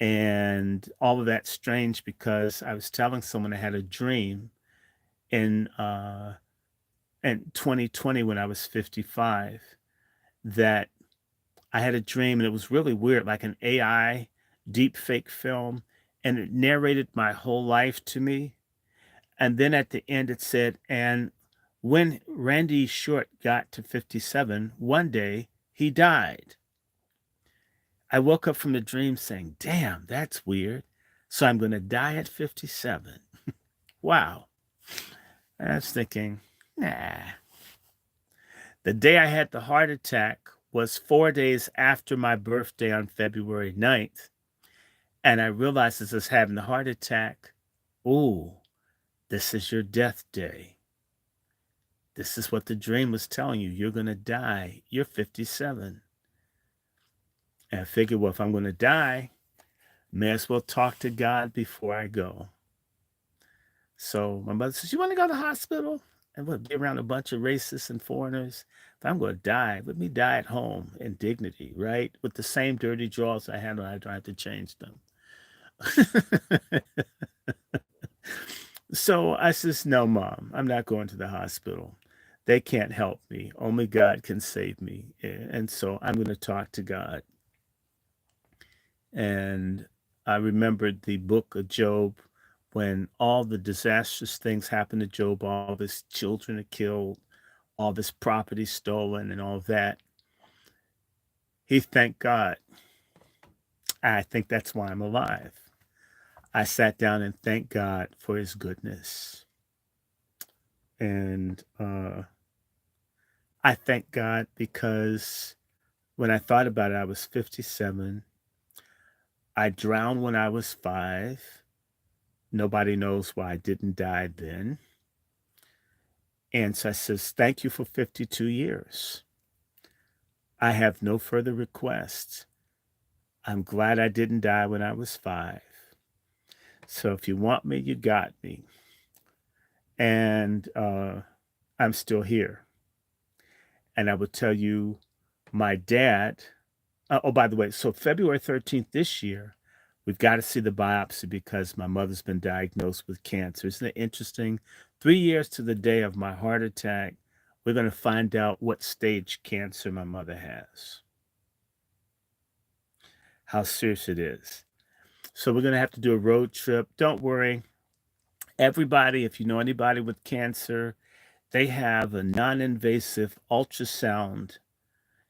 And all of that's strange because I was telling someone I had a dream in 2020 when I was 55 that I had a dream, and it was really weird, like an AI deep fake film, and it narrated my whole life to me. And then at the end it said, and when Randy Short got to 57, one day he died. I woke up from the dream saying, damn, that's weird. So I'm going to die at 57. Wow. I was thinking, nah. The day I had the heart attack was 4 days after my birthday on February 9th. And I realized as I was having the heart attack, ooh, this is your death day. This is what the dream was telling you. You're going to die. You're 57. And I figured, well, if I'm going to die, may as well talk to God before I go. So my mother says, you want to go to the hospital? And we'll be around a bunch of racists and foreigners. If I'm going to die, let me die at home in dignity, right? With the same dirty drawers I had on, I don't have to change them. So I says, no, Mom, I'm not going to the hospital. They can't help me. Only God can save me. And so I'm going to talk to God. And I remembered the book of Job when all the disastrous things happened to Job, all of his children are killed, all of his property stolen and all that. He thanked God. I think that's why I'm alive. I sat down and thanked God for his goodness. And I thank God because when I thought about it, I was 57. I drowned when I was 5. Nobody knows why I didn't die then. And so I says, thank you for 52 years. I have no further requests. I'm glad I didn't die when I was 5. So if you want me, you got me. And I'm still here. And I will tell you, my dad, by the way, so February 13th this year, we've got to see the biopsy because my mother's been diagnosed with cancer. Isn't it interesting? 3 years to the day of my heart attack, we're going to find out what stage cancer my mother has. how serious it is. So we're going to have to do a road trip. Don't worry. Everybody, if you know anybody with cancer, they have a non invasive ultrasound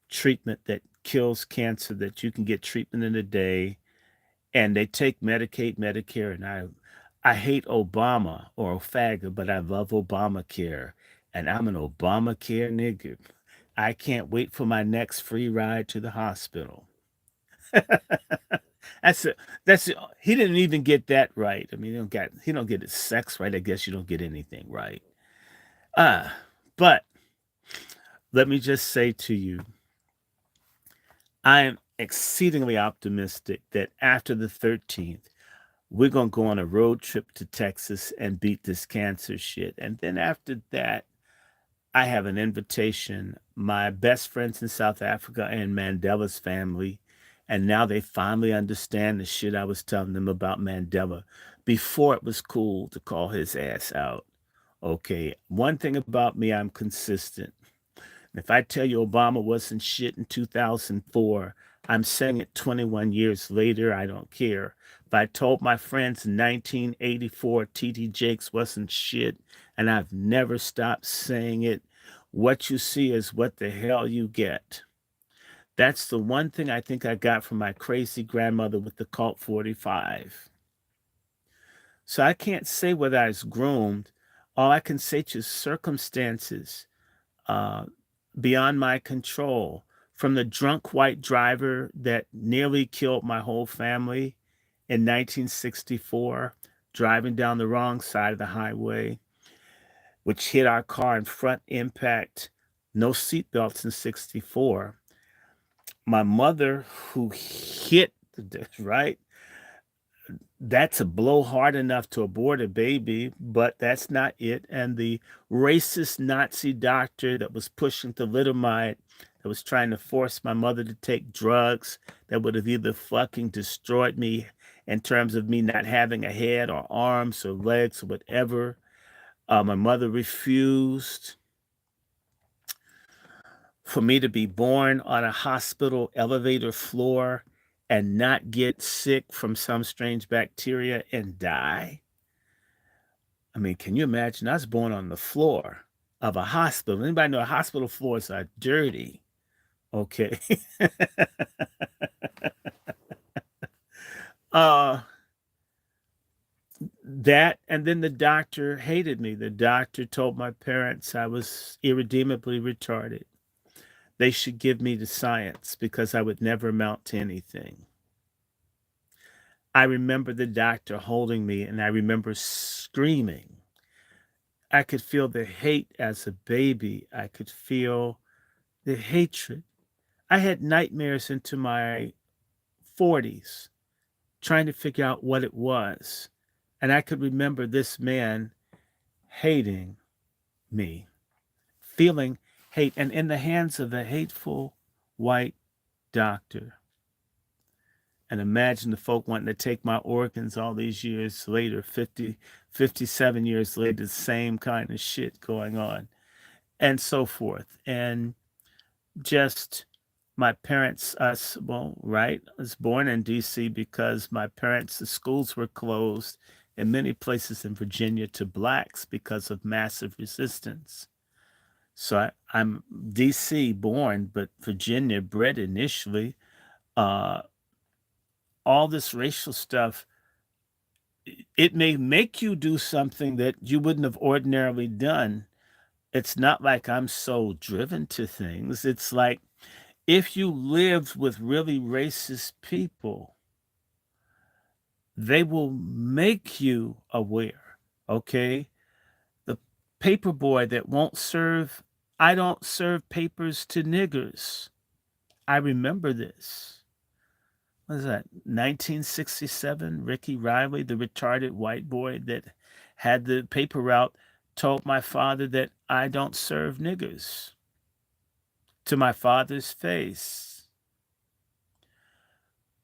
treatment that kills cancer that you can get treatment in a day. And they take Medicaid, Medicare, and I hate Obama or Ofaga, but I love Obamacare. And I'm an Obamacare nigga. I can't wait for my next free ride to the hospital. That's it. That's it. He didn't even get that right. I mean, he don't get his sex right. I guess you don't get anything right. Ah, but let me just say to you, I am exceedingly optimistic that after the 13th, we're gonna go on a road trip to Texas and beat this cancer shit. And then after that, I have an invitation. My best friends in South Africa and Mandela's family, and now they finally understand the shit I was telling them about Mandela. Before it was cool to call his ass out. Okay, one thing about me, I'm consistent. If I tell you Obama wasn't shit in 2004, I'm saying it 21 years later. I don't care. If I told my friends in 1984 TD Jakes wasn't shit, and I've never stopped saying it, what you see is what the hell you get. That's the one thing I think I got from my crazy grandmother with the Colt 45. So I can't say whether I was groomed. All I can say to circumstances uh, beyond my control, from the drunk white driver that nearly killed my whole family in 1964, driving down the wrong side of the highway, which hit our car in front impact, no seatbelts in 64. My mother, who hit, right? That's a blow hard enough to abort a baby, but that's not it. And the racist Nazi doctor that was pushing thalidomide, that was trying to force my mother to take drugs that would have either fucking destroyed me in terms of me not having a head or arms or legs or whatever. My mother refused for me to be born on a hospital elevator floor and not get sick from some strange bacteria and die. I mean, can you imagine? I was born on the floor of a hospital. Anybody know hospital floors are dirty? Okay. uh, that, and then the doctor hated me. The doctor told my parents I was irredeemably retarded. They should give me to science because I would never amount to anything. I remember the doctor holding me and I remember screaming. I could feel the hate as a baby. I could feel the hatred. I had nightmares into my 40s trying to figure out what it was. And I could remember this man hating me, feeling hate, and in the hands of a hateful white doctor. And imagine the folk wanting to take my organs all these years later, 50, 57 years later, the same kind of shit going on, and so forth. And just my parents, well, right, I was born in D.C. because my parents, the schools were closed in many places in Virginia to blacks because of massive resistance. So I'm D.C. born, but Virginia bred initially. Uh, all this racial stuff, it may make you do something that you wouldn't have ordinarily done. It's not like I'm so driven to things. It's like if you lived with really racist people, they will make you aware, okay? The paper boy that won't serve, I don't serve papers to niggers. I remember this. What is that, 1967? Ricky Riley, the retarded white boy that had the paper route, told my father that I don't serve niggers to my father's face.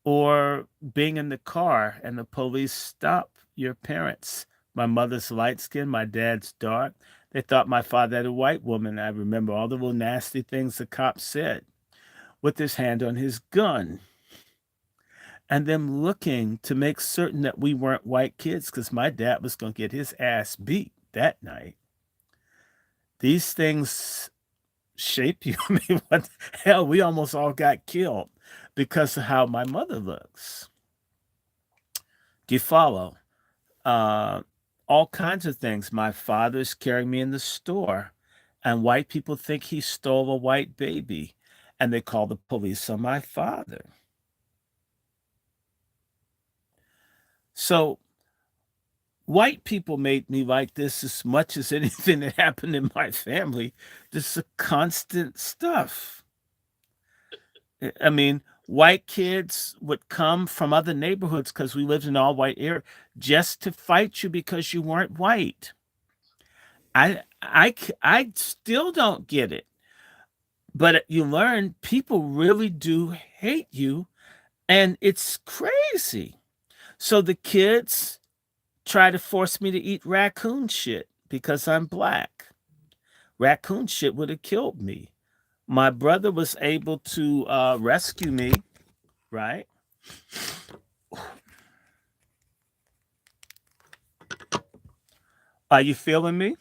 Or being in the car and the police stop your parents. My mother's light skin, my dad's dark. They thought my father had a white woman. I remember all the little nasty things the cop said with his hand on his gun. and them looking to make certain that we weren't white kids because my dad was going to get his ass beat that night. These things shape you. I mean, what the hell? We almost all got killed because of how my mother looks. Do you follow? All kinds of things. My father's carrying me in the store, and white people think he stole a white baby, and they call the police on my father. So, white people made me like this as much as anything that happened in my family. This is constant stuff. I mean, white kids would come from other neighborhoods because we lived in all white area just to fight you because you weren't white. I still don't get it. But you learn people really do hate you, and it's crazy. So the kids try to force me to eat raccoon shit because I'm black. Raccoon shit would have killed me. My brother was able to rescue me, right? Are you feeling me?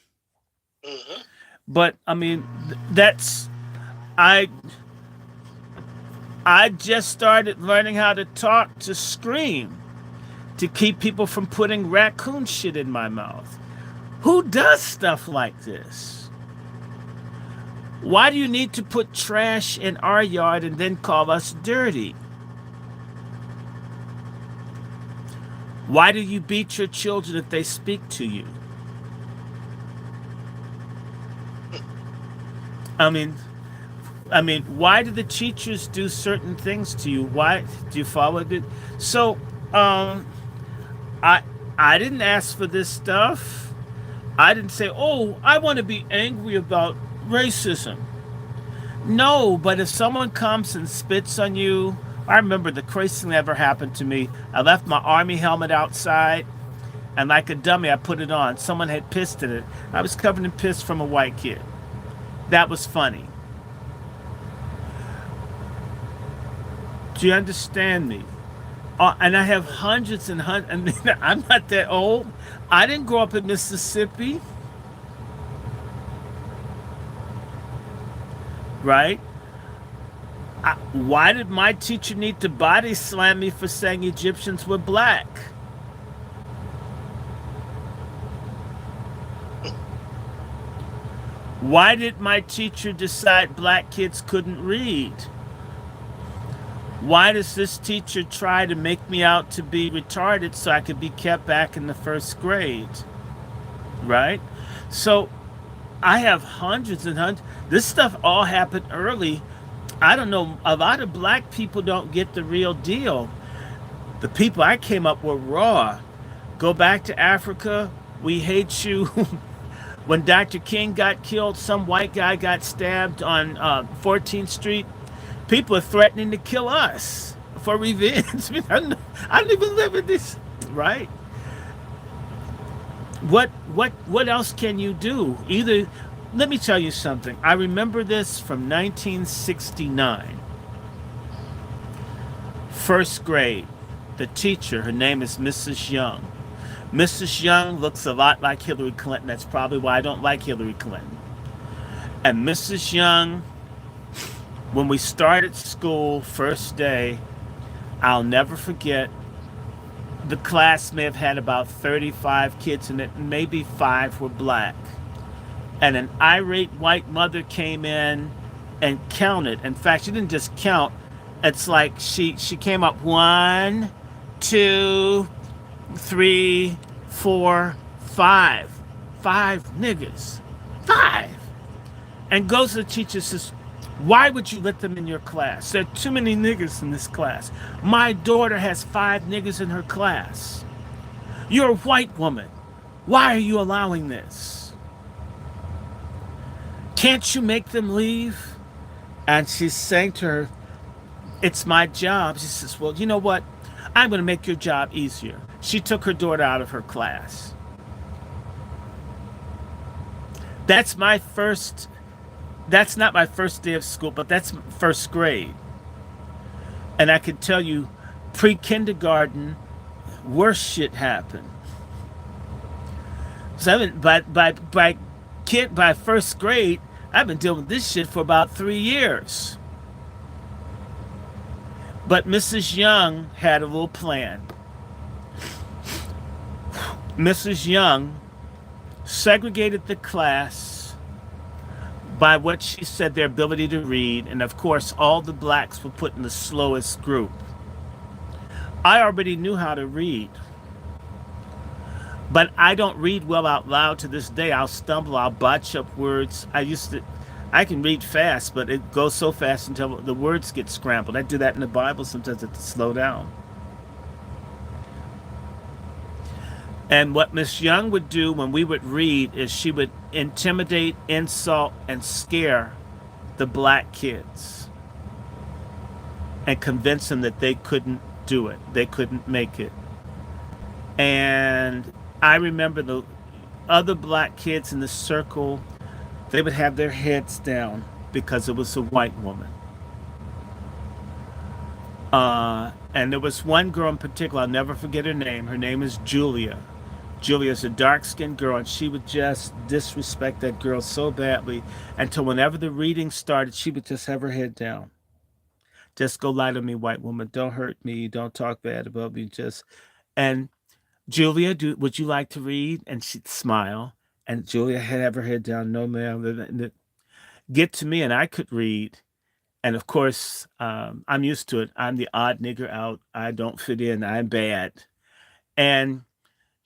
Mm-hmm. But I mean, that's I I just started learning how to talk to scream to keep people from putting raccoon shit in my mouth. Who does stuff like this? Why do you need to put trash in our yard and then call us dirty? Why do you beat your children if they speak to you? I mean, why do the teachers do certain things to you? Why do you follow it? So, I I didn't ask for this stuff. I didn't say, "Oh, I want to be angry about racism." No, but if someone comes and spits on you, I remember the craziest thing that ever happened to me. I left my army helmet outside, and like a dummy, I put it on. Someone had pissed in it. I was covered in piss from a white kid. That was funny. Do you understand me? And I have hundreds and hundreds. I mean, I'm not that old. I didn't grow up in Mississippi, right? Why did my teacher need to body slam me for saying Egyptians were black? Why did my teacher decide black kids couldn't read? Why does this teacher try to make me out to be retarded so I could be kept back in the first grade? Right? So I have hundreds and hundreds. This stuff all happened early. I don't know. A lot of black people don't get the real deal. The people I came up were raw. Go back to Africa. We hate you. When Dr. King got killed, some white guy got stabbed on 14th Street. People are threatening to kill us for revenge. I don't even live in this, right? What else can you do? Either, let me tell you something. I remember this from 1969. First grade. The teacher, her name is Mrs. Young. Mrs. Young looks a lot like Hillary Clinton. That's probably why I don't like Hillary Clinton. And Mrs. Young, when we started school, first day, I'll never forget, the class may have had about 35 kids in it, and maybe 5 were black. And an irate white mother came in and counted. In fact, she didn't just count. It's like she came up 1, 2, 3, 4, 5. 5 niggas. 5. And goes to the teacher and says, "Why would you let them in your class? There are too many niggas in this class. My daughter has 5 niggas in her class. You're a white woman. Why are you allowing this? Can't you make them leave?" And she's saying to her, "It's my job." She says, "Well, you know what? I'm going to make your job easier." She took her daughter out of her class. That's not my first day of school, but that's first grade. And I can tell you, pre-kindergarten, worse shit happened. So by first grade, I've been dealing with this shit for about 3 years. But Mrs. Young had a little plan. Mrs. Young segregated the class by what she said their ability to read, and of course, all the blacks were put in the slowest group. I already knew how to read, but I don't read well out loud to this day. I'll stumble, I'll botch up words. I can read fast, but it goes so fast until the words get scrambled. I do that in the Bible sometimes. I have to slow down. And what Miss Young would do when we would read is she would intimidate, insult, and scare the black kids and convince them that they couldn't do it. They couldn't make it. And I remember the other black kids in the circle, they would have their heads down because it was a white woman. And there was one girl in particular, I'll never forget her name. Her name is Julia. Julia's a dark-skinned girl, and she would just disrespect that girl so badly until whenever the reading started, she would just have her head down. Just go lie to me, white woman. Don't hurt me. Don't talk bad about me. And Julia, would you like to read? And she'd smile. And Julia had have her head down. No, ma'am. Get to me, and I could read. And of course, I'm used to it. I'm the odd nigger out. I don't fit in. I'm bad. And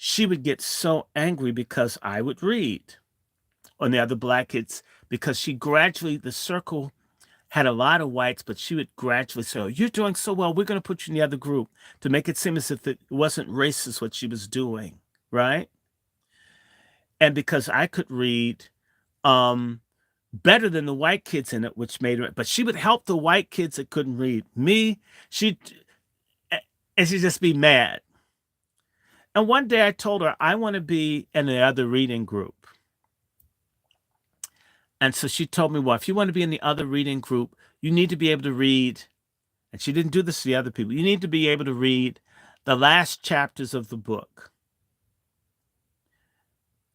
she would get so angry because I would read on the other black kids, because the circle had a lot of whites, but she would gradually say, oh, you're doing so well, we're going to put you in the other group, to make it seem as if it wasn't racist what she was doing, right? And because I could read better than the white kids in it, which made her, but she would help the white kids that couldn't read. And she'd just be mad. And one day I told her, I want to be in the other reading group. And so she told me, well, if you want to be in the other reading group, you need to be able to read. And she didn't do this to the other people. You need to be able to read the last chapters of the book.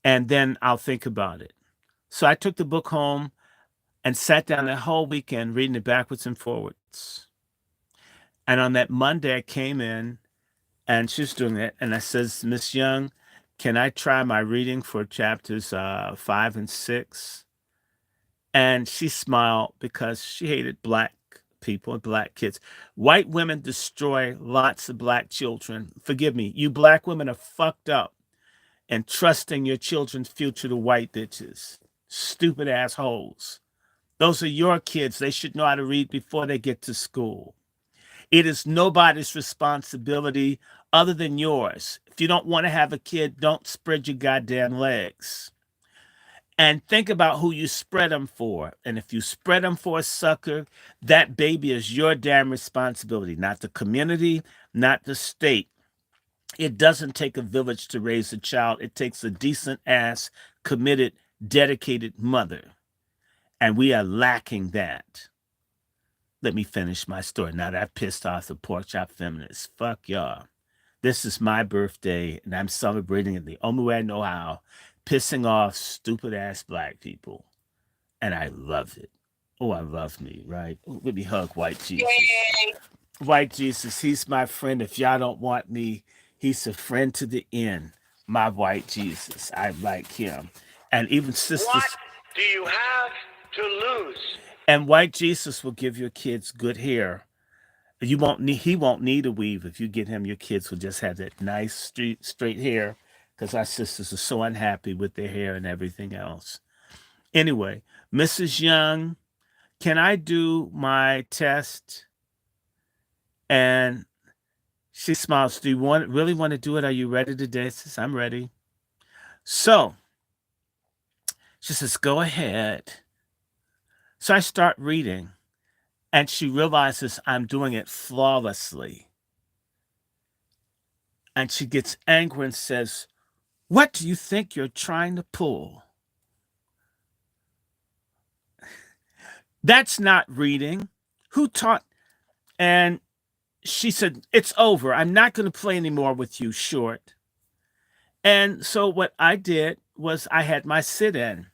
And then I'll think about it. So I took the book home and sat down that whole weekend reading it backwards and forwards. And on that Monday, I came in, and she was doing it. And I says, Miss Young, can I try my reading for chapters 5 and 6? And she smiled because she hated black people and black kids. White women destroy lots of black children. Forgive me. You black women are fucked up and trusting your children's future to white bitches. Stupid assholes. Those are your kids. They should know how to read before they get to school. It is nobody's responsibility other than yours. If you don't want to have a kid, don't spread your goddamn legs. And think about who you spread them for. And if you spread them for a sucker, that baby is your damn responsibility, not the community, not the state. It doesn't take a village to raise a child. It takes a decent ass, committed, dedicated mother. And we are lacking that. Let me finish my story. Now that I've pissed off the pork chop feminists. Fuck y'all. This is my birthday, and I'm celebrating it the only way I know how, pissing off stupid ass black people. And I love it. Oh, I love me, right? Let me hug white Jesus. Yay. White Jesus, he's my friend. If y'all don't want me, he's a friend to the end. My white Jesus. I like him. And even sisters. What do you have to lose? And white Jesus will give your kids good hair. He won't need a weave if you get him. Your kids will just have that nice straight hair, because our sisters are so unhappy with their hair and everything else. Anyway, Mrs. Young, can I do my test? And she smiles. Do you really want to do it? Are you ready today? I says, I'm ready. So she says, go ahead. So I start reading, and she realizes I'm doing it flawlessly. And she gets angry and says, what do you think you're trying to pull? That's not reading. Who taught? And she said, "It's over. I'm not going to play anymore with you, Short." And so what I did was I had my sit-in.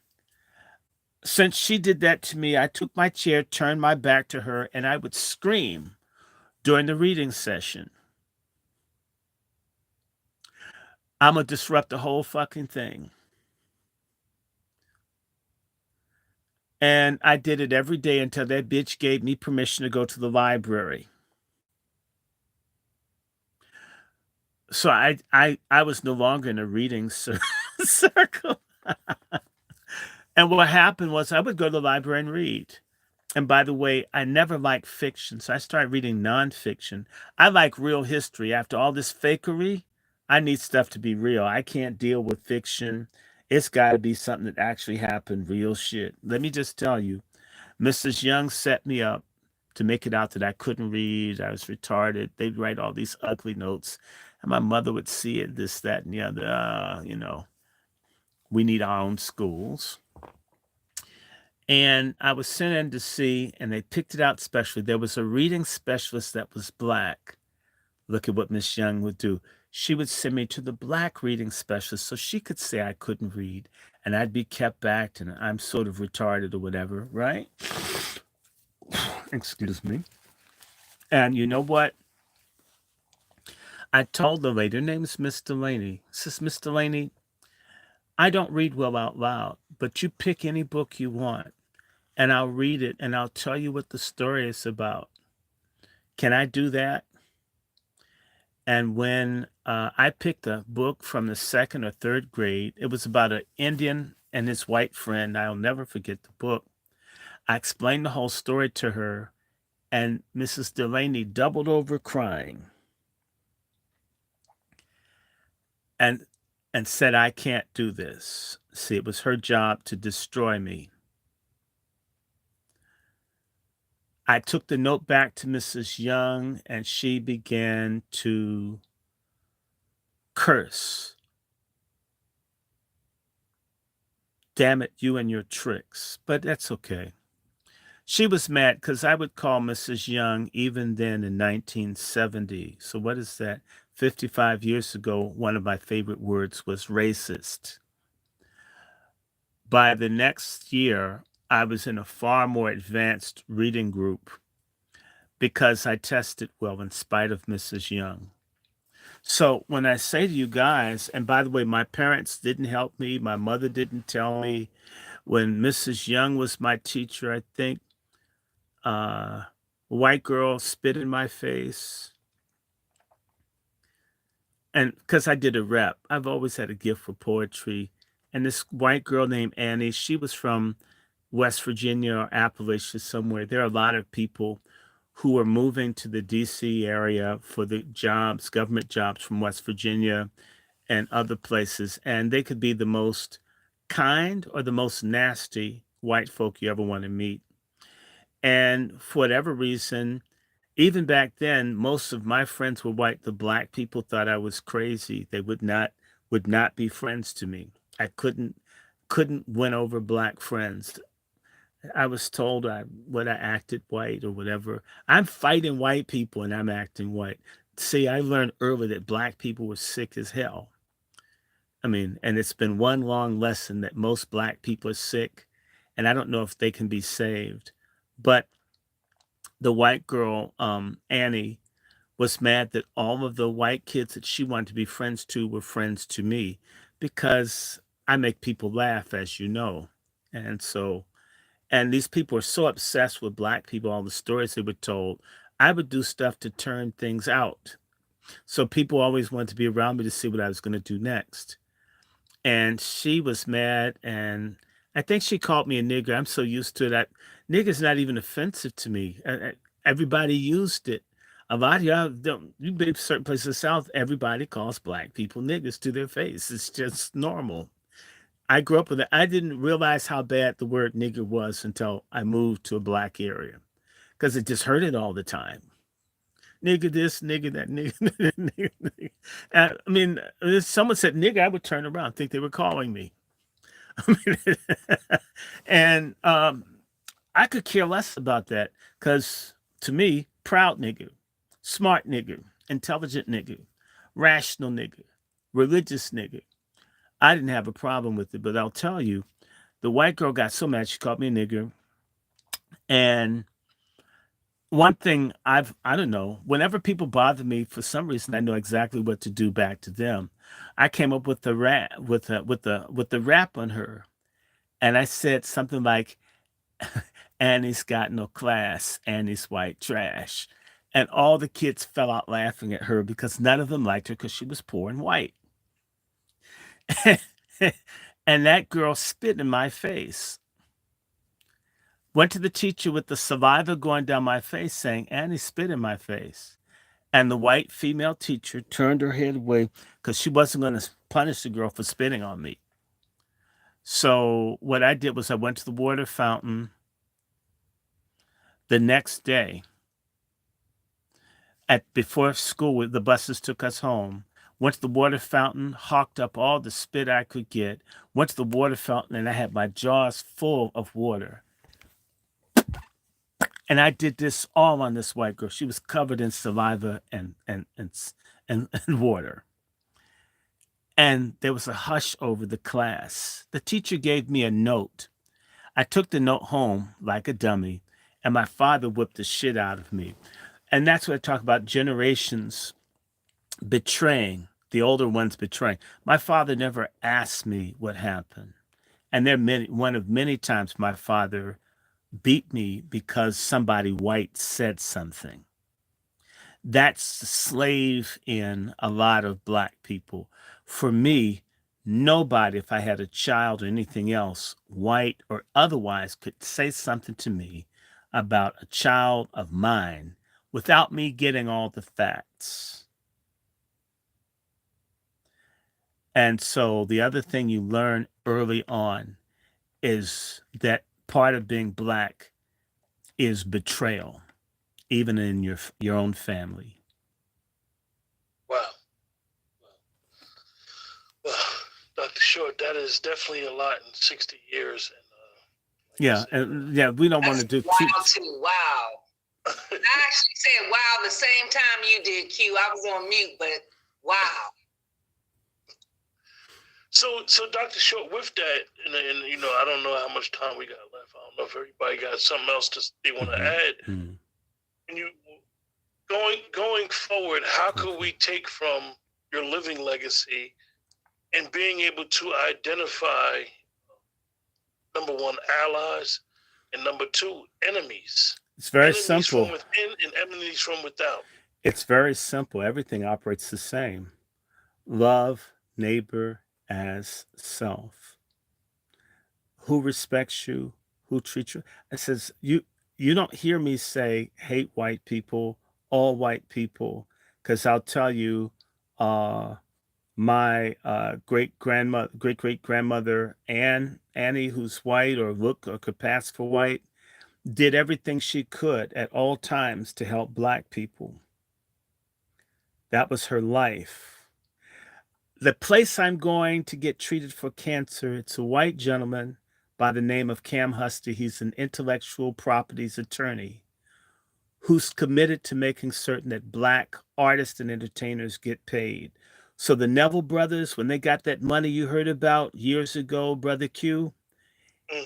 Since she did that to me, I took my chair, turned my back to her, and I would scream during the reading session. I'm going to disrupt the whole fucking thing. And I did it every day until that bitch gave me permission to go to the library. So I was no longer in a reading circle. And what happened was I would go to the library and read. And by the way, I never liked fiction, so I started reading nonfiction. I like real history. After all this fakery, I need stuff to be real. I can't deal with fiction. It's got to be something that actually happened, real shit. Let me just tell you, Mrs. Young set me up to make it out that I couldn't read. I was retarded. They'd write all these ugly notes, and my mother would see it, this, that, and the other. We need our own schools. And I was sent in to see, and they picked it out specially. There was a reading specialist that was black. Look at what Miss Young would do. She would send me to the black reading specialist so she could say I couldn't read, and I'd be kept back, and I'm sort of retarded or whatever, right? Excuse me. And you know what? I told the lady, her name is Miss Delaney. I says, Miss Delaney, I don't read well out loud, but you pick any book you want, and I'll read it, and I'll tell you what the story is about. Can I do that? And when I picked a book from the second or third grade, it was about an Indian and his white friend. I'll never forget the book. I explained the whole story to her, and Mrs. Delaney doubled over crying and said, I can't do this. See, it was her job to destroy me. I took the note back to Mrs. Young, and she began to curse. Damn it, you and your tricks. But that's okay. She was mad because I would call Mrs. Young, even then in 1970. So what is that? 55 years ago, one of my favorite words was racist. By the next year, I was in a far more advanced reading group because I tested well in spite of Mrs. Young. So when I say to you guys, and by the way, my parents didn't help me. My mother didn't tell me. When Mrs. Young was my teacher, I think, a white girl spit in my face. And because I did a rep, I've always had a gift for poetry. And this white girl named Annie, she was from West Virginia or Appalachia somewhere. There are a lot of people who are moving to the DC area for the jobs, government jobs from West Virginia and other places. And they could be the most kind or the most nasty white folk you ever want to meet. And for whatever reason, even back then, most of my friends were white. The black people thought I was crazy. They would not be friends to me. I couldn't win over black friends. I was told I acted white or whatever. I'm fighting white people and I'm acting white. See, I learned early that black people were sick as hell. I mean, and it's been one long lesson that most black people are sick, and I don't know if they can be saved. But the white girl, Annie, was mad that all of the white kids that she wanted to be friends to were friends to me because I make people laugh, as you know. And so, and these people are so obsessed with black people, all the stories they were told. I would do stuff to turn things out. So people always wanted to be around me to see what I was going to do next. And she was mad, and I think she called me a nigger. I'm so used to that. Nigger's not even offensive to me. Everybody used it. A lot of y'all don't. You be certain places in the South, everybody calls black people niggers to their face. It's just normal. I grew up with it. I didn't realize how bad the word nigger was until I moved to a black area because it just heard it all the time. Nigger this, nigger that, nigger, nigger, nigger. I mean, if someone said nigger, I would turn around, think they were calling me. And I could care less about that because to me, proud nigger. Smart nigger, intelligent nigger, rational nigger, religious nigger. I didn't have a problem with it, but I'll tell you, the white girl got so mad she called me a nigger. And one thing I don't know, whenever people bother me, for some reason I know exactly what to do back to them. I came up with the rap with the rap on her. And I said something like, Annie's got no class, Annie's white trash. And all the kids fell out laughing at her because none of them liked her because she was poor and white. And that girl spit in my face. Went to the teacher with the saliva going down my face saying, Annie spit in my face. And the white female teacher turned her head away because she wasn't going to punish the girl for spitting on me. So what I did was I went to the water fountain the next day before school. The buses took us home. Went to the water fountain, hawked up all the spit I could get. Went to the water fountain, and I had my jaws full of water. And I did this all on this white girl. She was covered in saliva and water. And there was a hush over the class. The teacher gave me a note. I took the note home like a dummy, and my father whipped the shit out of me. And that's what I talk about, generations betraying, the older ones betraying. My father never asked me what happened. And one of many times my father beat me because somebody white said something. That's the slave in a lot of black people. For me, nobody, if I had a child or anything else, white or otherwise, could say something to me about a child of mine without me getting all the facts. And so the other thing you learn early on is that part of being black is betrayal, even in your own family. Wow. Well, Dr. Short, that is definitely a lot in 60 years. And Yeah, and yeah, we don't want to do wow too. Wow. I actually said wow the same time you did, Q. I was on mute, but wow. So Dr. Short, with that, and I don't know how much time we got left. I don't know if everybody got something else they want to add. Mm-hmm. And you going forward, how could we take from your living legacy and being able to identify, number one, allies, and number two, enemies? It's very enemies simple. From within and enemies from without. It's very simple. Everything operates the same. Love neighbor as self. Who respects you? Who treats you? It says you don't hear me say hate white people, all white people, because I'll tell you, my great great grandmother Annie, who's white or could pass for white, did everything she could at all times to help black people. That was her life. The place I'm going to get treated for cancer, it's a white gentleman by the name of Cam Huster. He's an intellectual properties attorney who's committed to making certain that black artists and entertainers get paid. So the Neville brothers, when they got that money you heard about years ago, Brother Q,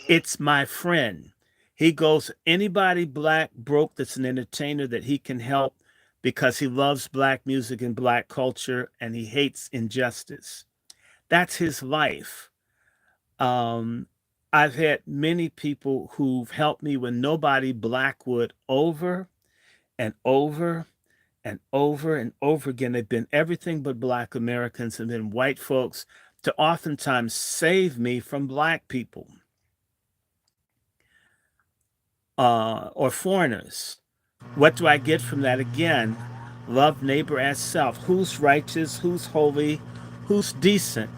it's my friend. He goes, anybody black broke that's an entertainer that he can help because he loves black music and black culture and he hates injustice. That's his life. I've had many people who've helped me when nobody black would, over and over and over and over again. They've been everything but black Americans and been white folks to oftentimes save me from black people. Or foreigners. What do I get from that? Again, love neighbor as self. Who's righteous? Who's holy? Who's decent?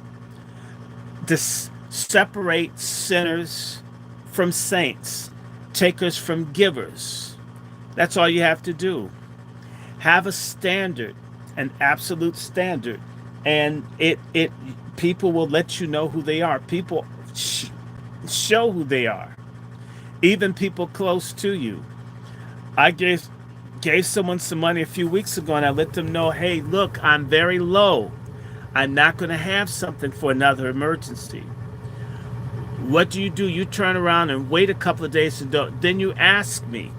Separate sinners from saints, takers from givers. That's all you have to do. Have a standard, an absolute standard, and people will let you know who they are. People show who they are. Even people close to you. I gave gave someone some money a few weeks ago and I let them know, hey, look, I'm very low. I'm not going to have something for another emergency. What do? You turn around and wait a couple of days and don't. Then you ask me,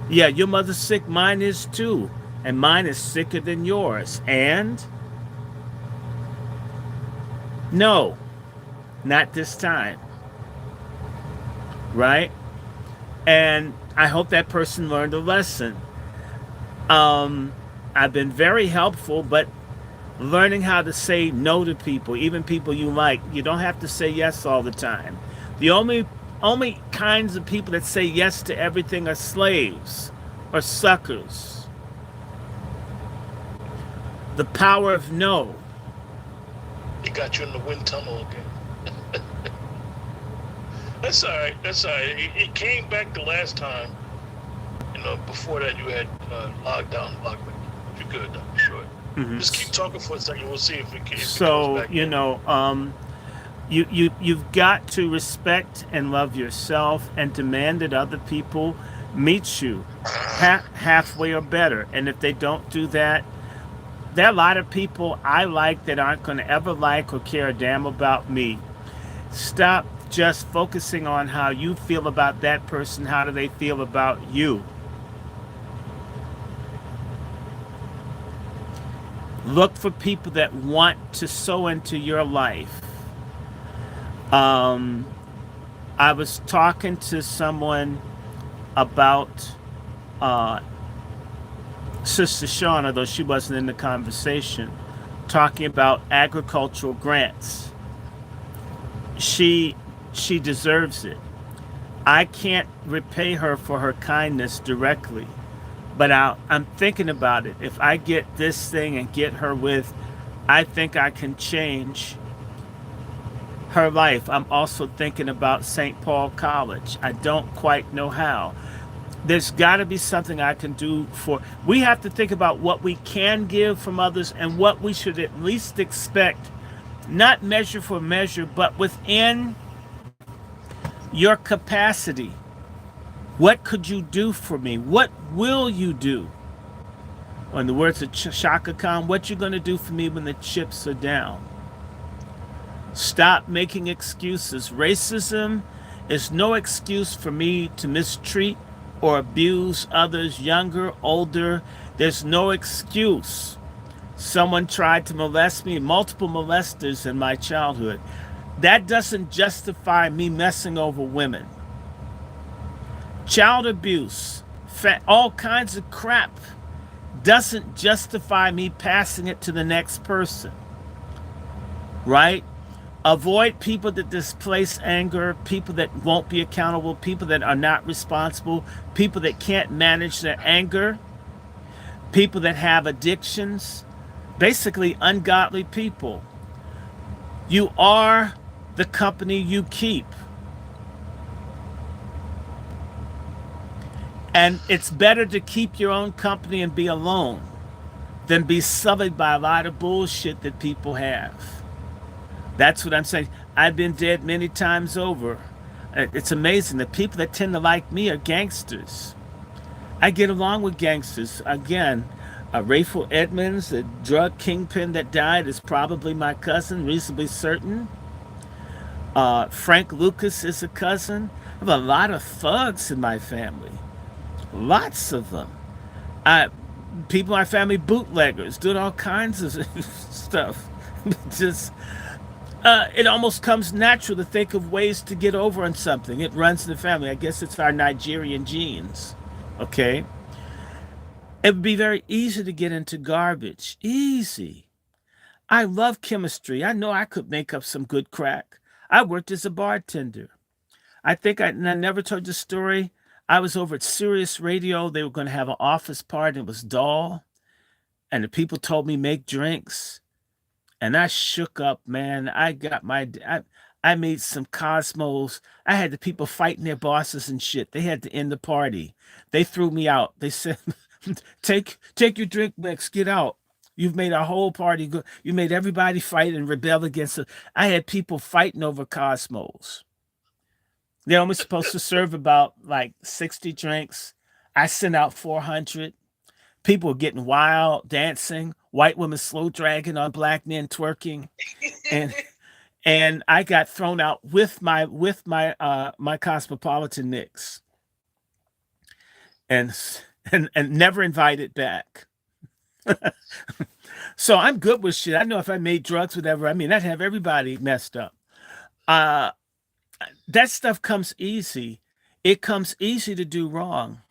yeah, your mother's sick, mine is too. And mine is sicker than yours. And no, not this time. Right? And I hope that person learned a lesson. I've been very helpful, but learning how to say no to people, even people you like. You don't have to say yes all the time. The only kinds of people that say yes to everything are slaves or suckers. The power of no. He got you in the wind tunnel again. That's all right. That's all right. It came back the last time. You know, before that you had logged down, logged back. You're good, Dr. Short. Mm-hmm. Just keep talking for a second. We'll see if it can. So, you know, you've got to respect and love yourself and demand that other people meet you halfway or better. And if they don't do that, there are a lot of people I like that aren't going to ever like or care a damn about me. Stop just focusing on how you feel about that person. How do they feel about you? Look for people that want to sow into your life. I was talking to someone about Sister Shauna, though she wasn't in the conversation, talking about agricultural grants. She deserves it. I can't repay her for her kindness directly, but I'm thinking about it. If I get this thing and get her with, I think I can change her life. I'm also thinking about St. Paul College. I don't quite know how. There's got to be something I can do for. We have to think about what we can give from others and what we should at least expect, not measure for measure, but within your capacity. What could you do for me? What will you do? Or in the words of Shaka Khan, what you going to do for me when the chips are down? Stop making excuses. Racism is no excuse for me to mistreat or abuse others, younger, older. There's no excuse. Someone tried to molest me, multiple molesters in my childhood. That doesn't justify me messing over women. Child abuse, all kinds of crap doesn't justify me passing it to the next person. Right? Avoid people that displace anger, people that won't be accountable, people that are not responsible, people that can't manage their anger, people that have addictions, basically ungodly people. You are the company you keep. And it's better to keep your own company and be alone than be sullied by a lot of bullshit that people have. That's what I'm saying. I've been dead many times over. It's amazing. The people that tend to like me are gangsters. I get along with gangsters. Again, Rayful Edmonds, the drug kingpin that died, is probably my cousin, reasonably certain. Frank Lucas is a cousin. I have a lot of thugs in my family. Lots of them. People in my family, bootleggers, doing all kinds of stuff. Just, it almost comes natural to think of ways to get over on something. It runs in the family. I guess it's our Nigerian genes. Okay? It would be very easy to get into garbage. Easy. I love chemistry. I know I could make up some good crack. I worked as a bartender. I never told the story. I was over at Sirius Radio. They were going to have an office party. It was dull. And the people told me make drinks. And I shook up, man. I made some Cosmos. I had the people fighting their bosses and shit. They had to end the party. They threw me out. They said, take your drink mix, get out. You've made our whole party go. You made everybody fight and rebel against it. I had people fighting over Cosmos. They're only supposed to serve about like 60 drinks. I sent out 400. People were getting wild, dancing, white women slow dragging on black men twerking, and I got thrown out with my Cosmopolitan Knicks, and and never invited back. So I'm good with shit. I know if I made drugs, whatever, I mean, I'd have everybody messed up. Uh, that stuff comes easy. It comes easy to do wrong.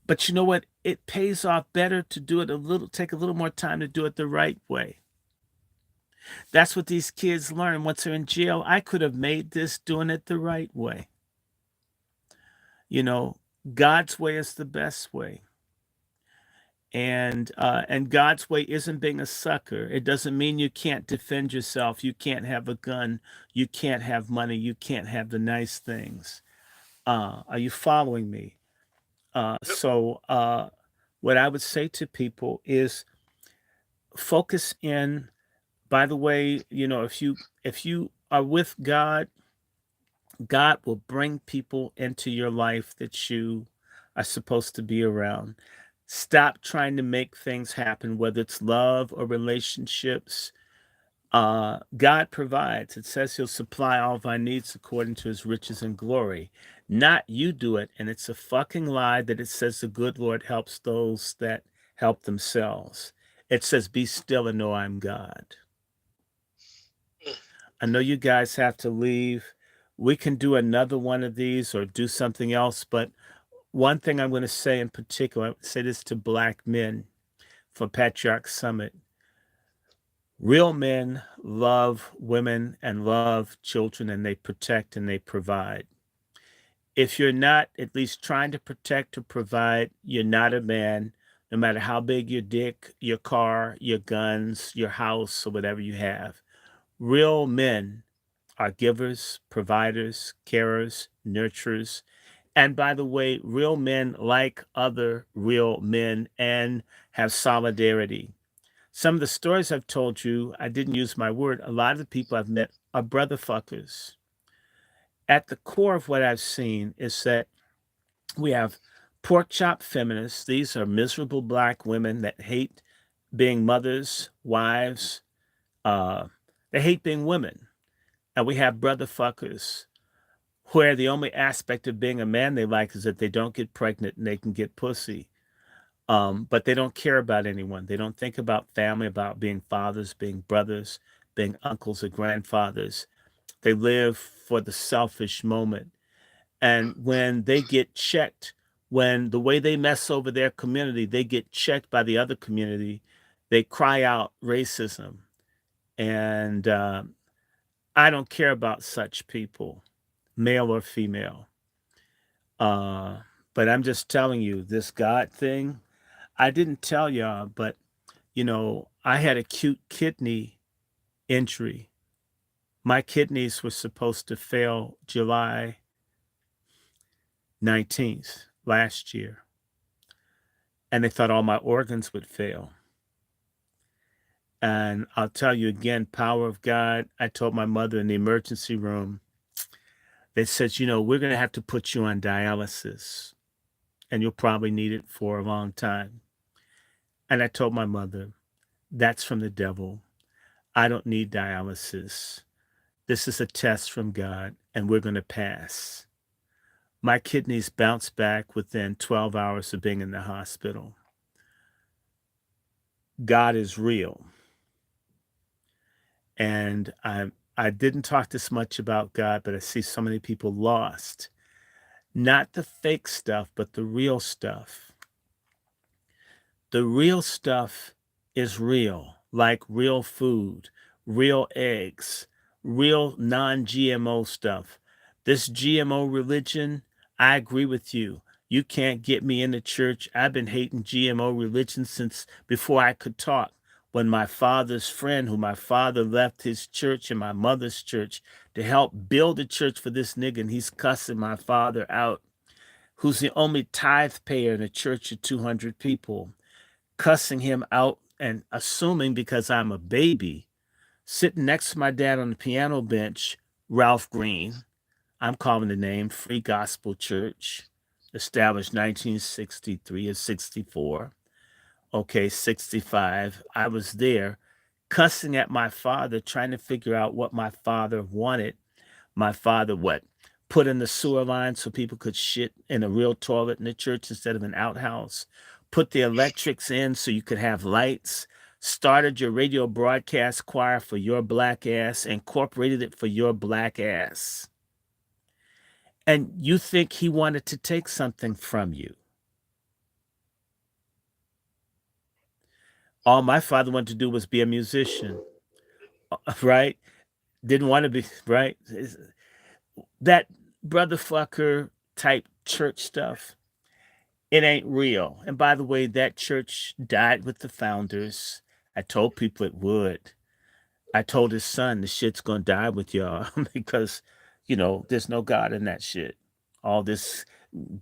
But you know what? It pays off better to do it take a little more time to do it the right way. That's what these kids learn once they're in jail. I could have made this doing it the right way. You know, God's way is the best way. And God's way isn't being a sucker. It doesn't mean you can't defend yourself. You can't have a gun. You can't have money. You can't have the nice things. Are you following me? So what I would say to people is focus in. By the way, if you are with God, God will bring people into your life that you are supposed to be around. Stop trying to make things happen, whether it's love or relationships. God provides. It says he'll supply all of our needs according to his riches and glory. Not you do it. And it's a fucking lie that it says the good Lord helps those that help themselves. It says, be still and know I'm God. I know you guys have to leave. We can do another one of these or do something else. But one thing I'm going to say in particular, I would say this to black men for Patriarch Summit. Real men love women and love children, and they protect and they provide. If you're not at least trying to protect or provide, you're not a man, no matter how big your dick, your car, your guns, your house, or whatever you have. Real men are givers, providers, carers, nurturers. And by the way, real men like other real men and have solidarity. Some of the stories I've told you, I didn't use my word. A lot of the people I've met are brother fuckers. At the core of what I've seen is that we have pork chop feminists. These are miserable black women that hate being mothers, wives. They hate being women. And we have brother fuckers where the only aspect of being a man they like is that they don't get pregnant and they can get pussy. But they don't care about anyone. They don't think about family, about being fathers, being brothers, being uncles or grandfathers. They live for the selfish moment. And when they get checked, when the way they mess over their community, they get checked by the other community, they cry out racism. And I don't care about such people, male or female. But I'm just telling you, this God thing, I didn't tell y'all, but I had acute kidney injury. My kidneys were supposed to fail July 19th last year. And they thought all my organs would fail. And I'll tell you again, power of God. I told my mother in the emergency room, they said, we're going to have to put you on dialysis. And you'll probably need it for a long time. And I told my mother, that's from the devil. I don't need dialysis. This is a test from God, and we're going to pass. My kidneys bounced back within 12 hours of being in the hospital. God is real. And I didn't talk this much about God, but I see so many people lost. Not the fake stuff, but the real stuff. The real stuff is real, like real food, real eggs, real non-GMO stuff. This GMO religion, I agree with you. You can't get me in the church. I've been hating GMO religion since before I could talk. When my father's friend, who my father left his church and my mother's church to help build a church for this nigga, and he's cussing my father out, who's the only tithe payer in a church of 200 people, cussing him out and assuming because I'm a baby, sitting next to my dad on the piano bench, Ralph Green, I'm calling the name Free Gospel Church, established 1963 or 64. Okay, 65. I was there cussing at my father, trying to figure out what my father wanted. My father, what? Put in the sewer line so people could shit in a real toilet in the church instead of an outhouse. Put the electrics in so you could have lights. Started your radio broadcast choir for your black ass. Incorporated it for your black ass. And you think he wanted to take something from you. All my father wanted to do was be a musician, right? Didn't want to be, right? That brother fucker type church stuff, it ain't real. And by the way, that church died with the founders. I told people it would. I told his son the shit's gonna die with y'all because, there's no God in that shit. All this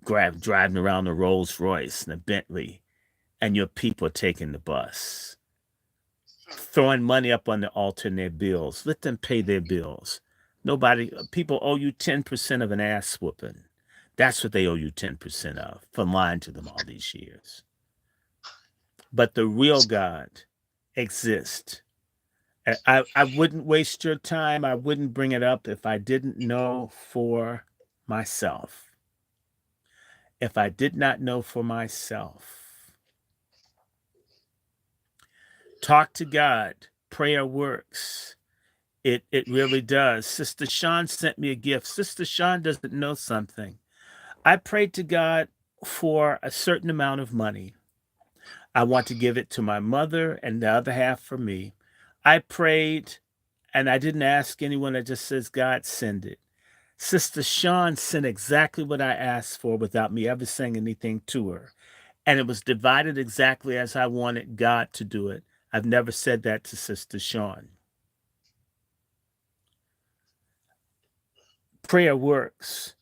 driving around the Rolls Royce and the Bentley, and your people taking the bus, throwing money up on the altar in their bills. Let them pay their bills. People owe you 10% of an ass whooping. That's what they owe you 10% of for lying to them all these years. But the real God exists. I wouldn't waste your time. I wouldn't bring it up if I didn't know for myself. If I did not know for myself. Talk to God. Prayer works. It really does. Sister Sean sent me a gift. Sister Sean doesn't know something. I prayed to God for a certain amount of money. I want to give it to my mother and the other half for me. I prayed and I didn't ask anyone. I just says, God, send it. Sister Sean sent exactly what I asked for without me ever saying anything to her. And it was divided exactly as I wanted God to do it. I've never said that to Sister Sean. Prayer works.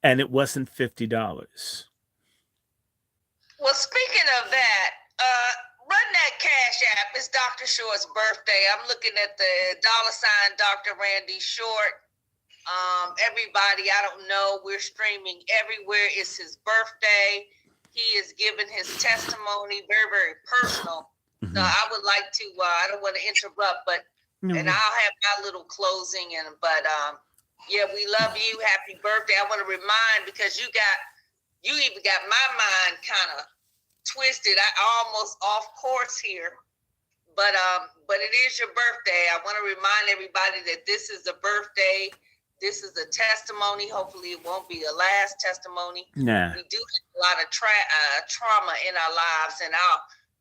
And it wasn't $50. Well, speaking of that, run that Cash App. It's Dr. Short's birthday. I'm looking at the $ Dr. Randy Short. Everybody, I don't know, we're streaming everywhere. It's his birthday. He is giving his testimony, very, very personal. Mm-hmm. So I would like to, I don't want to interrupt, but, and I'll have my little closing, but yeah, we love you. Happy birthday. I want to remind, because you even got my mind kind of twisted. I almost off course here, but it is your birthday. I want to remind everybody that this is a birthday. This is a testimony. Hopefully it won't be the last testimony. Nah. We do have a lot of trauma in our lives, and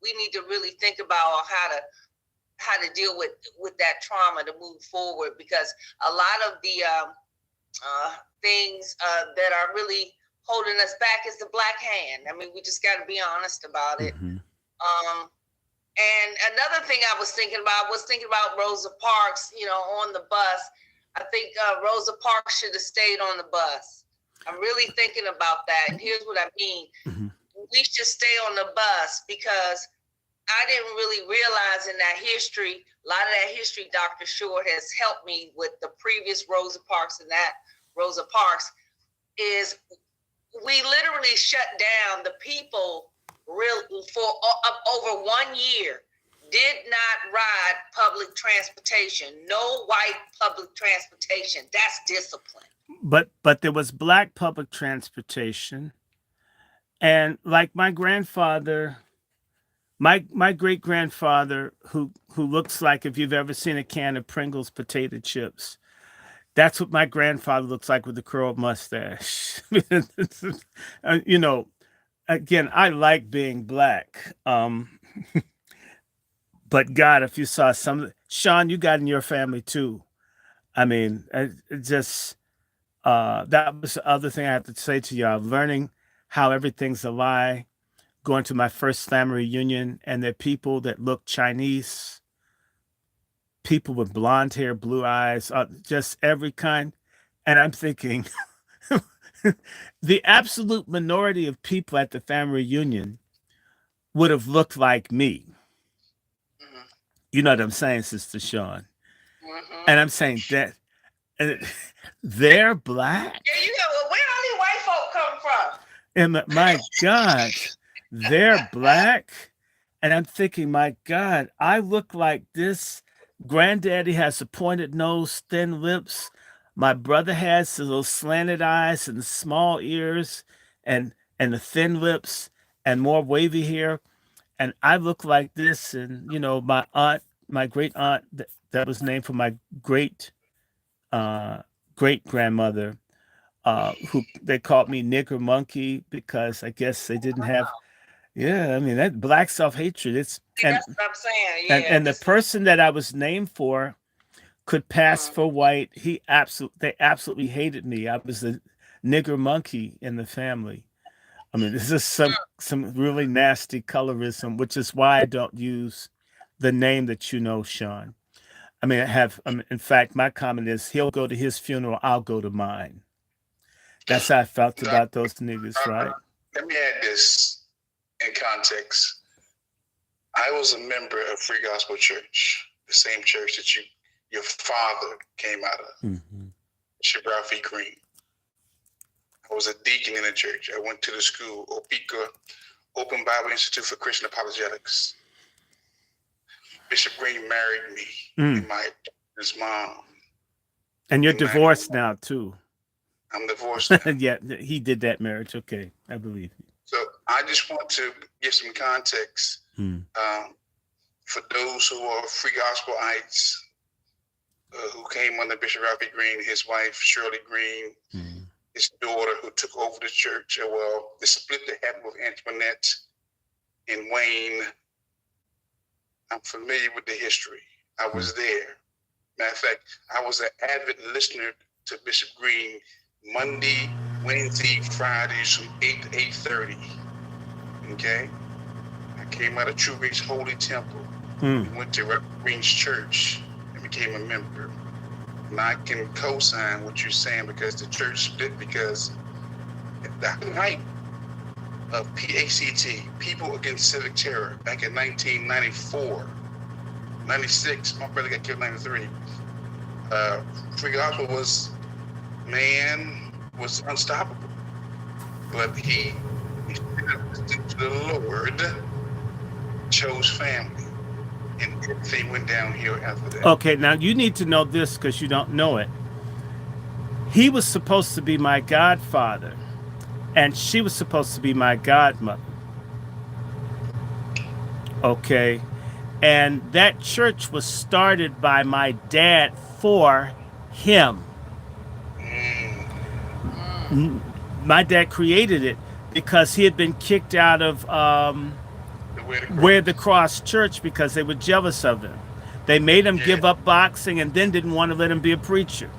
we need to really think about how to deal with that trauma to move forward, because a lot of the things that are really holding us back is the black hand. I mean, we just got to be honest about it. Mm-hmm. And another thing I was thinking about Rosa Parks, on the bus. I think Rosa Parks should have stayed on the bus. I'm really thinking about that. And here's what I mean. Mm-hmm. We should stay on the bus, because I didn't really realize in that history, a lot of that history Dr. Short has helped me with, the previous Rosa Parks and that Rosa Parks, is we literally shut down the people for over 1 year. Did not ride public transportation. No white public transportation. That's discipline. But there was black public transportation. And like my grandfather, my great grandfather, who looks like, if you've ever seen a can of Pringles potato chips, that's what my grandfather looks like with the curled mustache. Again, I like being black. But God, if you saw Sean, you got in your family too. I mean, that was the other thing I have to say to y'all. Learning how everything's a lie, going to my first family reunion, and there are people that look Chinese, people with blonde hair, blue eyes, just every kind. And I'm thinking, the absolute minority of people at the family reunion would have looked like me. You know what I'm saying, Sister Sean? Mm-hmm. And I'm saying that And they're black. There you go. Well, where all these white folk come from? And my God, they're black. And I'm thinking, my God, I look like this. Granddaddy has a pointed nose, thin lips. My brother has those slanted eyes and small ears and the thin lips and more wavy hair. And I look like this. And, my aunt, my great aunt, that was named for my great great grandmother, who they called me nigger monkey because I guess they didn't have. Yeah, I mean that black self hatred. It's See, that's what I'm saying. Yeah. and the person that I was named for could pass for white. They absolutely hated me. I was the nigger monkey in the family. I mean, this is some really nasty colorism, which is why I don't use the name that Sean. I mean, in fact, my comment is he'll go to his funeral, I'll go to mine. That's how I felt about those niggas, right? Let me add this in context. I was a member of Free Gospel Church, the same church that your father came out of, Bishop Ralph E. Green. I was a deacon in the church. I went to the school, Opeka, Open Bible Institute for Christian Apologetics. Bishop Green married me and his mom. And you're divorced now, too. I'm divorced now. Yeah, he did that marriage. Okay, I believe you. So I just want to give some context for those who are Free Gospelites who came under Bishop Ralph E. Green, his wife, Shirley Green, his daughter who took over the church. Well, the split that happened with Antoinette and Wayne, I'm familiar with the history. I was there. Matter of fact, I was an avid listener to Bishop Green Monday, Wednesday, Fridays from 8 to 8:30. Okay? I came out of True Grace Holy Temple. Went to Reverend Green's church and became a member. And I can co-sign what you're saying because the church split because at the height of PACT, People Against Civic Terror, back in 1994, 96, my brother got killed in 93. Free Gospel was unstoppable. But he listened to the Lord, chose family, and everything went downhill after that. Okay, now you need to know this because you don't know it. He was supposed to be my godfather, and she was supposed to be my godmother. Okay, and that church was started by my dad for him. My dad created it because he had been kicked out of Where the Cross Church because they were jealous of him. They made him give up boxing and then didn't want to let him be a preacher.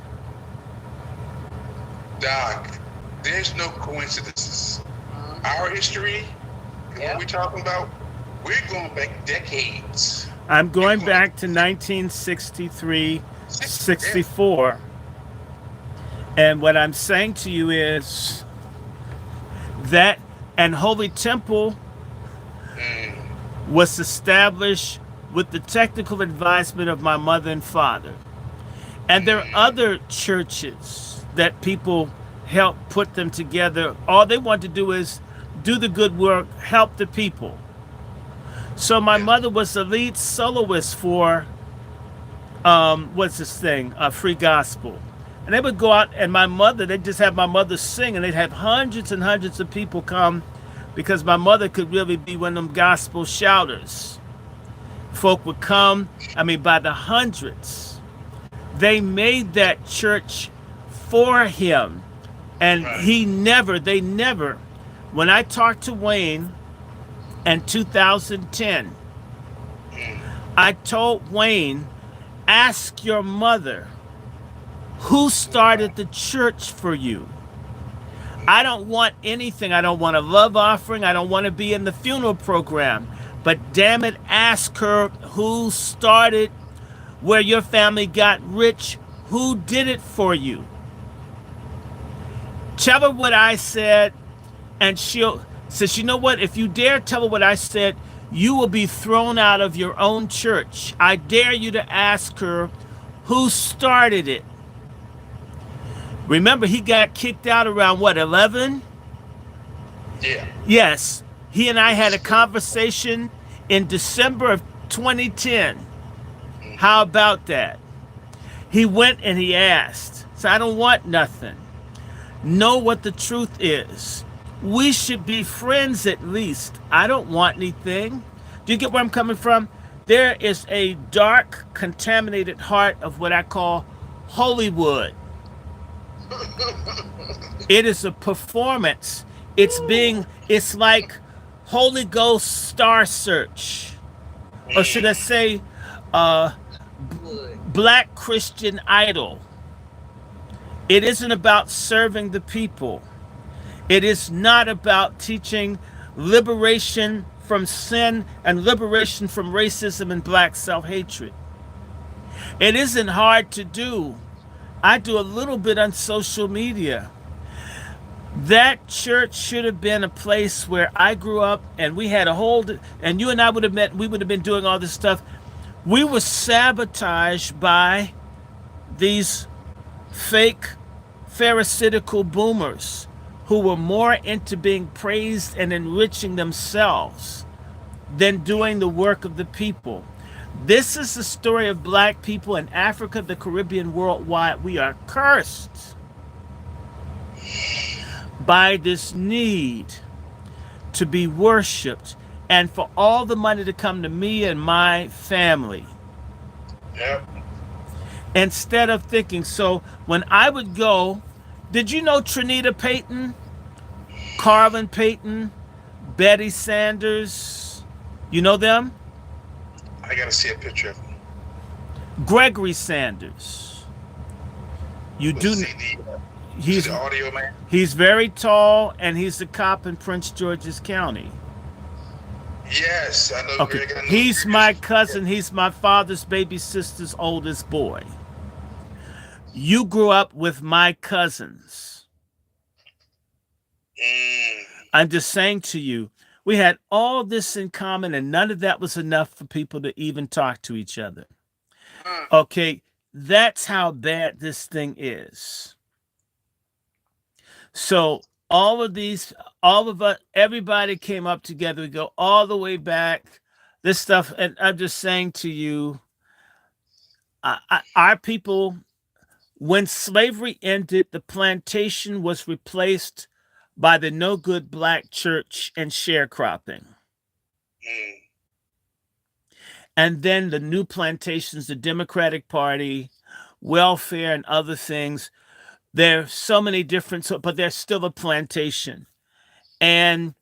Doc, there's no coincidences. Our history, and what we're talking about, we're going back decades. I'm going back to 1963, 64. And what I'm saying to you is that, and Holy Temple was established with the technical advisement of my mother and father. And there are other churches that people help put them together. All they want to do is do the good work, help the people. So my mother was the lead soloist for, Free Gospel. And they would go out, and they'd just have my mother sing, and they'd have hundreds and hundreds of people come because my mother could really be one of them gospel shouters. Folk would come, by the hundreds. They made that church for him, and they never, when I talked to Wayne in 2010, I told Wayne, ask your mother, who started the church for you? I don't want anything. I don't want a love offering. I don't want to be in the funeral program. But damn it, ask her who started where your family got rich. Who did it for you? Tell her what I said, and she'll says, you know what? If you dare tell her what I said, you will be thrown out of your own church. I dare you to ask her who started it. Remember, he got kicked out around what, 11? Yeah. Yes. He and I had a conversation in December of 2010. How about that? He went and he asked. So I don't want nothing. Know what the truth is. We should be friends at least. I don't want anything. Do you get where I'm coming from? There is a dark, contaminated heart of what I call Hollywood. It is a performance. It's like Holy Ghost Star Search. Or should I say, Black Christian Idol. It isn't about serving the people. It is not about teaching liberation from sin and liberation from racism and black self-hatred. It isn't hard to do. I do a little bit on social media. That church should have been a place where I grew up and we had a whole, and you and I would have met, we would have been doing all this stuff. We were sabotaged by these fake pharisaical boomers who were more into being praised and enriching themselves than doing the work of the people. This is the story of black people in Africa, the Caribbean, worldwide. We are cursed by this need to be worshiped and for all the money to come to me and my family. Yep. Instead of thinking, so when I would go, did you know Trinita Payton, Carlin Payton, Betty Sanders? You know them? I gotta see a picture of him. Gregory Sanders. You do. He's the audio man. He's very tall and he's a cop in Prince George's County. Yes, I know. Okay, Greg, I know he's Greg. my cousin. He's my father's baby sister's oldest boy. You grew up with my cousins. I'm just saying to you, we had all this in common and none of that was enough for people to even talk to each other. Okay, that's how bad this thing is. So all of us, everybody came up together. We go all the way back. This stuff, and I'm just saying to you, our people, when slavery ended, the plantation was replaced by the no good black church and sharecropping. And then the new plantations, the Democratic Party, welfare and other things. There's so many different, but there's still a plantation. And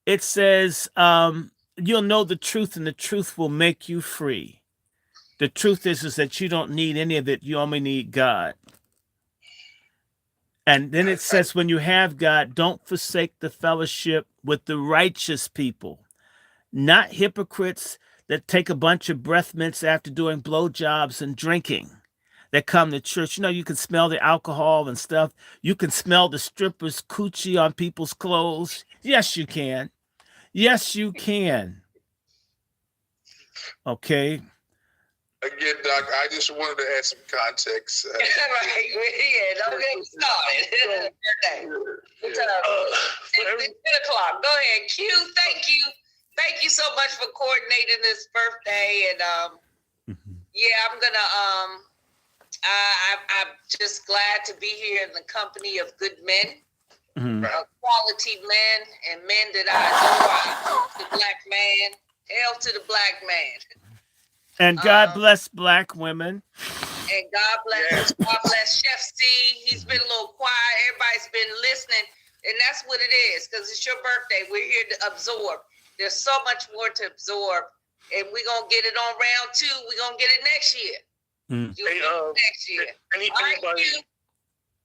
it says, you'll know the truth and the truth will make you free. The truth is that you don't need any of it. You only need God. And then it says, when you have God, don't forsake the fellowship with the righteous people, not hypocrites that take a bunch of breath mints after doing blowjobs and drinking that come to church. You know, you can smell the alcohol and stuff. You can smell the strippers' coochie on people's clothes. Yes, you can. Yes, you can. Okay. Again, Doc, I just wanted to add some context. Right, yeah, don't get started. It's 10 o'clock. Go ahead, Q. Thank you. Thank you so much for coordinating this birthday. And yeah, I'm gonna I'm just glad to be here in the company of good men, quality men, and men that I adore. The black man, hail to the black man. And God bless black women. And God bless Chef C. He's been a little quiet. Everybody's been listening. And that's what it is, because it's your birthday. We're here to absorb. There's so much more to absorb. And we're going to get it on round 2. We're going to get it next year. Next year.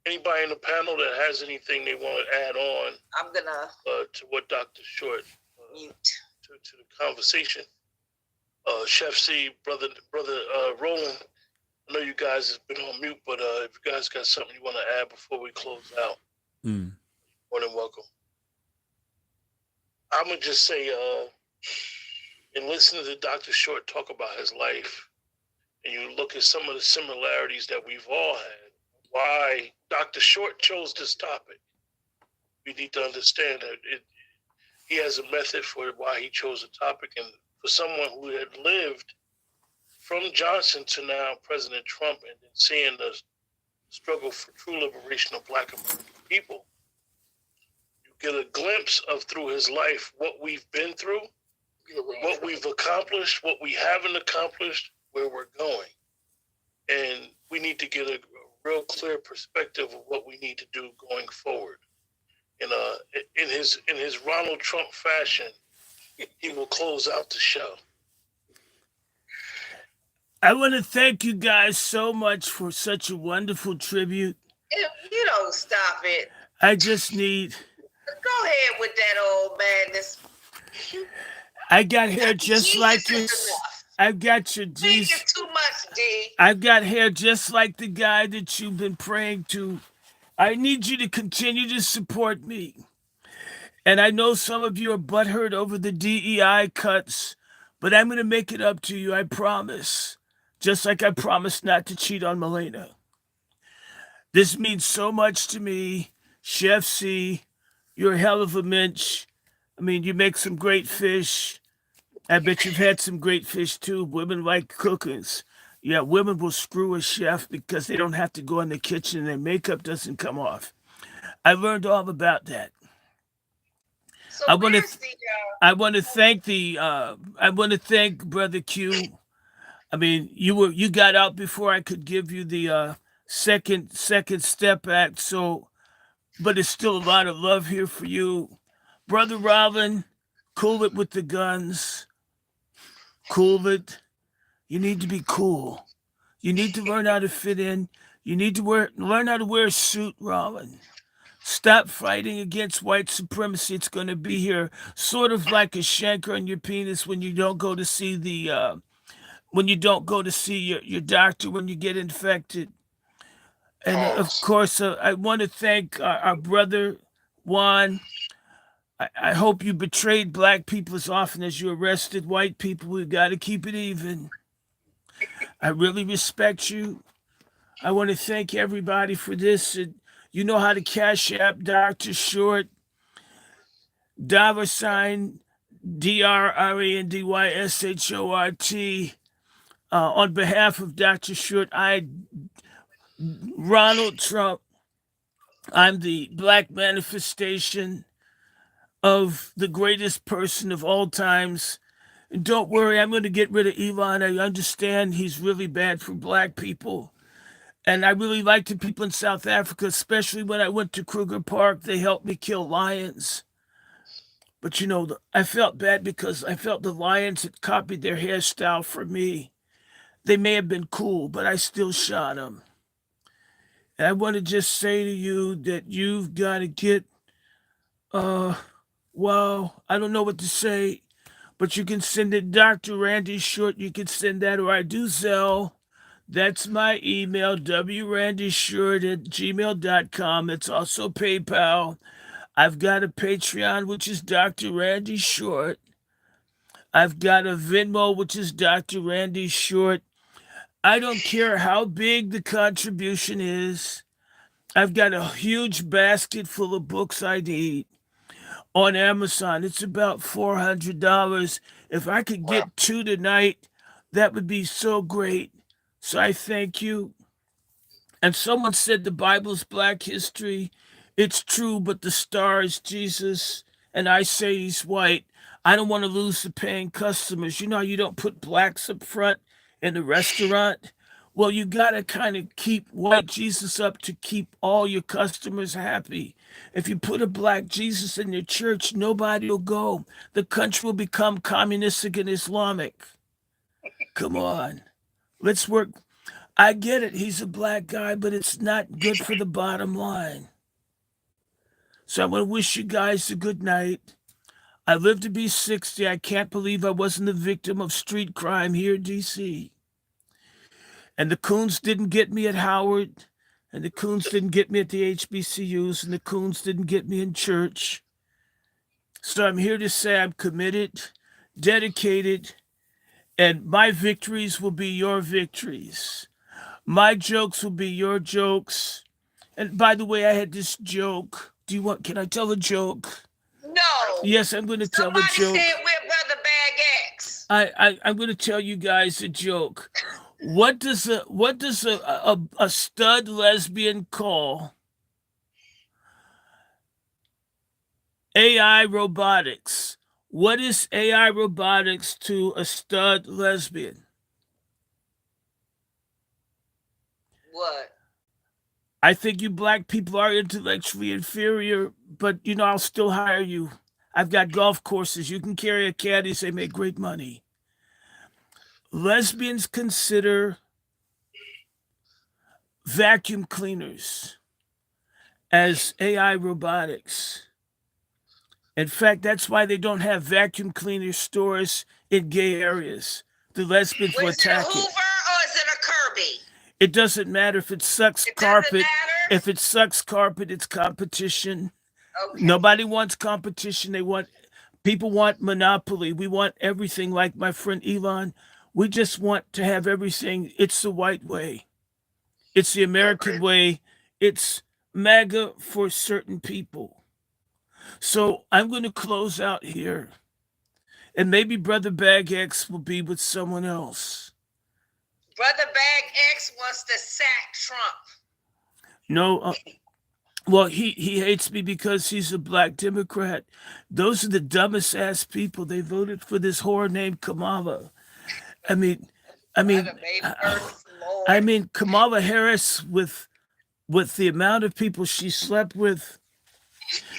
Anybody in the panel that has anything they want to add on I'm going to what Dr. Short mute to the conversation? Chef C, brother Roland, I know you guys have been on mute, but if you guys got something you want to add before we close out, more than welcome. I'm going to just say, in listening to Dr. Short talk about his life, and you look at some of the similarities that we've all had, why Dr. Short chose this topic. We need to understand that he has a method for why he chose a topic. And for someone who had lived from Johnson to now President Trump and then seeing the struggle for true liberation of Black American people, you get a glimpse of through his life what we've been through, what we've accomplished, what we haven't accomplished, where we're going. And we need to get a real clear perspective of what we need to do going forward. And in his Ronald Trump fashion, he will close out the show. I want to thank you guys so much for such a wonderful tribute. You don't stop it. I just need. Go ahead with that old madness. I got hair just Jesus like your. is enough. I've got your Jesus. Think it's too much, D. I've got hair just like the guy that you've been praying to. I need you to continue to support me. And I know some of you are butthurt over the DEI cuts, but I'm going to make it up to you, I promise. Just like I promised not to cheat on Milena. This means so much to me. Chef C, you're a hell of a mensch. I mean, you make some great fish. I bet you've had some great fish too. Women like cookers. Yeah, women will screw a chef because they don't have to go in the kitchen and their makeup doesn't come off. I learned all about that. So I want where's to. the I want to thank the. I want to thank Brother Q. I mean, you got out before I could give you the second step act. So, but it's still a lot of love here for you, Brother Robin. Cool it with the guns. Cool it. You need to be cool. You need to learn how to fit in. You need to learn how to wear a suit, Robin. Stop fighting against white supremacy. It's going to be here, sort of like a shanker on your penis when you don't go to see your doctor when you get infected. And of course, I want to thank our brother Juan. I hope you betrayed black people as often as you arrested white people. We've got to keep it even. I really respect you. I want to thank everybody for this. And you know how to cash app Dr. Short, $sign DrRandyShort. On behalf of Dr. Short, Ronald Trump, I'm the black manifestation of the greatest person of all times. And don't worry, I'm going to get rid of Elon. I understand he's really bad for black people. And I really like the people in South Africa, especially when I went to Kruger Park. They helped me kill lions. But I felt bad because I felt the lions had copied their hairstyle from me. They may have been cool, but I still shot them. And I want to just say to you that you've got to get, wow, I don't know what to say, but you can send it Dr. Randy Short. You can send that, or I do Zelle. That's my email, wrandyshort@gmail.com. It's also PayPal. I've got a Patreon, which is Dr. Randy Short. I've got a Venmo, which is Dr. Randy Short. I don't care how big the contribution is. I've got a huge basket full of books I need on Amazon. It's about $400. If I could get 2 tonight, that would be so great. So I thank you. And someone said the Bible's black history. It's true, but the star is Jesus, and I say he's white. I don't want to lose the paying customers. You know how you don't put blacks up front in the restaurant? Well, you got to kind of keep white Jesus up to keep all your customers happy. If you put a black Jesus in your church, nobody will go. The country will become communistic and Islamic. Come on. Let's work. I get it. He's a black guy, but it's not good for the bottom line. So I want to wish you guys a good night. I live to be 60. I can't believe I wasn't a victim of street crime here in D.C. And the coons didn't get me at Howard, and the coons didn't get me at the HBCUs, and the coons didn't get me in church. So I'm here to say I'm committed, dedicated, and my victories will be your victories. My jokes will be your jokes. And by the way, I had this joke. Can I tell a joke? No. Yes, I'm going to tell a Somebody joke. said we're Brother Bag X. I'm going to tell you guys a joke. What does a stud lesbian call AI robotics? What is AI robotics to a stud lesbian? What? I think you black people are intellectually inferior, but I'll still hire you. I've got golf courses. You can carry a caddy. They make great money. Lesbians consider vacuum cleaners as AI robotics. In fact, that's why they don't have vacuum cleaner stores in gay areas. The lesbians will Is it a attack Hoover it. or is it a Kirby? It doesn't matter if it sucks It doesn't carpet. matter? If it sucks carpet, it's competition. Okay. Nobody wants competition. People want monopoly. We want everything like my friend Elon. We just want to have everything. It's the white way. It's the American way. It's MAGA for certain people. So I'm going to close out here. And maybe Brother Bag X will be with someone else. Brother Bag X wants to sack Trump. No, well, he hates me because he's a black Democrat. Those are the dumbest ass people. They voted for this whore named Kamala. I mean, Kamala Harris with the amount of people she slept with,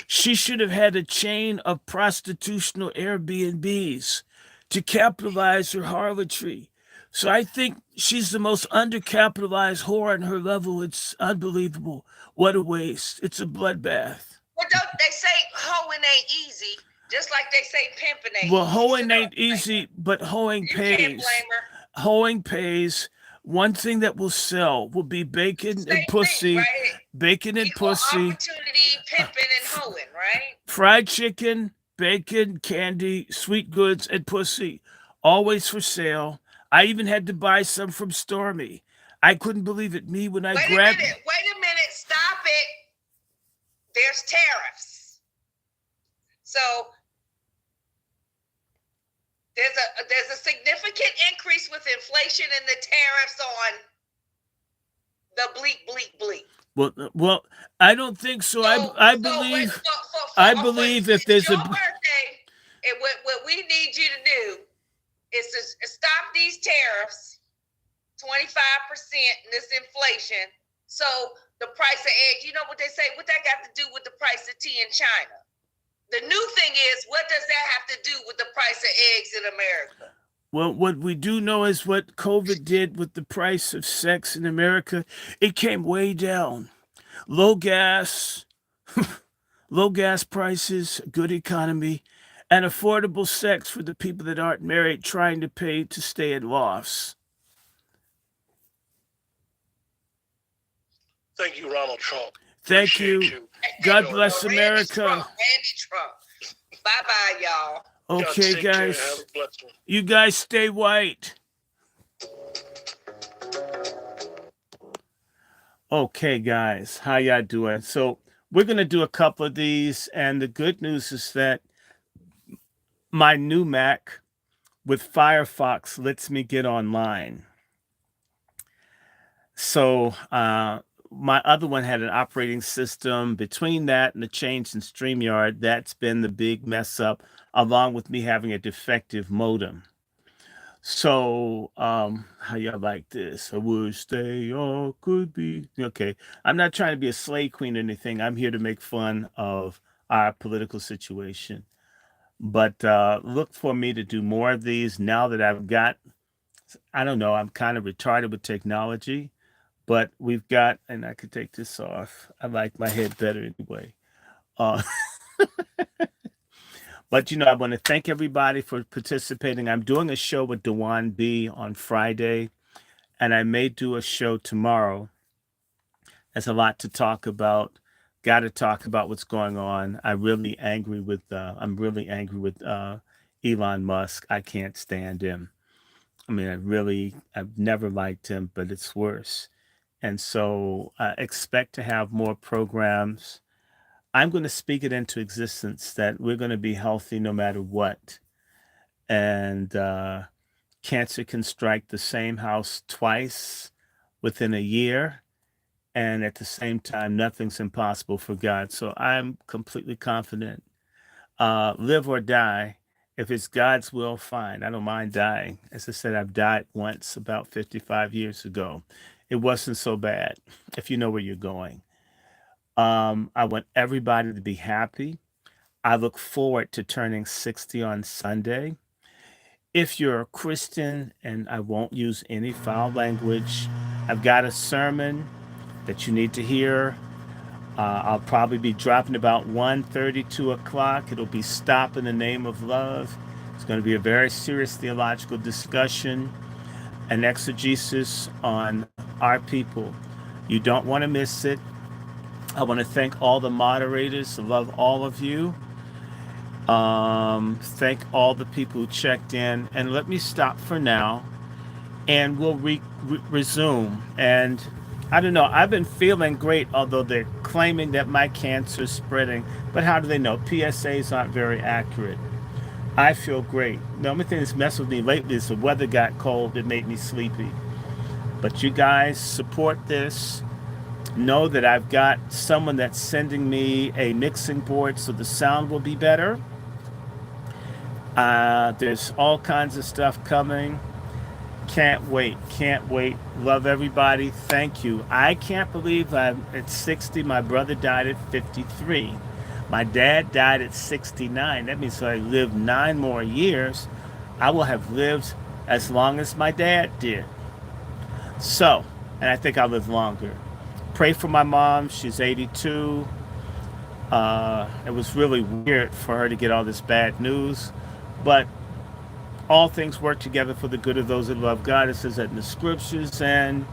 she should have had a chain of prostitutional Airbnbs to capitalize her harlotry. So I think she's the most undercapitalized whore on her level. It's unbelievable. What a waste. It's a bloodbath. Well, don't they say hoeing ain't easy, just like they say pimping ain't Well, easy. hoeing ain't easy, but hoeing You pays. can't blame her. Hoeing pays. One thing that will sell will be bacon and pussy. Thing, right? Bacon and Equal pussy. Opportunity, pimping and hoeing, right? Fried chicken, bacon, candy, sweet goods, and pussy. Always for sale. I even had to buy some from Stormy. I couldn't believe it. When I grabbed... Wait a minute. Stop it. There's tariffs. So there's a significant increase with inflation and the tariffs on the bleak. Well, I don't think so. I believe if there's your birthday, and what we need you to do is to stop these tariffs, 25% in this inflation. So the price of eggs, you know what they say? What that got to do with the price of tea in China? The new thing is, what does that have to do with the price of eggs in America? Well, what we do know is what COVID did with the price of sex in America. It came way down. Low gas prices, good economy, and affordable sex for the people that aren't married trying to pay to stay in lofts. Thank you, Ronald Trump. Thank you. God bless America. Randy Trump. Bye-bye, y'all. Okay, guys. You guys stay white. Okay, guys. How y'all doing? So we're going to do a couple of these. And the good news is that my new Mac with Firefox lets me get online. So my other one had an operating system. Between that and the change in StreamYard, that's been the big mess up, along with me having a defective modem. So how y'all like this? I wish they all could be. Okay, I'm not trying to be a slave queen or anything. I'm here to make fun of our political situation. But look for me to do more of these now that I've got, I don't know, I'm kind of retarded with technology. But we've got, and I could take this off. I like my head better anyway. But, I want to thank everybody for participating. I'm doing a show with Dewan B on Friday, and I may do a show tomorrow. There's a lot to talk about. Got to talk about what's going on. I'm really angry with Elon Musk. I can't stand him. I mean, I've never liked him, but it's worse. And so expect to have more programs. I'm going to speak it into existence that we're going to be healthy no matter what. And cancer can strike the same house twice within a year. And at the same time, nothing's impossible for God. So I'm completely confident. Live or die. If it's God's will, fine. I don't mind dying. As I said, I've died once about 55 years ago. It wasn't so bad, if you know where you're going. I want everybody to be happy. I look forward to turning 60 on Sunday. If you're a Christian, and I won't use any foul language, I've got a sermon that you need to hear. I'll probably be dropping about 1:30, 2 o'clock. It'll be Stop in the Name of Love. It's going to be a very serious theological discussion and exegesis on our people. You don't want to miss it. I want to thank all the moderators. I love all of you. Thank all the people who checked in. And let me stop for now, and we'll resume. And I don't know, I've been feeling great, although they're claiming that my cancer is spreading. But how do they know? PSAs aren't very accurate. I feel great. The only thing that's messed with me lately is the weather got cold. It made me sleepy. But you guys support this. Know that I've got someone that's sending me a mixing board so the sound will be better. There's all kinds of stuff coming. Can't wait. Can't wait. Love everybody. Thank you. I can't believe I'm at 60. My brother died at 53. My dad died at 69. That means if I live 9 more years, I will have lived as long as my dad did. So, and I think I'll live longer. Pray for my mom. She's 82. It was really weird for her to get all this bad news. But all things work together for the good of those that love God. It says that in the scriptures. And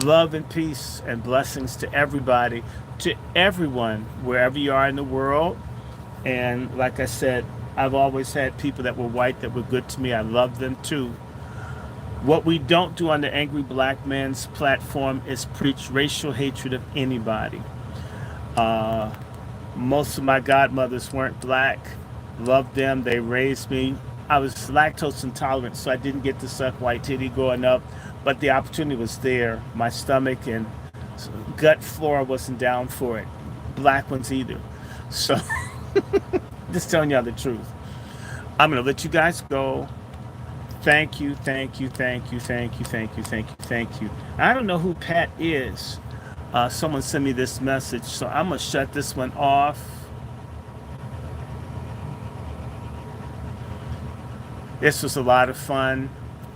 love and peace and blessings to everybody, to everyone, wherever you are in the world. And like I said, I've always had people that were white that were good to me. I love them too. What we don't do on the Angry Black Man's platform is preach racial hatred of anybody. Most of my godmothers weren't black. Loved them. They raised me. I was lactose intolerant, so I didn't get to suck white titty growing up, but the opportunity was there. My stomach and gut flora wasn't down for it. Black ones either. So, just telling y'all the truth. I'm going to let you guys go. Thank you, thank you, thank you, thank you, thank you, thank you, thank you. I don't know who Pat is. Someone sent me this message, so I'm going to shut this one off. This was a lot of fun.